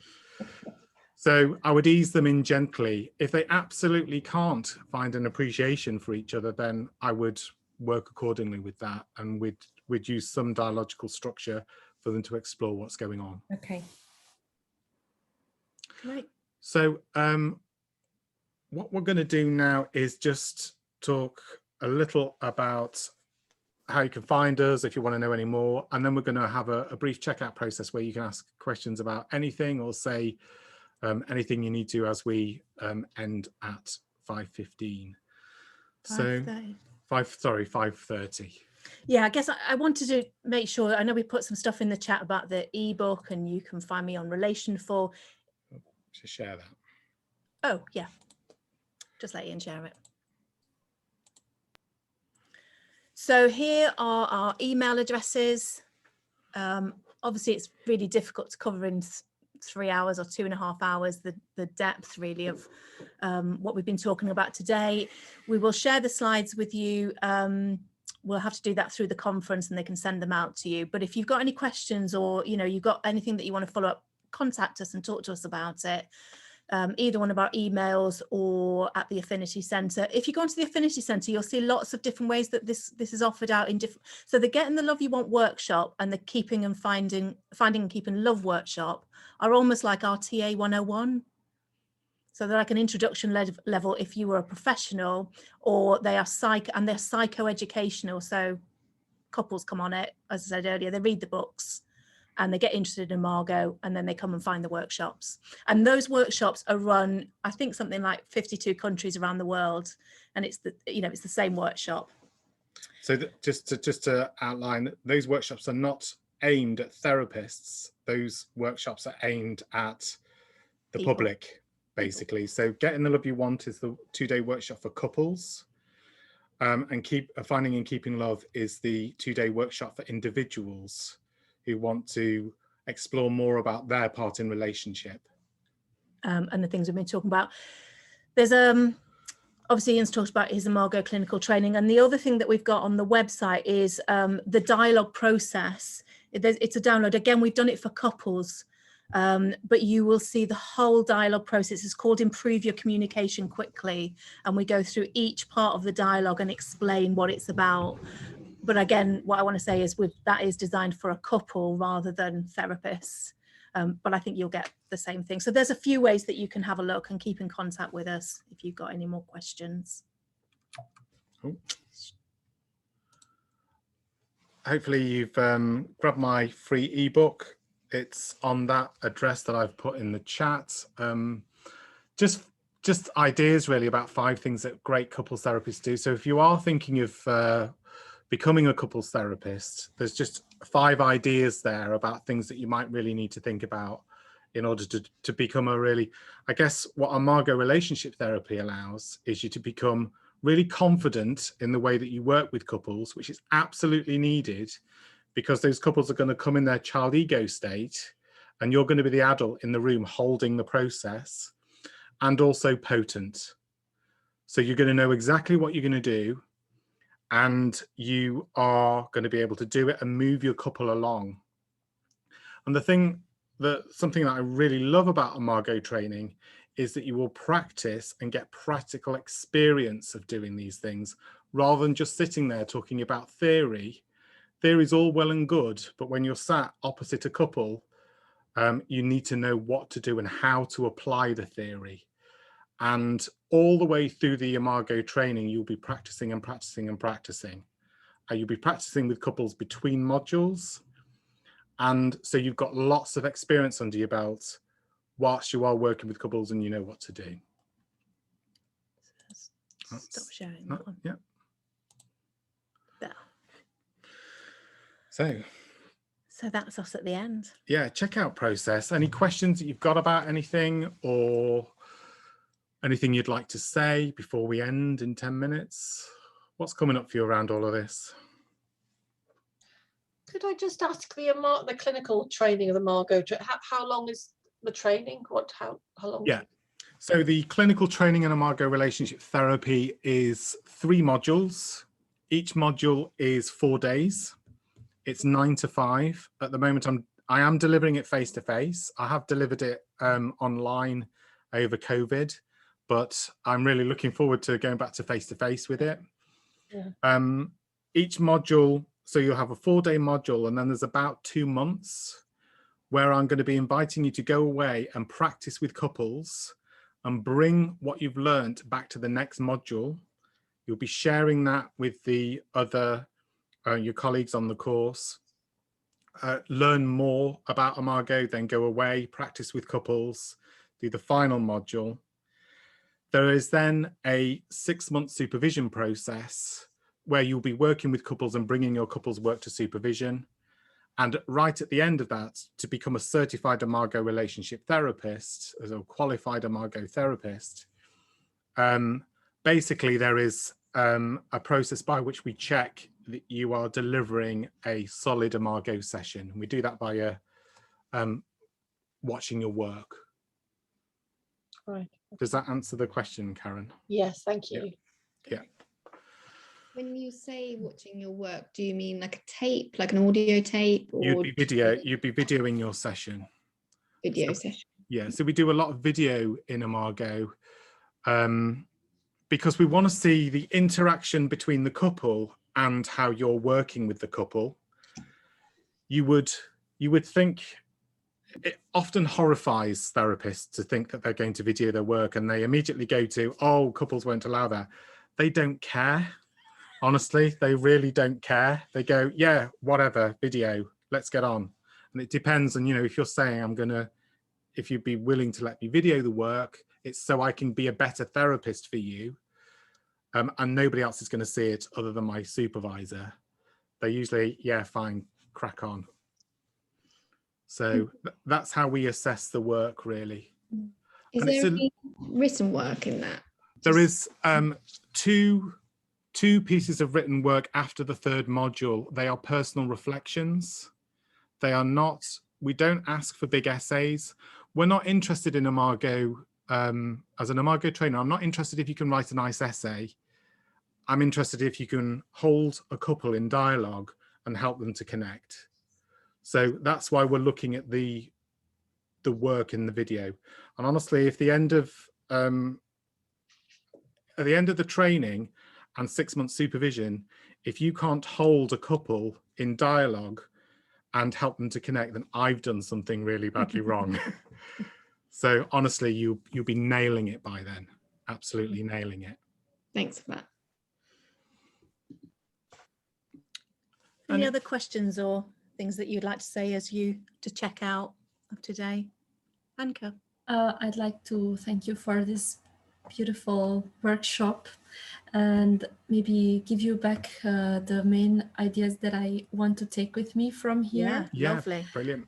So I would ease them in gently. If they absolutely can't find an appreciation for each other, then I would work accordingly with that, and we'd use some dialogical structure for them to explore what's going on. Okay. Right. So what we're going to do now is just talk a little about how you can find us if you want to know any more, and then we're going to have a brief checkout process where you can ask questions about anything or say anything you need to as we end at 5:15. So 5:30. Yeah, I guess I wanted to make sure, I know we put some stuff in the chat about the ebook, and you can find me on Relationful. To share that. Oh yeah, just let Ian share it. So here are our email addresses. Obviously it's really difficult to cover in 3 hours or 2.5 hours the depth really of what we've been talking about today. We will share the slides with you. We'll have to do that through the conference, and they can send them out to you. But if you've got any questions, or you've got anything that you want to follow up, contact us and talk to us about it. Either one of our emails or at the Affinity Centre. If you go onto the Affinity Centre, you'll see lots of different ways that this is offered out in different. So the Getting the Love You Want workshop and the Keeping and Finding and Keeping Love workshop are almost like our TA 101. So they're like an introduction level if you were a professional, or they are they're psychoeducational. So couples come on it, as I said earlier, they read the books and they get interested in Margot, and then they come and find the workshops. And those workshops are run, I think, something like 52 countries around the world, and it's it's the same workshop. So just to outline, those workshops are not aimed at therapists. Those workshops are aimed at the public, basically. So Getting the Love You Want is the 2-day workshop for couples, and Finding and Keeping Love is the 2-day workshop for individuals who want to explore more about their part in relationship. And the things we've been talking about. There's obviously Ian's talked about his Margot clinical training, and the other thing that we've got on the website is the dialogue process. It's a download. Again, we've done it for couples, but you will see the whole dialogue process. It's called Improve Your Communication Quickly, and we go through each part of the dialogue and explain what it's about. But again, what I want to say is that is designed for a couple rather than therapists. But I think you'll get the same thing. So there's a few ways that you can have a look and keep in contact with us if you've got any more questions. Cool. Hopefully you've grabbed my free ebook. It's on that address that I've put in the chat. Just ideas really about 5 things that great couples therapists do. So if you are thinking of becoming a couples therapist, there's just 5 ideas there about things that you might really need to think about in order to become a really, I guess what a Margot relationship therapy allows is you to become really confident in the way that you work with couples, which is absolutely needed because those couples are going to come in their child ego state, and you're going to be the adult in the room holding the process, and also potent. So you're going to know exactly what you're going to do, and you are going to be able to do it and move your couple along. And something that I really love about a Margot training is that you will practice and get practical experience of doing these things rather than just sitting there talking about theory. Theory is all well and good, but when you're sat opposite a couple, you need to know what to do and how to apply the theory. And all the way through the Margot training, you'll be practicing and practicing and practicing. You'll be practicing with couples between modules. And so you've got lots of experience under your belt whilst you are working with couples and you know what to do. Stop sharing that one. Yeah. There. So that's us at the end. Yeah, checkout process. Any questions that you've got about anything, or anything you'd like to say before we end in 10 minutes? What's coming up for you around all of this? Could I just ask the clinical training of the Margot? How long is the training? How long? Yeah. So the clinical training in a Margot relationship therapy is 3 modules. Each module is 4 days. It's 9 to 5. At the moment, I am delivering it face to face. I have delivered it online over COVID, but I'm really looking forward to going back to face with it. Yeah. Each module, so you'll have a 4-day module, and then there's about 2 months where I'm going to be inviting you to go away and practice with couples and bring what you've learned back to the next module. You'll be sharing that with the other, your colleagues on the course. Learn more about Imago, then go away, practice with couples, do the final module. There is then a 6-month supervision process where you'll be working with couples and bringing your couples work to supervision. And right at the end of that, to become a certified Imago relationship therapist, as a qualified Imago therapist, basically there is a process by which we check that you are delivering a solid Imago session. We do that by watching your work. Right. Does that answer the question, Karen? Yes, thank you. Yeah. When you say watching your work, do you mean like a tape, like an audio tape? Or You'd be videoing your session. Video session. Yeah, so we do a lot of video in Imago because we want to see the interaction between the couple and how you're working with the couple. You would think, it often horrifies therapists to think that they're going to video their work, and they immediately go to, oh, couples won't allow that. They don't care. Honestly, they really don't care. They go, yeah, whatever, video, let's get on. And it depends on, if you're saying if you'd be willing to let me video the work, it's so I can be a better therapist for you. And nobody else is going to see it other than my supervisor. They usually, yeah, fine, crack on. So that's how we assess the work, really. Is there any written work in that? There is two pieces of written work after the 3rd module. They are personal reflections. They are not, we don't ask for big essays. We're not interested in Imago, as an Imago trainer, I'm not interested if you can write a nice essay. I'm interested if you can hold a couple in dialogue and help them to connect. So that's why we're looking at the work in the video. And honestly, if at the end of the training and 6-month supervision, if you can't hold a couple in dialogue and help them to connect, then I've done something really badly wrong. So honestly, you'll be nailing it by then. Absolutely nailing it. Thanks for that. Any other questions or things that you'd like to say as you to check out of today? Anka. I'd like to thank you for this beautiful workshop and maybe give you back the main ideas that I want to take with me from here. Yeah, lovely. Brilliant.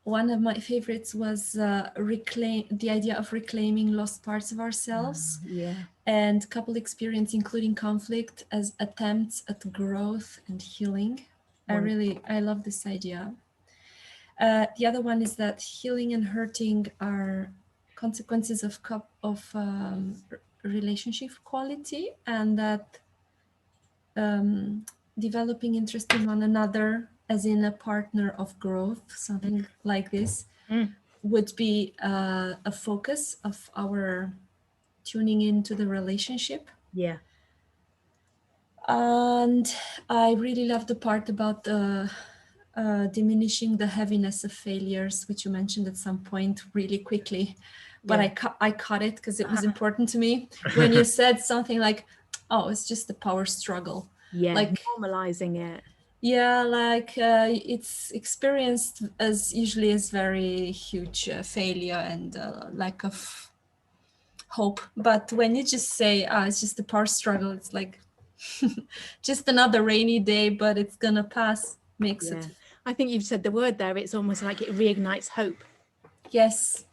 One of my favorites was the idea of reclaiming lost parts of ourselves. Yeah. And couple experience, including conflict, as attempts at growth and healing. I love this idea. The other one is that healing and hurting are consequences of relationship quality, and that developing interest in one another as in a partner of growth, something like this, would be a focus of our tuning into the relationship. Yeah. And I really love the part about diminishing the heaviness of failures, which you mentioned at some point really quickly, but Yeah. I caught it because it was important to me when you said something like, oh, it's just a power struggle. Yeah, like normalizing it. Yeah, like it's experienced as usually as very huge failure and lack of hope. But when you just say, it's just a power struggle, it's like just another rainy day, but it's gonna pass, makes it. I think you've said the word there. It's almost like it reignites hope. Yes.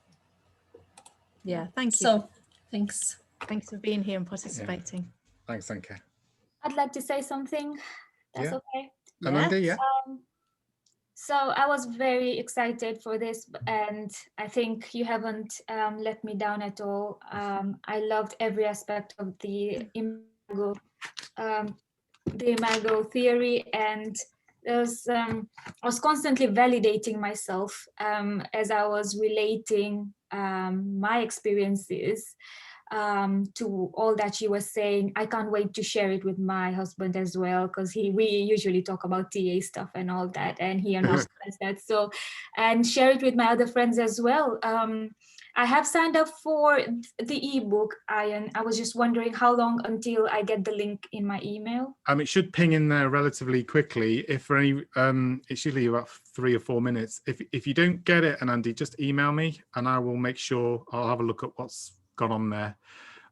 Yeah, thank you. So, thanks. Thanks for being here and participating. Thanks, Anka. I'd like to say something. That's Yeah. okay. Amanda, yeah. So I was very excited for this, and I think you haven't let me down at all. I loved every aspect of the Imago theory, and I was constantly validating myself as I was relating my experiences. to all that she was saying. I can't wait to share it with my husband as well, because we usually talk about TA stuff and all that, and he understands that. So, and share it with my other friends as well. I have signed up for the ebook, Ian. I was just wondering how long until I get the link in my email. It should ping in there relatively quickly. If for any, it's usually about 3 or 4 minutes. If you don't get it, Andy, just email me and I will make sure I'll have a look at what's gone on there.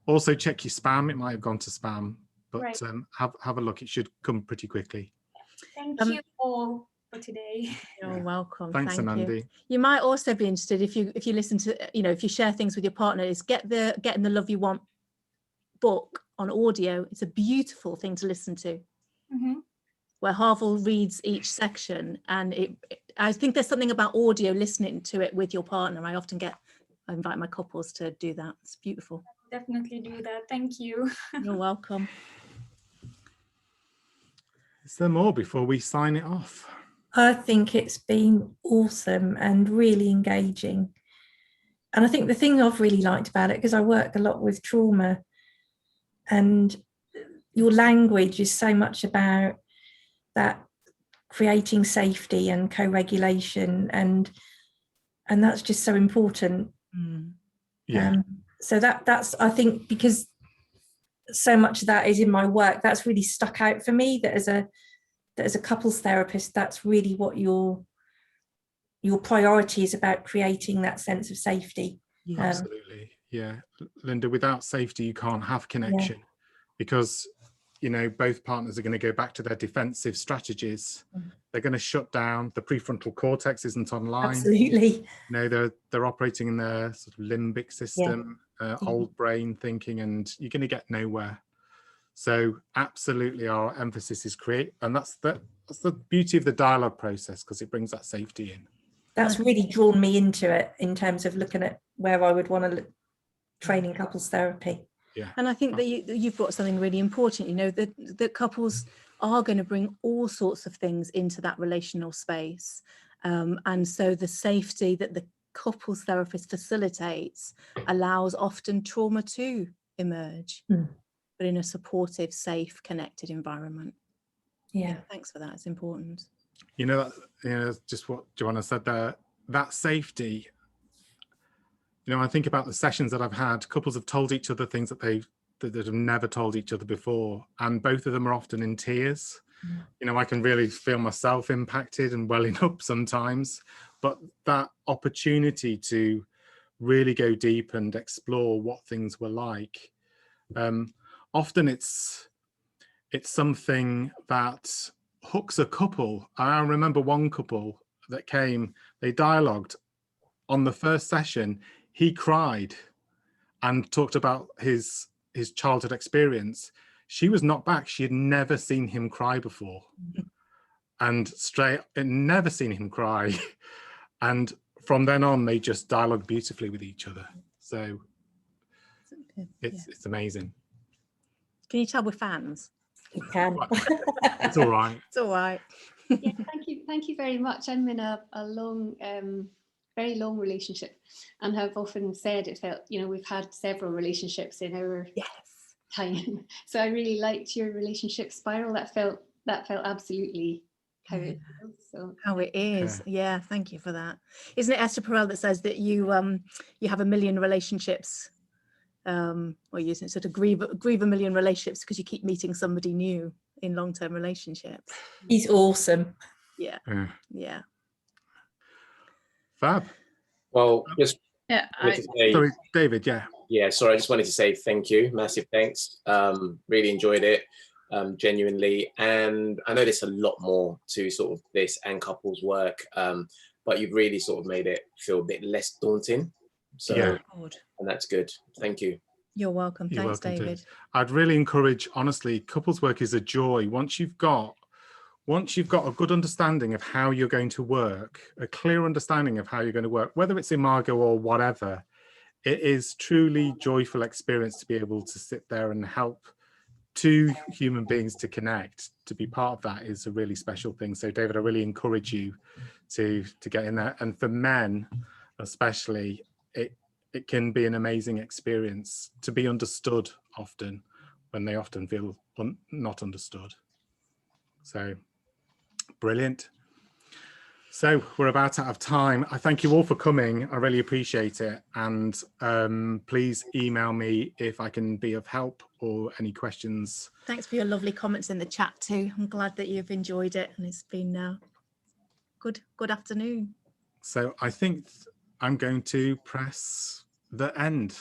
Also check your spam. It might have gone to spam, but right. Have a look. It should come pretty quickly. Thank you all for today. You're welcome. Thanks, Thank Amanda. You might also be interested if you listen to, if you share things with your partner, is Getting the Love You Want book on audio. It's a beautiful thing to listen to. Mm-hmm. Where Harville reads each section, and I think there's something about audio, listening to it with your partner. I invite my couples to do that. It's beautiful. I'll definitely do that. Thank you. You're welcome. Is there more before we sign it off? I think it's been awesome and really engaging. And I think the thing I've really liked about it, because I work a lot with trauma, and your language is so much about that creating safety and co-regulation, and that's just so important. Yeah. So that's, I think, because so much of that is in my work, that's really stuck out for me, that as a couples therapist, that's really what your priority is about, creating that sense of safety. Absolutely. Yeah, Linda, without safety you can't have connection, because both partners are going to go back to their defensive strategies. They're going to shut down. The prefrontal cortex isn't online. Absolutely. They're operating in their sort of limbic system, old brain thinking, and you're going to get nowhere. So absolutely, our emphasis is create, and that's the beauty of the dialogue process, because it brings that safety in. That's really drawn me into it in terms of looking at where I would want to train in couples therapy. Yeah. And I think that you've brought something really important, that couples are going to bring all sorts of things into that relational space. And so the safety that the couples therapist facilitates allows often trauma to emerge, but in a supportive, safe, connected environment. Yeah. Thanks for that. It's important. Just what Joanna said there, that safety. I think about the sessions that I've had. Couples have told each other things that that have never told each other before, and both of them are often in tears. I can really feel myself impacted and welling up sometimes, but that opportunity to really go deep and explore what things were like, often it's something that hooks a couple. I remember one couple that came, they dialogued on the first session. He cried and talked about his childhood experience. She was knocked back. She had never seen him cry before, and never seen him cry. And from then on, they just dialogue beautifully with each other. So it's amazing. Can you tell we're fans? You can. It's all right. It's all right. Yeah, thank you very much. I'm in a long, very long relationship, and have often said it felt, we've had several relationships in our time. So I really liked your relationship spiral. That felt absolutely how it is. So how it is. Yeah, thank you for that. Isn't it Esther Perel that says that you have a million relationships, or you sort of grieve a million relationships because you keep meeting somebody new in long-term relationships? He's awesome. Yeah. Fab. Well, just sorry, David. Sorry, I just wanted to say thank you, massive thanks. Really enjoyed it, genuinely, and I know there's a lot more to sort of this and couples work, but you've really sort of made it feel a bit less daunting. So, and that's good. Thank you. You're welcome. Thanks, David. I'd really encourage, honestly, couples work is a joy. Once you've got a good understanding of how you're going to work, a clear understanding of how you're going to work, whether it's Imago or whatever, it is truly joyful experience to be able to sit there and help two human beings to connect. To be part of that is a really special thing. So David, I really encourage you to get in there. And for men especially, it can be an amazing experience to be understood often when they often feel not understood. So brilliant. So we're about out of time. I thank you all for coming. I really appreciate it. And please email me if I can be of help or any questions. Thanks for your lovely comments in the chat too. I'm glad that you've enjoyed it, and it's been good afternoon. So I think I'm going to press the end.